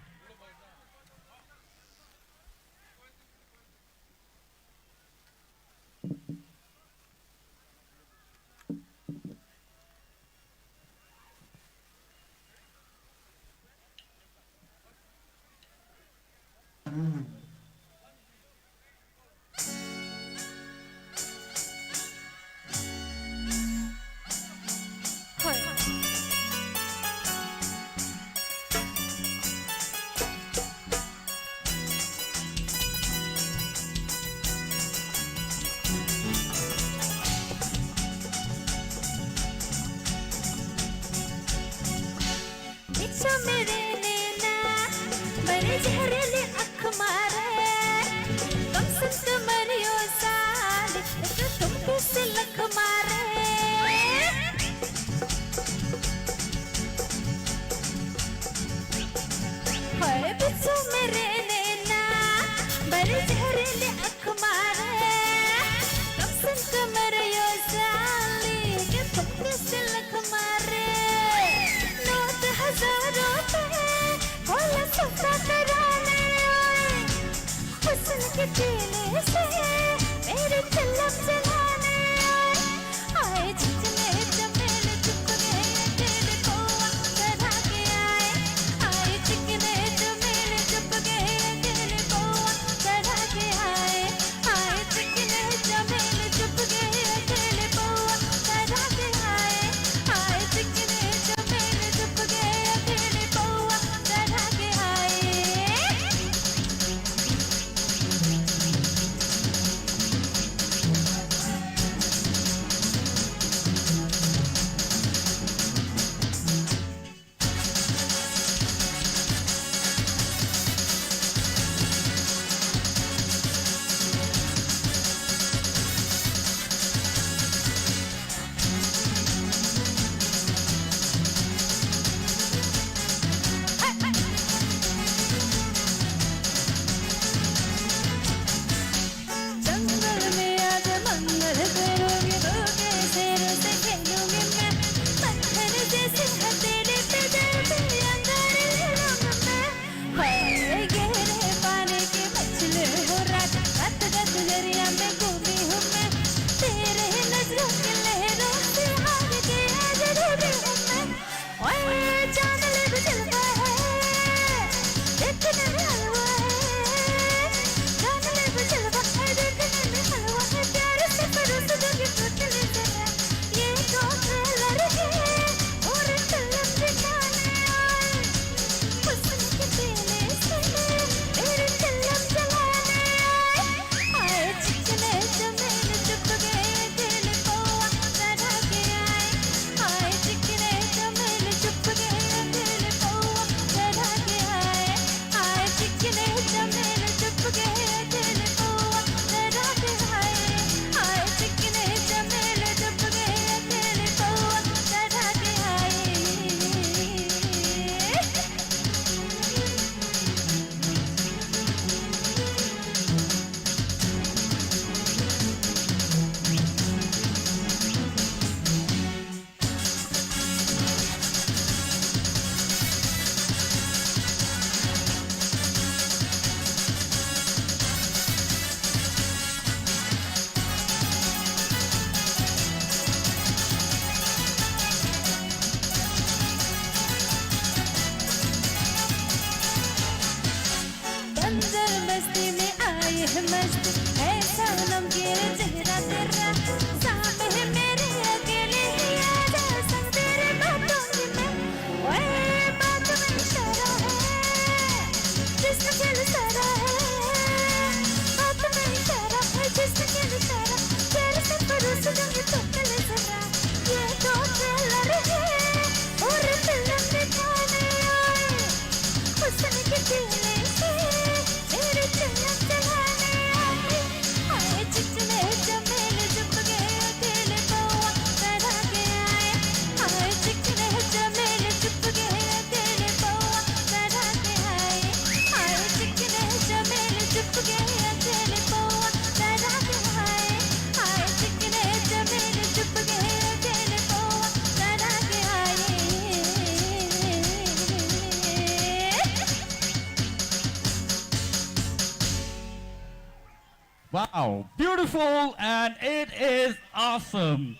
S1: Wow, beautiful, and it is awesome.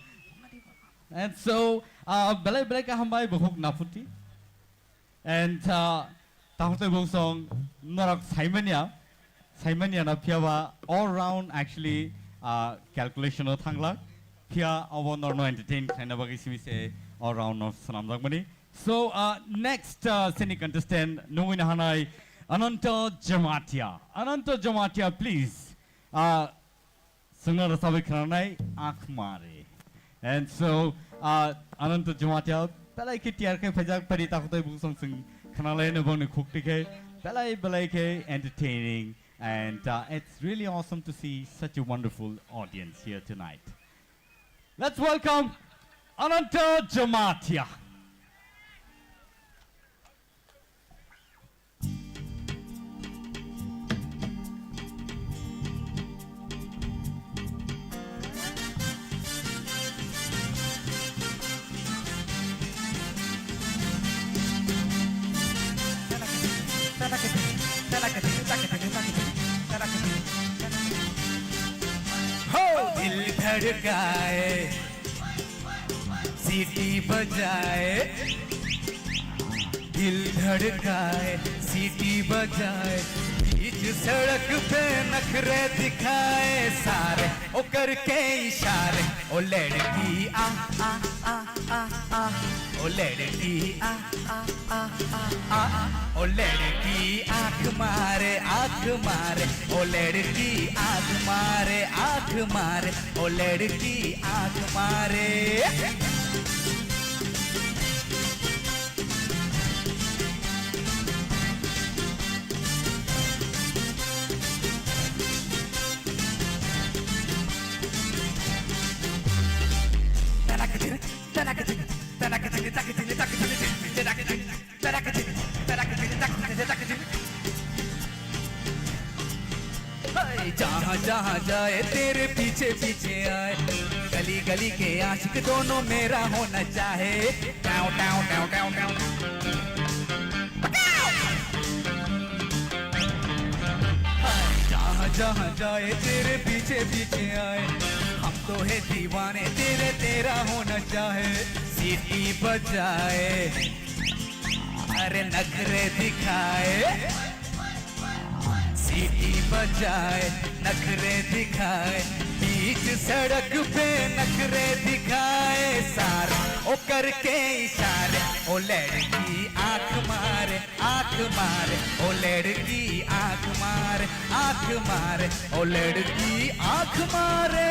S1: And so, belai belai ka hambai buhuk nafuti, and tahute bung song norak Simania na piawa all round actually calculation o thangla pia awo norno entertain kind of bagi all round of sanam dagmani. So next seni contestant nungin hanai Ananta Jamatia, please. Sungar sabi kranai akmare. And so Ananta Jamatia belai ke tiar ke phajak pari takutoi bung song sing khanalai ne bong ne khukti ke belai ke entertaining. And it's really awesome to see such a wonderful audience here tonight. Let's welcome Ananta Jamatia.
S2: दिल धड़काए सीटी बजाए दिल धड़काए सीटी बजाए बीच सड़क पे नखरे दिखाए सारे ओ करके इशारे ओ लड़की आ आ आ आ आ ओ लड़की आ आ आ आ आ ओ लड़की आँख मारे ओ लड़की आँख मारे ओ लड़की आँख मारे जहाँ जहाँ जाए तेरे पीछे पीछे आए गली गली के आशिक दोनों मेरा होना चाहे tau tau tau tau tau जहाँ जहाँ जाए तेरे पीछे पीछे आए हम तो है दीवाने तेरा होना चाहे सीटी बजाए अरे नखरे दिखाए सीटी बजाए नखरे दिखाए बीच सड़क पे नखरे दिखाए सारे ओ करके इशारे ओ लड़की आँख मारे ओ लड़की आँख मारे ओ लड़की आँख मारे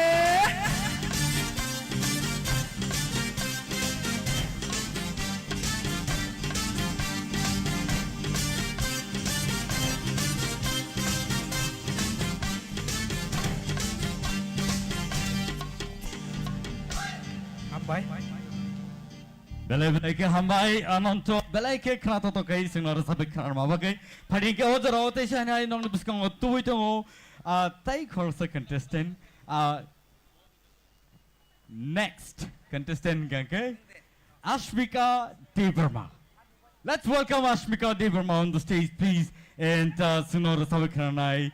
S1: Belai ke hambai Ananto belai ke krato to kai singar sabi khanar ma bagai phadi ke o jara ote shana nong biskang o tu ito tai khorsa contestant next contestant ganke Ashmika Devarma. Let's welcome Ashmika Devarma on the stage, please, and sinor sabi khanai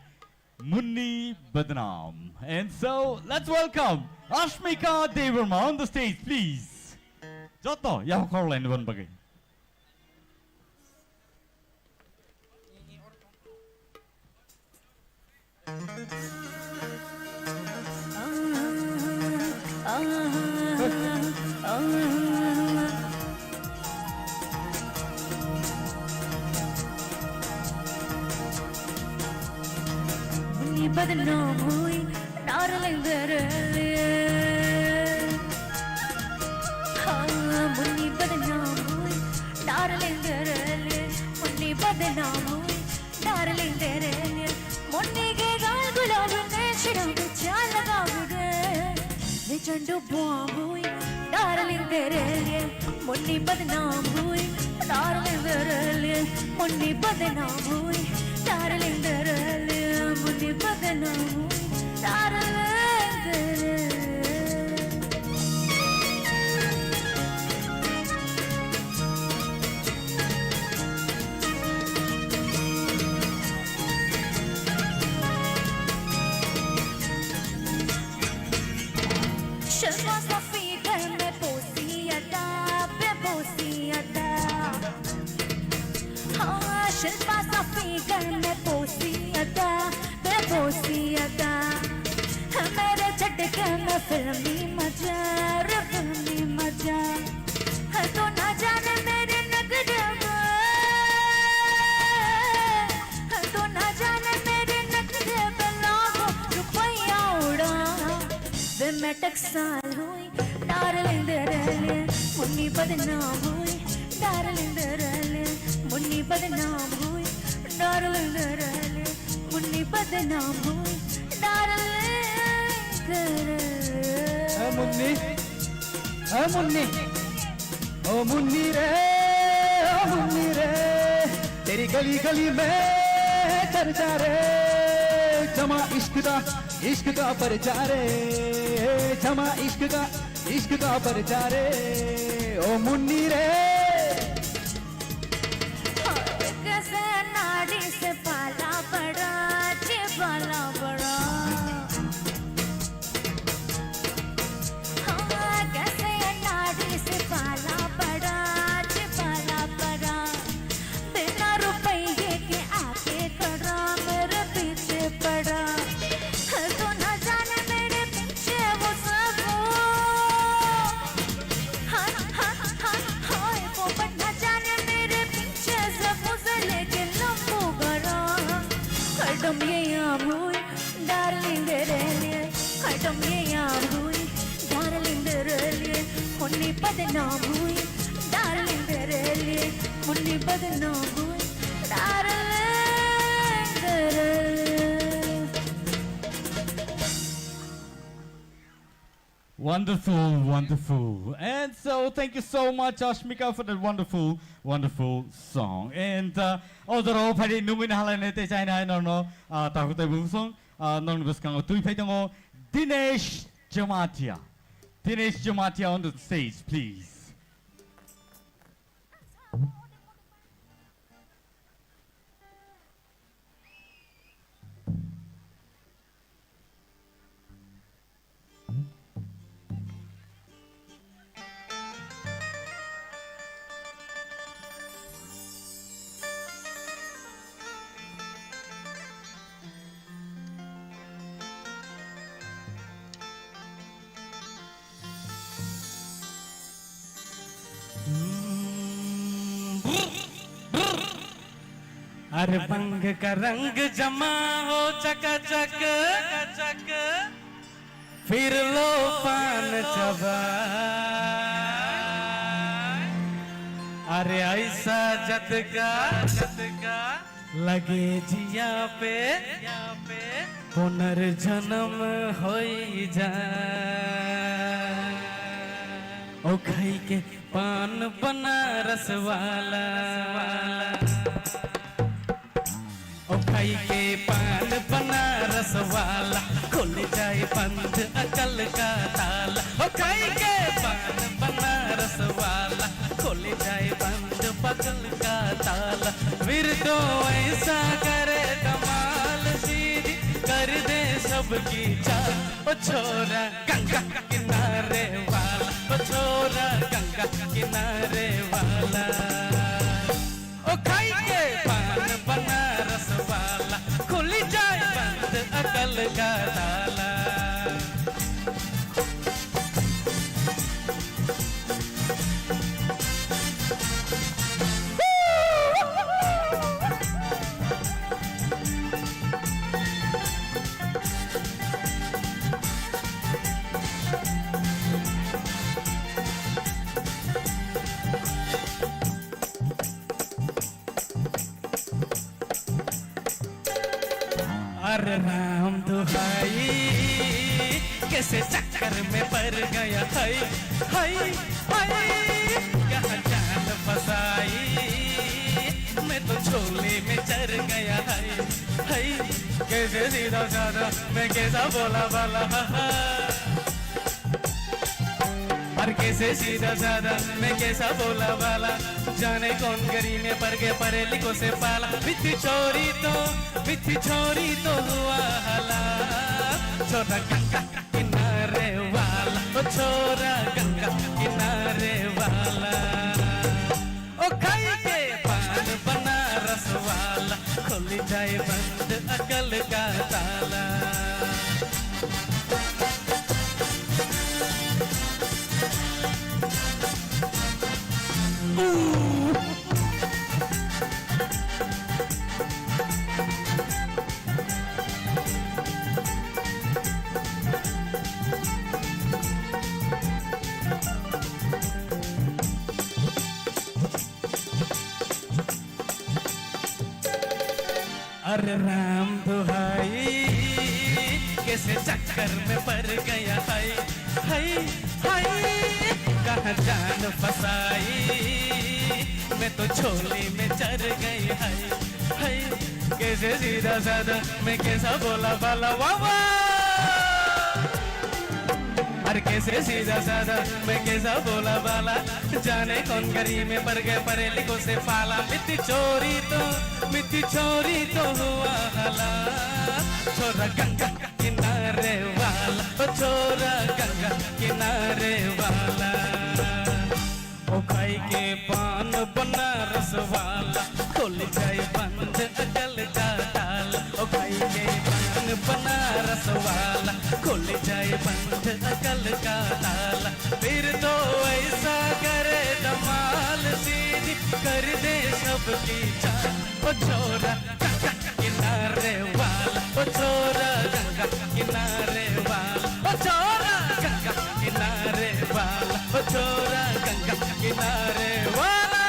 S1: Munni Badnam. And so let's welcome Ashmika Devarma on the stage, please. Joto, ya call anyone bagay.
S8: Munni badnaam hui, darling Munni badnaam hui, darling Munni badnaam hui, darling Munni ke gaal gulab ne chidam chaal lagaavuge ne chandu boam hui, darling Munni badnaam hui, darling Munni badnaam hui, darling Munni badnaam hui, darling एक साल हुई darling दरले मुन्नी बदनाम हुई darling दरले मुन्नी बदनाम हुई darling दरले मुन्नी बदनाम हुई डार्लिंग दरले
S2: मुन्नी मुन्नी ओ मुन्नी रे तेरी गली गली में चर्चा रे जमा इश्क का परचा रे जमा इश्क का परचा रे ओ मुन्नी रे
S8: कैसे नाड़ी से पाला पड़ा पाला पड़ा हाँ कैसे नाड़ी से पाला पड़ा पाला पड़ा बिना रुपये के आके खड़ा मेरे पीछे पड़ा तो न जाने मेरे पीछे वो सब वो न जाने मेरे पीछे सब उसे लेके लंबू गड़ा खटम ये आम हुई डार्लिंग तेरे लिए खटम ये आम हुई डार्लिंग तेरे लिए मुन्नी बदनाम हुई डार्लिंग तेरे लिए मुन्नी बदनाम हुई डार्लिंग तेरे लिए
S1: Wonderful, wonderful. And so thank you so much, Ashmika, for that wonderful, wonderful song. And other party numin halane te China no takute bungsong non buskang tui paitango Dinesh Jamatia. Dinesh Jamatia on the stage, please.
S13: अरे बंग का रंग जमा हो चकाचक फिर लो पान चबा अरे ऐसा जतका लगे जिया पे पुनर्जन्म होई जा ओ खाई के पान बनारस वाला ओ खाई के पान बनारस वाला खुल जाए बंद अकल का ताला ओ खाई के पान बनारस वाला खुल जाए बंद पकल का ताला फिर तो ऐसा करे कमाल सीधी कर दे सबकी चाल ओ छोरा गंगा किनारे वाला ओ छोरा गंगा किनारे वाला ओ खाई के पान बनारस वाला खुल जाए बंद अकल का ताला अरे राम दुहाई कैसे चक्कर में पड़ गया हाय हाय हाय कहाँ जान फसाई मैं तो झोले में चढ़ गया हाय हाय कैसे सीधा साधा मैं कैसा बोला बाला और कैसे सीधा साधा मैं कैसा बोला वाला जाने कौन गरी में पड़ गए पढ़े लिखो से पाला मिथी छोरी तो हुआ हला छोरा गंगा किनारे वाला ओ छोरा गंगा किनारे वाला ओ खाई के पान बनारस वाला खुल जाए बंद अकल का ताला अरे राम दुहाई कैसे चक्कर में पड़ गया हाय हाय हाय कहाँ जान फसाई मैं तो छोले में चढ़ गई हाय हाय कैसे सीधा साधा मैं कैसा बोला बाला वावा अरे कैसे सीधा साधा मैं कैसा बोला बाला जाने कौन गरी में पड़ गए पढ़े लिखो से पाला मिट्टी चोरी तो हुआ हला छोरा गंगा किनारे वाला ओ छोरा गंगा किनारे वाला ओ खाई के पान बनारस वाला खोल जाए बंद अकल का ताला ओ खाई के पान बनारस वाला खोल जाए बंद अकल का ताला फिर तो ऐसा करे धमाल सीधी कर दे सबकी चाल ओ छोरा गंगा किनारे वाला ओ छोरा गंगा किनारे वाला ओ छोरा गंगा किनारे वाला ओ छोरा गंगा किनारे वाला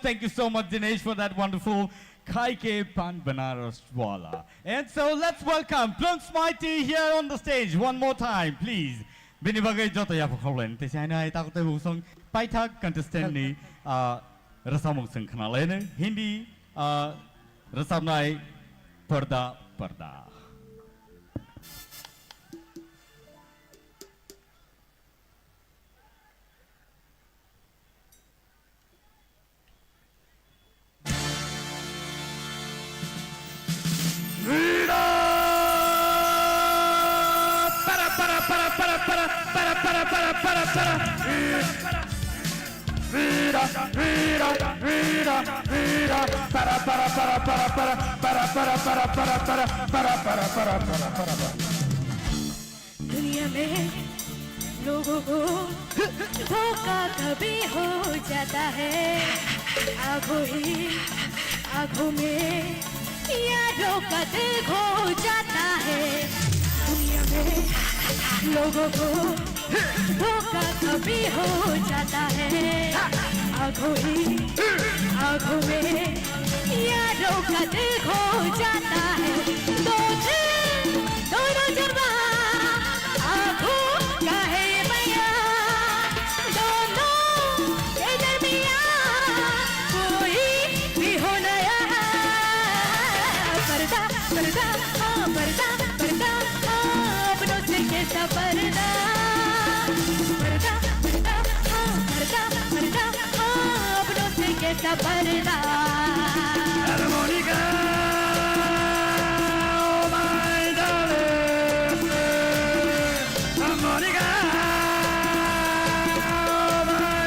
S1: Thank you so much, Dinesh, for that wonderful Khai Ke Pan Banaras Wala. And so let's welcome Plunks Mighty here on the stage one more time, please. Bini bagai joto ya pokholen. Te sai nai takut te busong paithak contestant ni rasamung sing khnalene Hindi rasam nai parda.
S8: दुनिया में लोगों को धोखा कभी हो जाता है आँखों में यारों का दिल खो जाता है दुनिया में लोगों को धोखा कभी हो जाता है आँखों में यारों का दिल खो जाता है दोनों जवा आँखों का है मैया दोनों के दरमियाँ कोई भी हो नया पर्दा अपनों से कैसा पर्दा अपनों से कैसा पर्दा
S13: Monica, oh my darling, Monica, oh my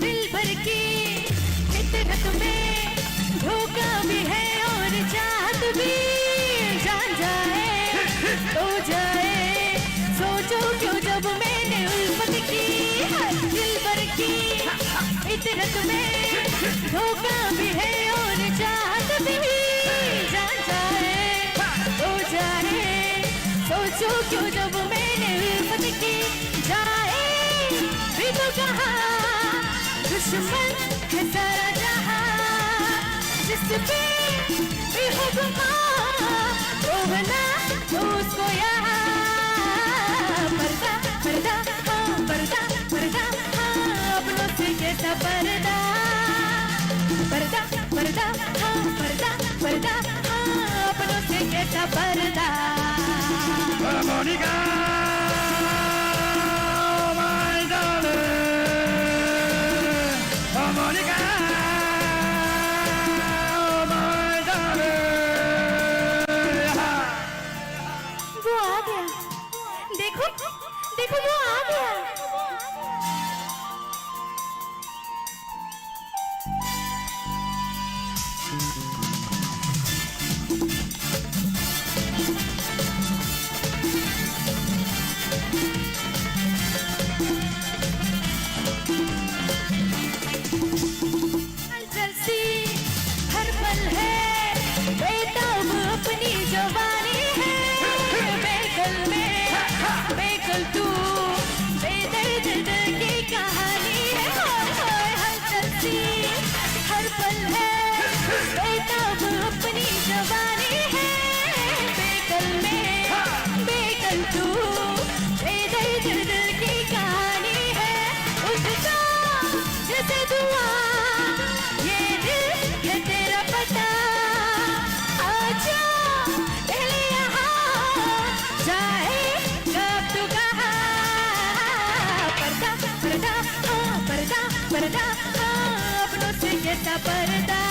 S8: दिल भर की फितरत में धोखा भी है और चाहत भी जान जाए तो जाए सोचो क्यों जब मैंने उल्फत की दिल भर की फितरत में धोखा भी है और चाहत भी जान जाए तो जाए सोचो क्यों जब मैंने उल्फत की जाए भी तो कहा दुश्मन है सारा जहां जिस पे भी हो गुमा वो बना तो उसको यहाँ पर्दा अपनों से कैसा पर्दा अपनों से कैसा पर्दा
S13: Monica, oh my darling, oh Monica, oh my darling.
S8: वो आ गया देखो वो आ गया हलचल सी हर पल है बेताब अपनी जवानी है बेकल में बेकल तू बेदर्द दिल की कहानी है हाय हाय हलचल सी हर पल है बेताब अपनी जवानी है बेकल में बेकल तू बेदर्द दिल की कहानी है उठता जैसे दुआ ये दिल है तेरा पता आजा पहले यहाँ जाए कब तू कहाँ पर्दा पर्दा हाँ पर्दा पर्दा हाँ अपनों से कैसा पर्दा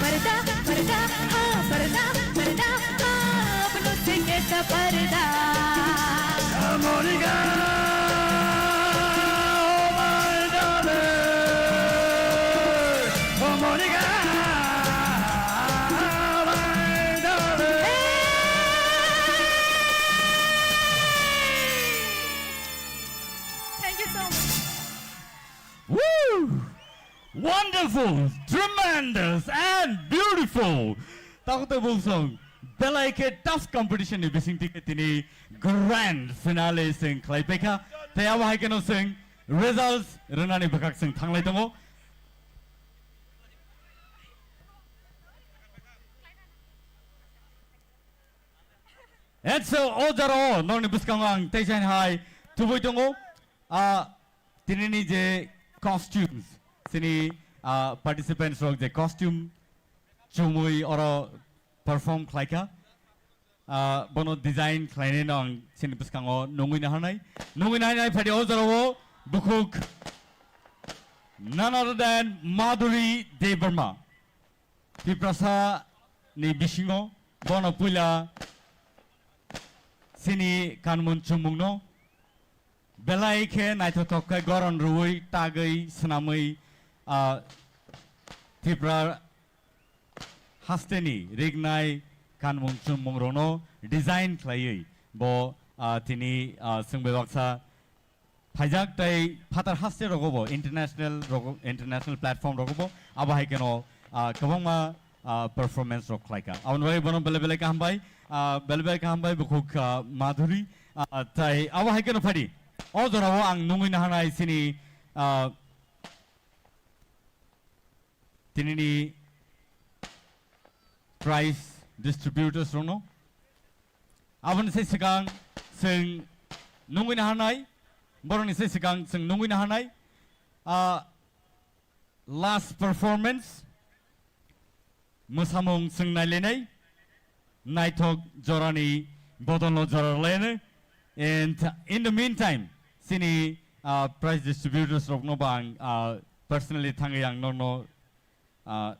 S8: पर्दा पर्दा हाँ पर्दा पर्दा हाँ अपनों से कैसा पर्दा
S2: Monica, oh Monica, my darling.
S8: Thank you so much.
S1: Woo! Wonderful, tremendous, and beautiful. Takutay bulsong belai ke tough competition ni bising tiket ini grand finale sing klaipeka. Taya wahai keno sing results renani bakak sing thanglai tongo. And so ojaro nong ni buskangang tejan hai tubui tongo. Tinini je costumes sini participants rok je costume chumui oro perform klaika bono design klaine nong sini buskango nongui na hanai phadi ojaro bukuk none other than Madhuri Devarma Tiprasa ni bisingo bono pula sini kanmun chumungno belai ke naitotok ke goron rui tagai senamai TIPRA hasteni rignai kanmun chumung rono design klayui bo tini sungbewaksa pajak tai patar haste rogobo international platform rogobo aba haikeno kabangma performance rok klaika aun wai bono bele ka hambai bukuk Madhuri tai aba haikeno phadi ojoro ang nungui na hanai sini tinini prize distributors rono abon se sigang sing nungui na hanai borong se sigang sing nungui na hanai last performance musamung sing nailenai naitok jorani bodonlo joralene. And in the meantime, sini prize distributors rok no bang personally thangayang no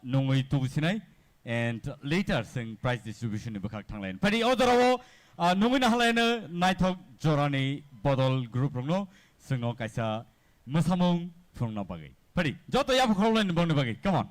S1: nungui tu sinai, and later sing prize distribution ni bakak thanglain. Padi odarawo nungui na halaina naithok jorani bodol group rok no singo kaisa musamung from no bagi. Padi joto yap kholain bong bagi. Come on.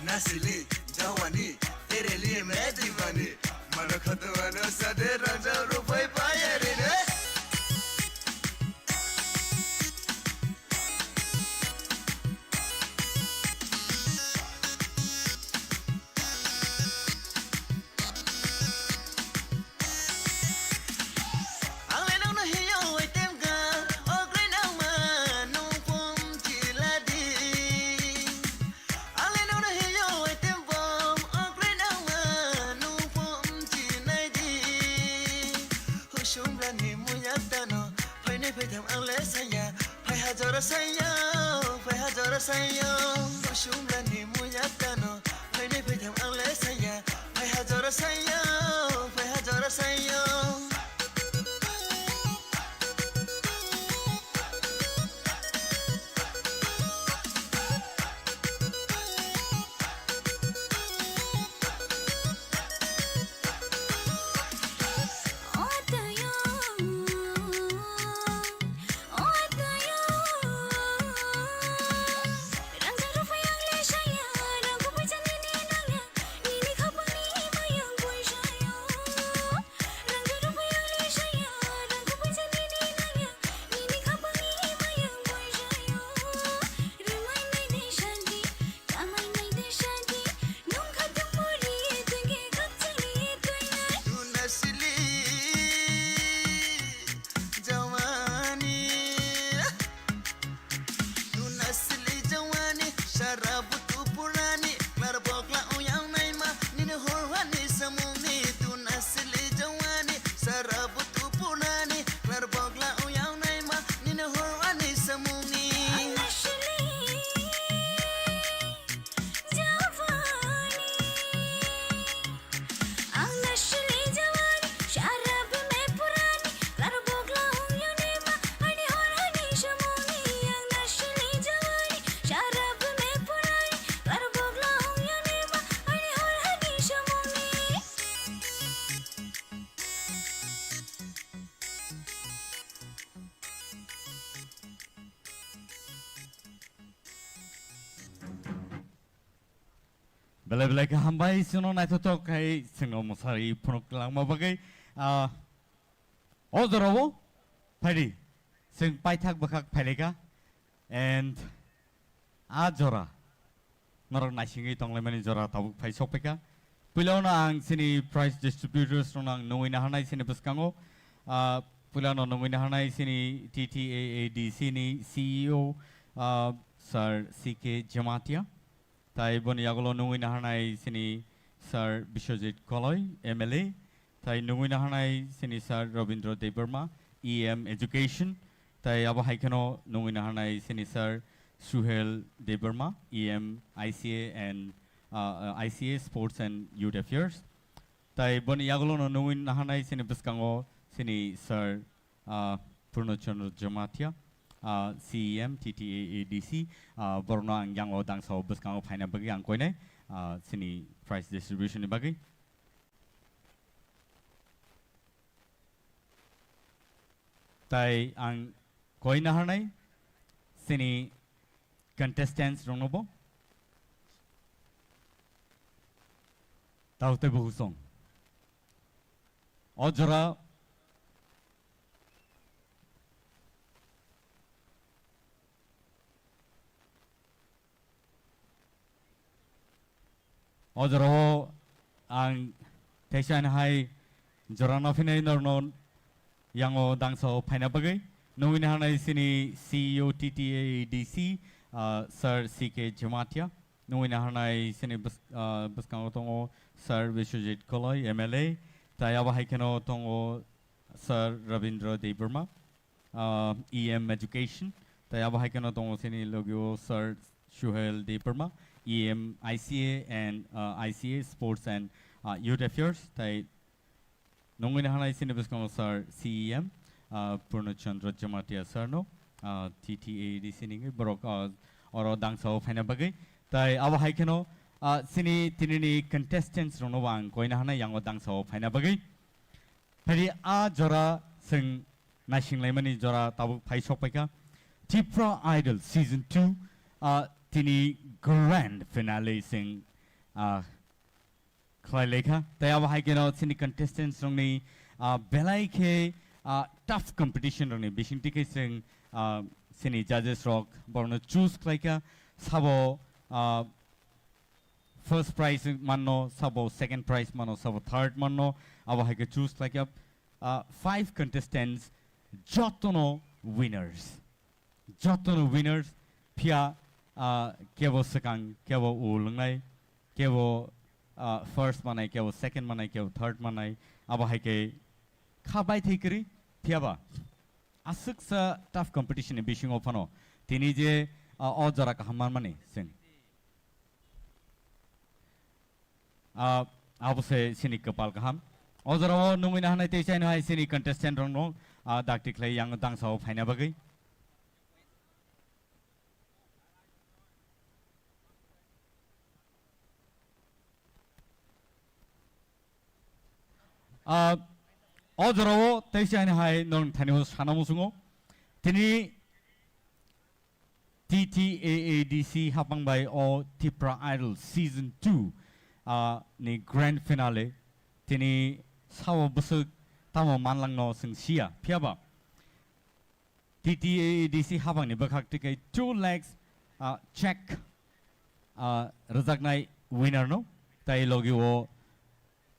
S3: Nasili, Jawani, तेरे लिए मैं दीवानी मन खतवानो सदे राजा रुपए पाए रे
S1: Bela-bela hambai sino na ito kay sino mo sari punok lang mabagay. Odorowo, pwede. Sing paitag bakak pwede and Ajora. Narang nasingi itong lemon jora tabuk pay sopeka. Pilaw na ang sini price distributors nang nungin na hanay sini buskango. Pilaw na nungin na hanay sini TTAAD sini CEO Sir CK Jamatia. Tai bon yagulo nungin na hanay sini Sir Bishojit Koloy MLA. Tai nungin na hanay sini Sir Robindro Deberma EM Education. Tai abo haikano nungin na hanay sini Sir Suhel Deberma EM ICA and ICA Sports and Youth Affairs. Tai bon yagulo nungin na hanay sini buskango sini Sir Purnochandra Jamatia. CEM TTAADC Borno ang yang odang sa buskango paina bagi ang koine sini price distribution ni bagi. Tai ang koina hanay sini contestants ronobo. Taute buhusong. Ojora Ojoro ang Teshan Hai Jorano Finay Nornon Yango Dangso Painabagay. Nungin hanay sini CEO TTADC Sir CK Jamatia. nungui na hanai sini buskang tongo Sir Vishwajit Koloi MLA tai aba haikeno tongo Sir Ravindra Deburma EM Education tai aba haikeno tongo sini logio Sir Shuhel Deburma EM ICA and ICA Sports and Youth Affairs tai nungui na hanai sini buskang Sir CEM Purnachandra Jamatia Sir no TTA di sini borok oro dangsao phaina bagai tai aba haikeno sini tinini contestants rono wang koina hana yango dangsao phaina bagai phari a jora sing nashing laimani jora tabu phai sokpaika TIPRA Idol Season 2 tini grand finale sing khlaileka tai aba haikeno sini contestants rongni belai ke tough competition rongni bising tike sing sini judges rock borno choose klaika sabo first prize manno sabo second prize manno sabo third manno aba haike choose klaika 5 contestants jotono winners pia kevo sakang kevo ulngai kevo first manai kevo second manai kevo third manai aba haike khabai thikri thiaba asuk sa tough competition bising ofano tini je jara ka hamman mani sing abose sini kapal kaham ojara nungui na hanai teisai no hai sini contestant rong no dakti khlai yang dang sao phaina bagai ojara teisai no hai non thani sanamusungo tini TTAADC hapang by o TIPRA Idol Season 2 ni grand finale tini sawo busuk tamo manlang no sing sia phiaba TTAADC hapang ni bakhak tikai 2 lakhs check rajaknai winner no tai logi o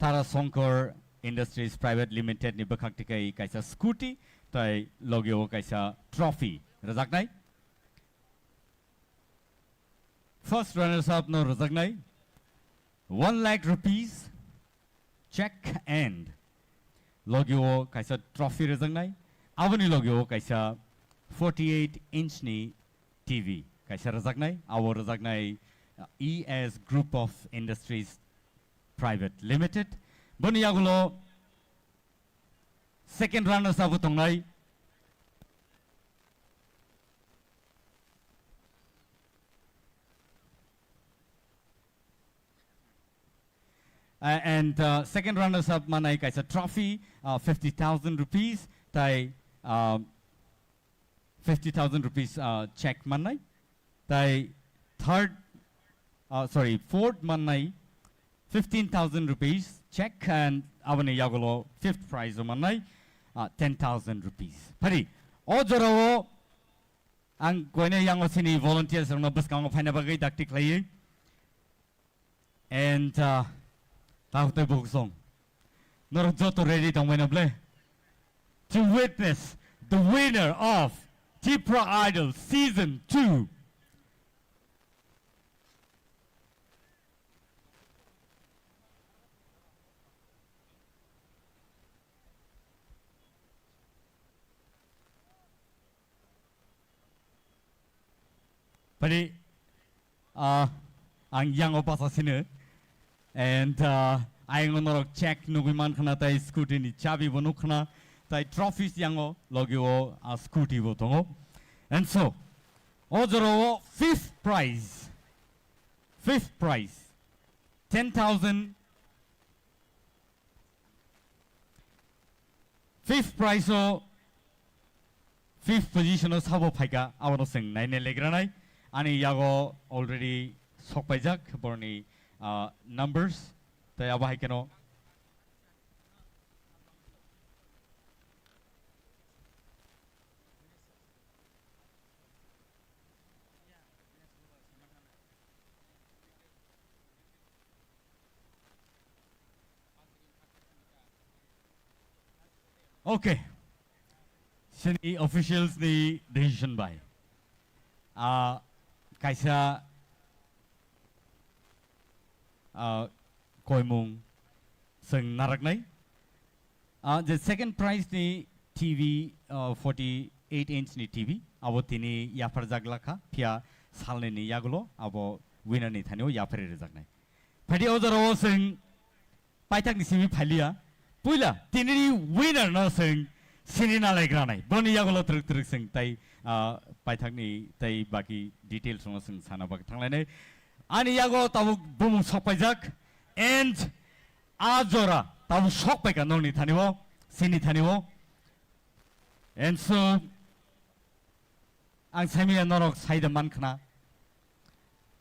S1: Tara Sonkor Industries Private Limited ni bakhak tikai kaisa scooty tai logi o kaisa trophy rajaknai first runners up no rajaknai 1 lakh rupees check and logio kaisa trophy rajaknai avani logio kaisa 48 inch ni TV kaisa rajaknai awo rajaknai ES Group of Industries Private Limited boni yagulo second runners up tongnai and second runners up manai kaisa trophy 50,000 rupees tai 50,000 rupees check manai tai fourth manai 15,000 rupees check and avani yagulo fifth prize manai 10,000 rupees pari ojoro ang koine yango sini volunteers rong buskang phaina bagai dakti khlai and Taute Buksong. Norjoto ready to win a play. To witness the winner of TIPRA Idol Season 2. Pari ang yang opasa sini. And I'm gonna check nuguman khana tai scooty ni chabi bonu khana tai trophies yango logio scooty botongo. And so ojoro fifth prize 10,000 fifth prize o fifth position o sabo phaika awano sing naine legranai ani yago already sokpaijak borni numbers tai aba haikeno okay sini officials ni decision by kaisa Khumulwng जों नारगनाय the second prize ni TV 48 inch ni TV abo tini yapar jaglaka pia salne ni yagulo abo winner ni thani yapar rejagnay phadi ozaro जों पाइथाक नि सिमी फालिया पुइला तिनी winner न जों सिनि नालायग्रानाय बनि यागलो truck truck जों ताई पाइथाक नि ताई बाकी डिटेल्स न जों साना बाक थांलायनाय आनि यागो ताबु बुमु सपाइजाक एन्ड आजरा ताबु सपाइका ननि थानिबो सिनि थानिबो एन्ड सो आं सामिया नरक साइदा मानखना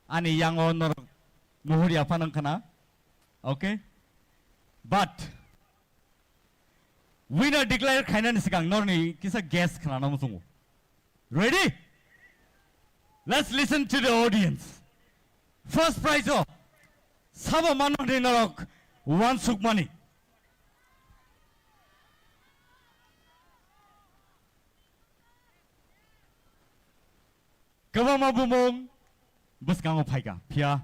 S1: आनि यांगो नरक मुहुरिया फानखना okay But winner declare kainan sigang norni kisa guess khana musungu. Ready? Let's listen to the audience. First prize of Saba Manodi Narok 1 suk money. Kawama bumong buskango paika pia.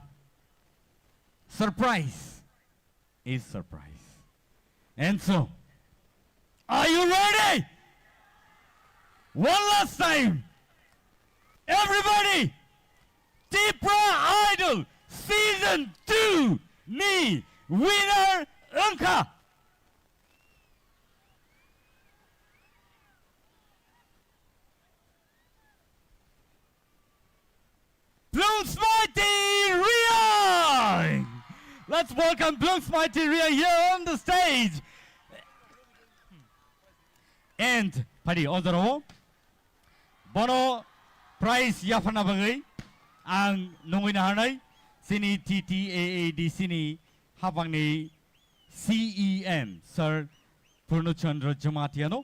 S1: Surprise is surprise. And so, are you ready? One last time. Everybody, TIPRA Idol Season 2 ni winner Unka. Bloom's Mighty Ria! Let's welcome Bloom's Mighty Ria here on the stage. And Padi Ozaro Bono Prize Yafana Bagay Ang Nungina Hanay Sini TTAAD Sini Habangni CEM Sir Purnachandra Jamatiano.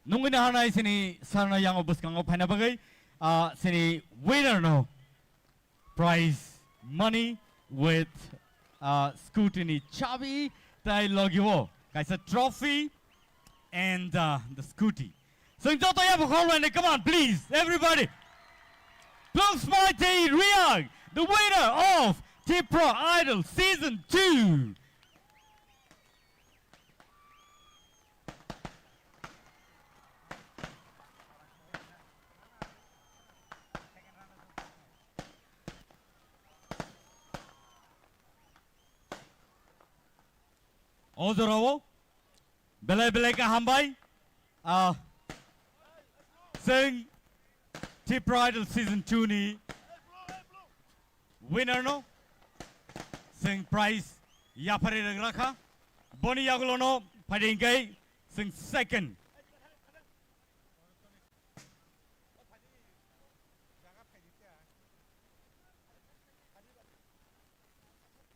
S1: Nungina Hanay Sini Sarna Yang Obuskango Panabagay Sini winner no prize money with scrutiny chabi tai logio guys a trophy and the scooty. So in total you have come on please everybody. Bloom's Mighty Ria, the winner of TIPRA Idol Season 2. Ozorowo belai ka hambai sing TIPRA Idol Season 2 ni winner no sing prize yapare rakha boni yagulo no padingai sing second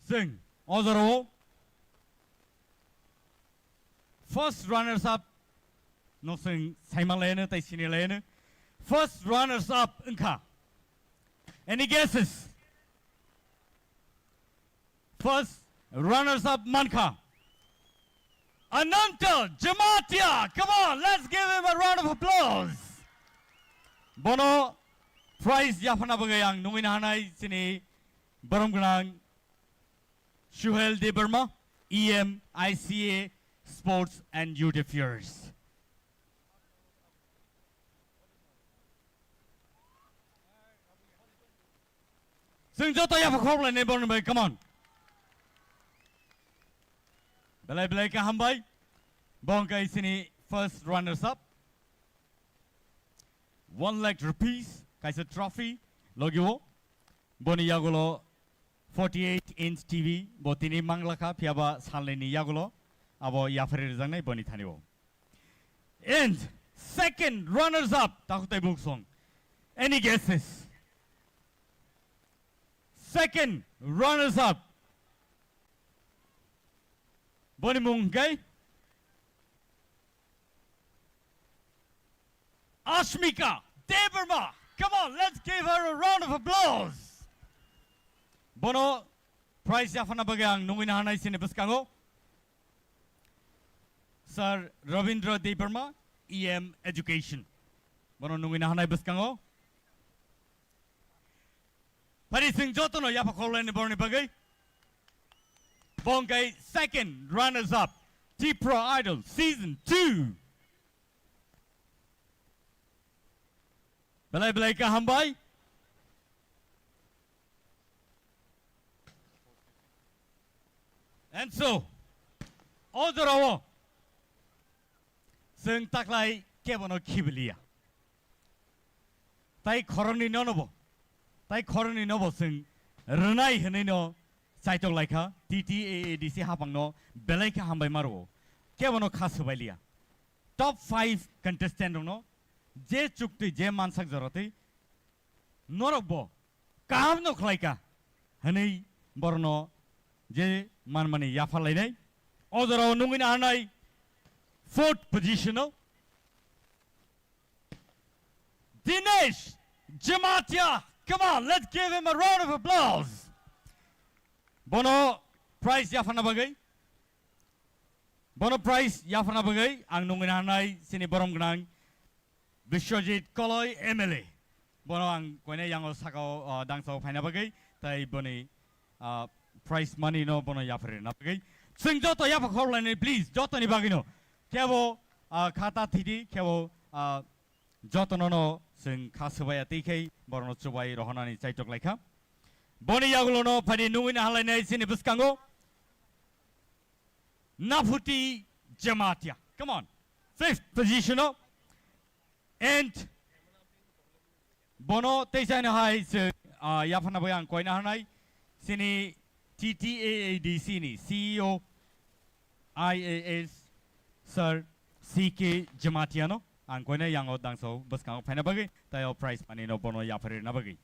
S1: sing Ozorowo first runners up no sing Simon tai sini lane first runners up Unka. Any guesses? First runners up Manka Ananta Jamatia, come on let's give him a round of applause. Bono prize Yafana Bagayang Numina Hanai Sini Barumganang Shuhel de Burma EM ICA Sports and Youth Affairs. Sing Joto Yafakorla neighbor, come on. Belai ka hambai. Bonka isini first runners up. 1 lakh rupees. Kaisa trophy. Logio. Boni Yagulo 48 inch TV. Botini Manglaka Piaba Saleni Yagulo. Abo Yafari Zangai Boni Tanio. And second runners up, Takute Book Song. Any guesses? Second runners up. Boni Mungai. Ashmika Deberma. Come on, let's give her a round of applause. Bono prize Yafana Bagang Nungina Hanai Sinibuskango. Sir Ravindra Deberma, EM Education. Bono Nungina Hanai Buskango. Pari sing joto no yapa kolene borne bagai. Bongkai second runners up. TIPRA Idol Season 2. Belai ka hambai. And so, Odorowo. Sing taklai kebono kibilia. Tai koroni nonobo. Tai koroni nobo sing renai henino saitok laika TTAADC hapangno belai ka hambai maro. Kebono khasubailia. Top 5 contestant no. Je chukti je mansak joroti. Norokbo. Kam no klaika. Hani borno je manmani yafalainai. Odorowo nungin anai. 4th position no. Dinesh Jamatia. Come on, let's give him a round of applause. Bono prize yafana bagai. Bono prize yafana bagai. Ang nungin hanai sini borom gnang. Vishwajit Koloi MLA. Bono ang koine yang osako dangso paina bagai. Tai boni prize money no bono yafare na bagai. Sing joto yafa korlane please. Joto ni bagino. Kevo kata tidi kevo joto no sing kasubaya TK borno chubai rohanani chaitok laika. Boni yagulono padi nungin halane sini buskango. Nafuti Jamatia. Come on. 5th position. And Bono Teisana High Yafana Boyan Koina Hanai Sini TTAADC ni CEO IAS Sir CK Jamatiano ang Koina Yango Dangso Buskang Panabagi Tayo Prize Manino Bono Yapari Nabagi.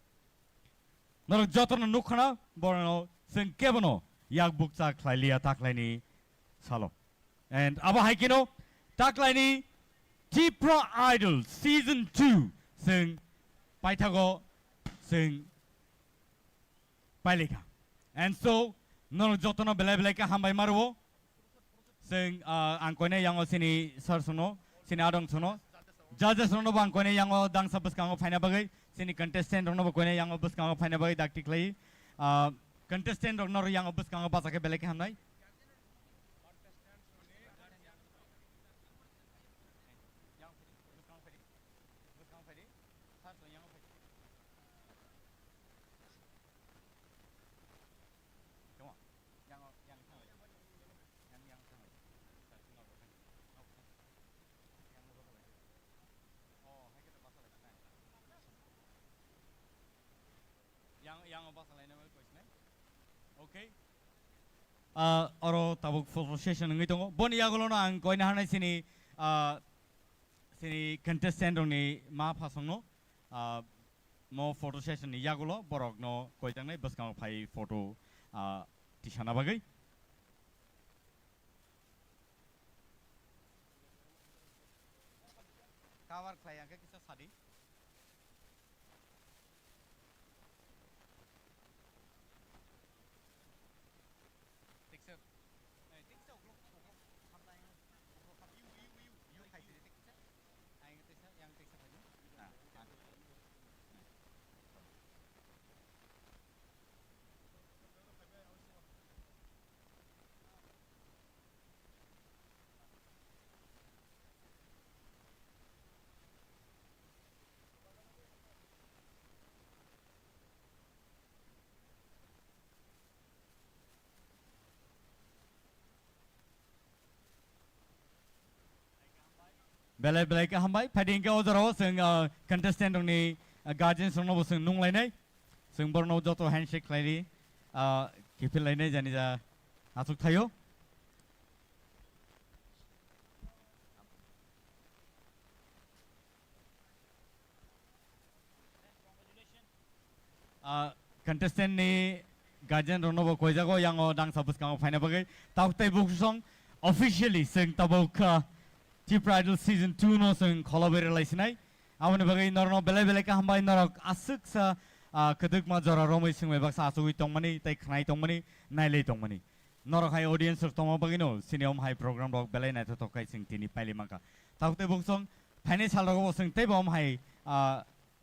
S1: Nor Joton Nukana Bono Sing Kebono Yak Buksa Klailia Taklani Salo. And Aba Haikino Taklani TIPRA Idol Season 2 Sing Paitago Sing Pailika. And so no jotono beleka hambai marwo Sing angkone yango sini sarsuno sini adong suno judges no bangkone yango dang sabas kango faina bagai sini contestant no bangkone yango bus kango faina bagai daktik lai contestant no yango bus kango pasake beleka hamnai. Okay. Oro tabuk photo session ngi tongo. Boni yagulono ang koina hanai sini sini contestant ni ma phasongno mo photo session ni yagulo borok no koitang nai baskang phai photo tisana bagai. Cover phai angke kisa sadi. Belai ka hambai pading ka odoro sing contestant ni guardians no sing nung lainai sing borno joto handshake laini kipil lainai jani ja asuk thayo contestant ni guardian no ko jago yang dang sabus kang faina bagai tautai buksong officially sing tabok TIPRA Idol Season 2 no sing collaborate laisinai awani bagai norno belai ka hambai norok asuk sa keduk ma jora romai sing mebak sa asui tongmani tai khnai tongmani nailei tongmani norok hai audience tongma bagai no siniom hai program rok belai nai to kai sing tini paili maka taute buksong phane sal rok sing tei bom hai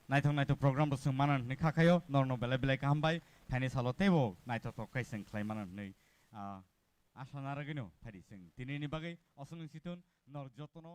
S1: नायथं program जों मानन नै खाखायो नरनो बेले बेले हामबाय फाइनि सालो तेबो नायथं तकाय जों खालाय मानन नै आशा नारागिनो फारि जों दिनैनि बागै असं सितुन नर जतनो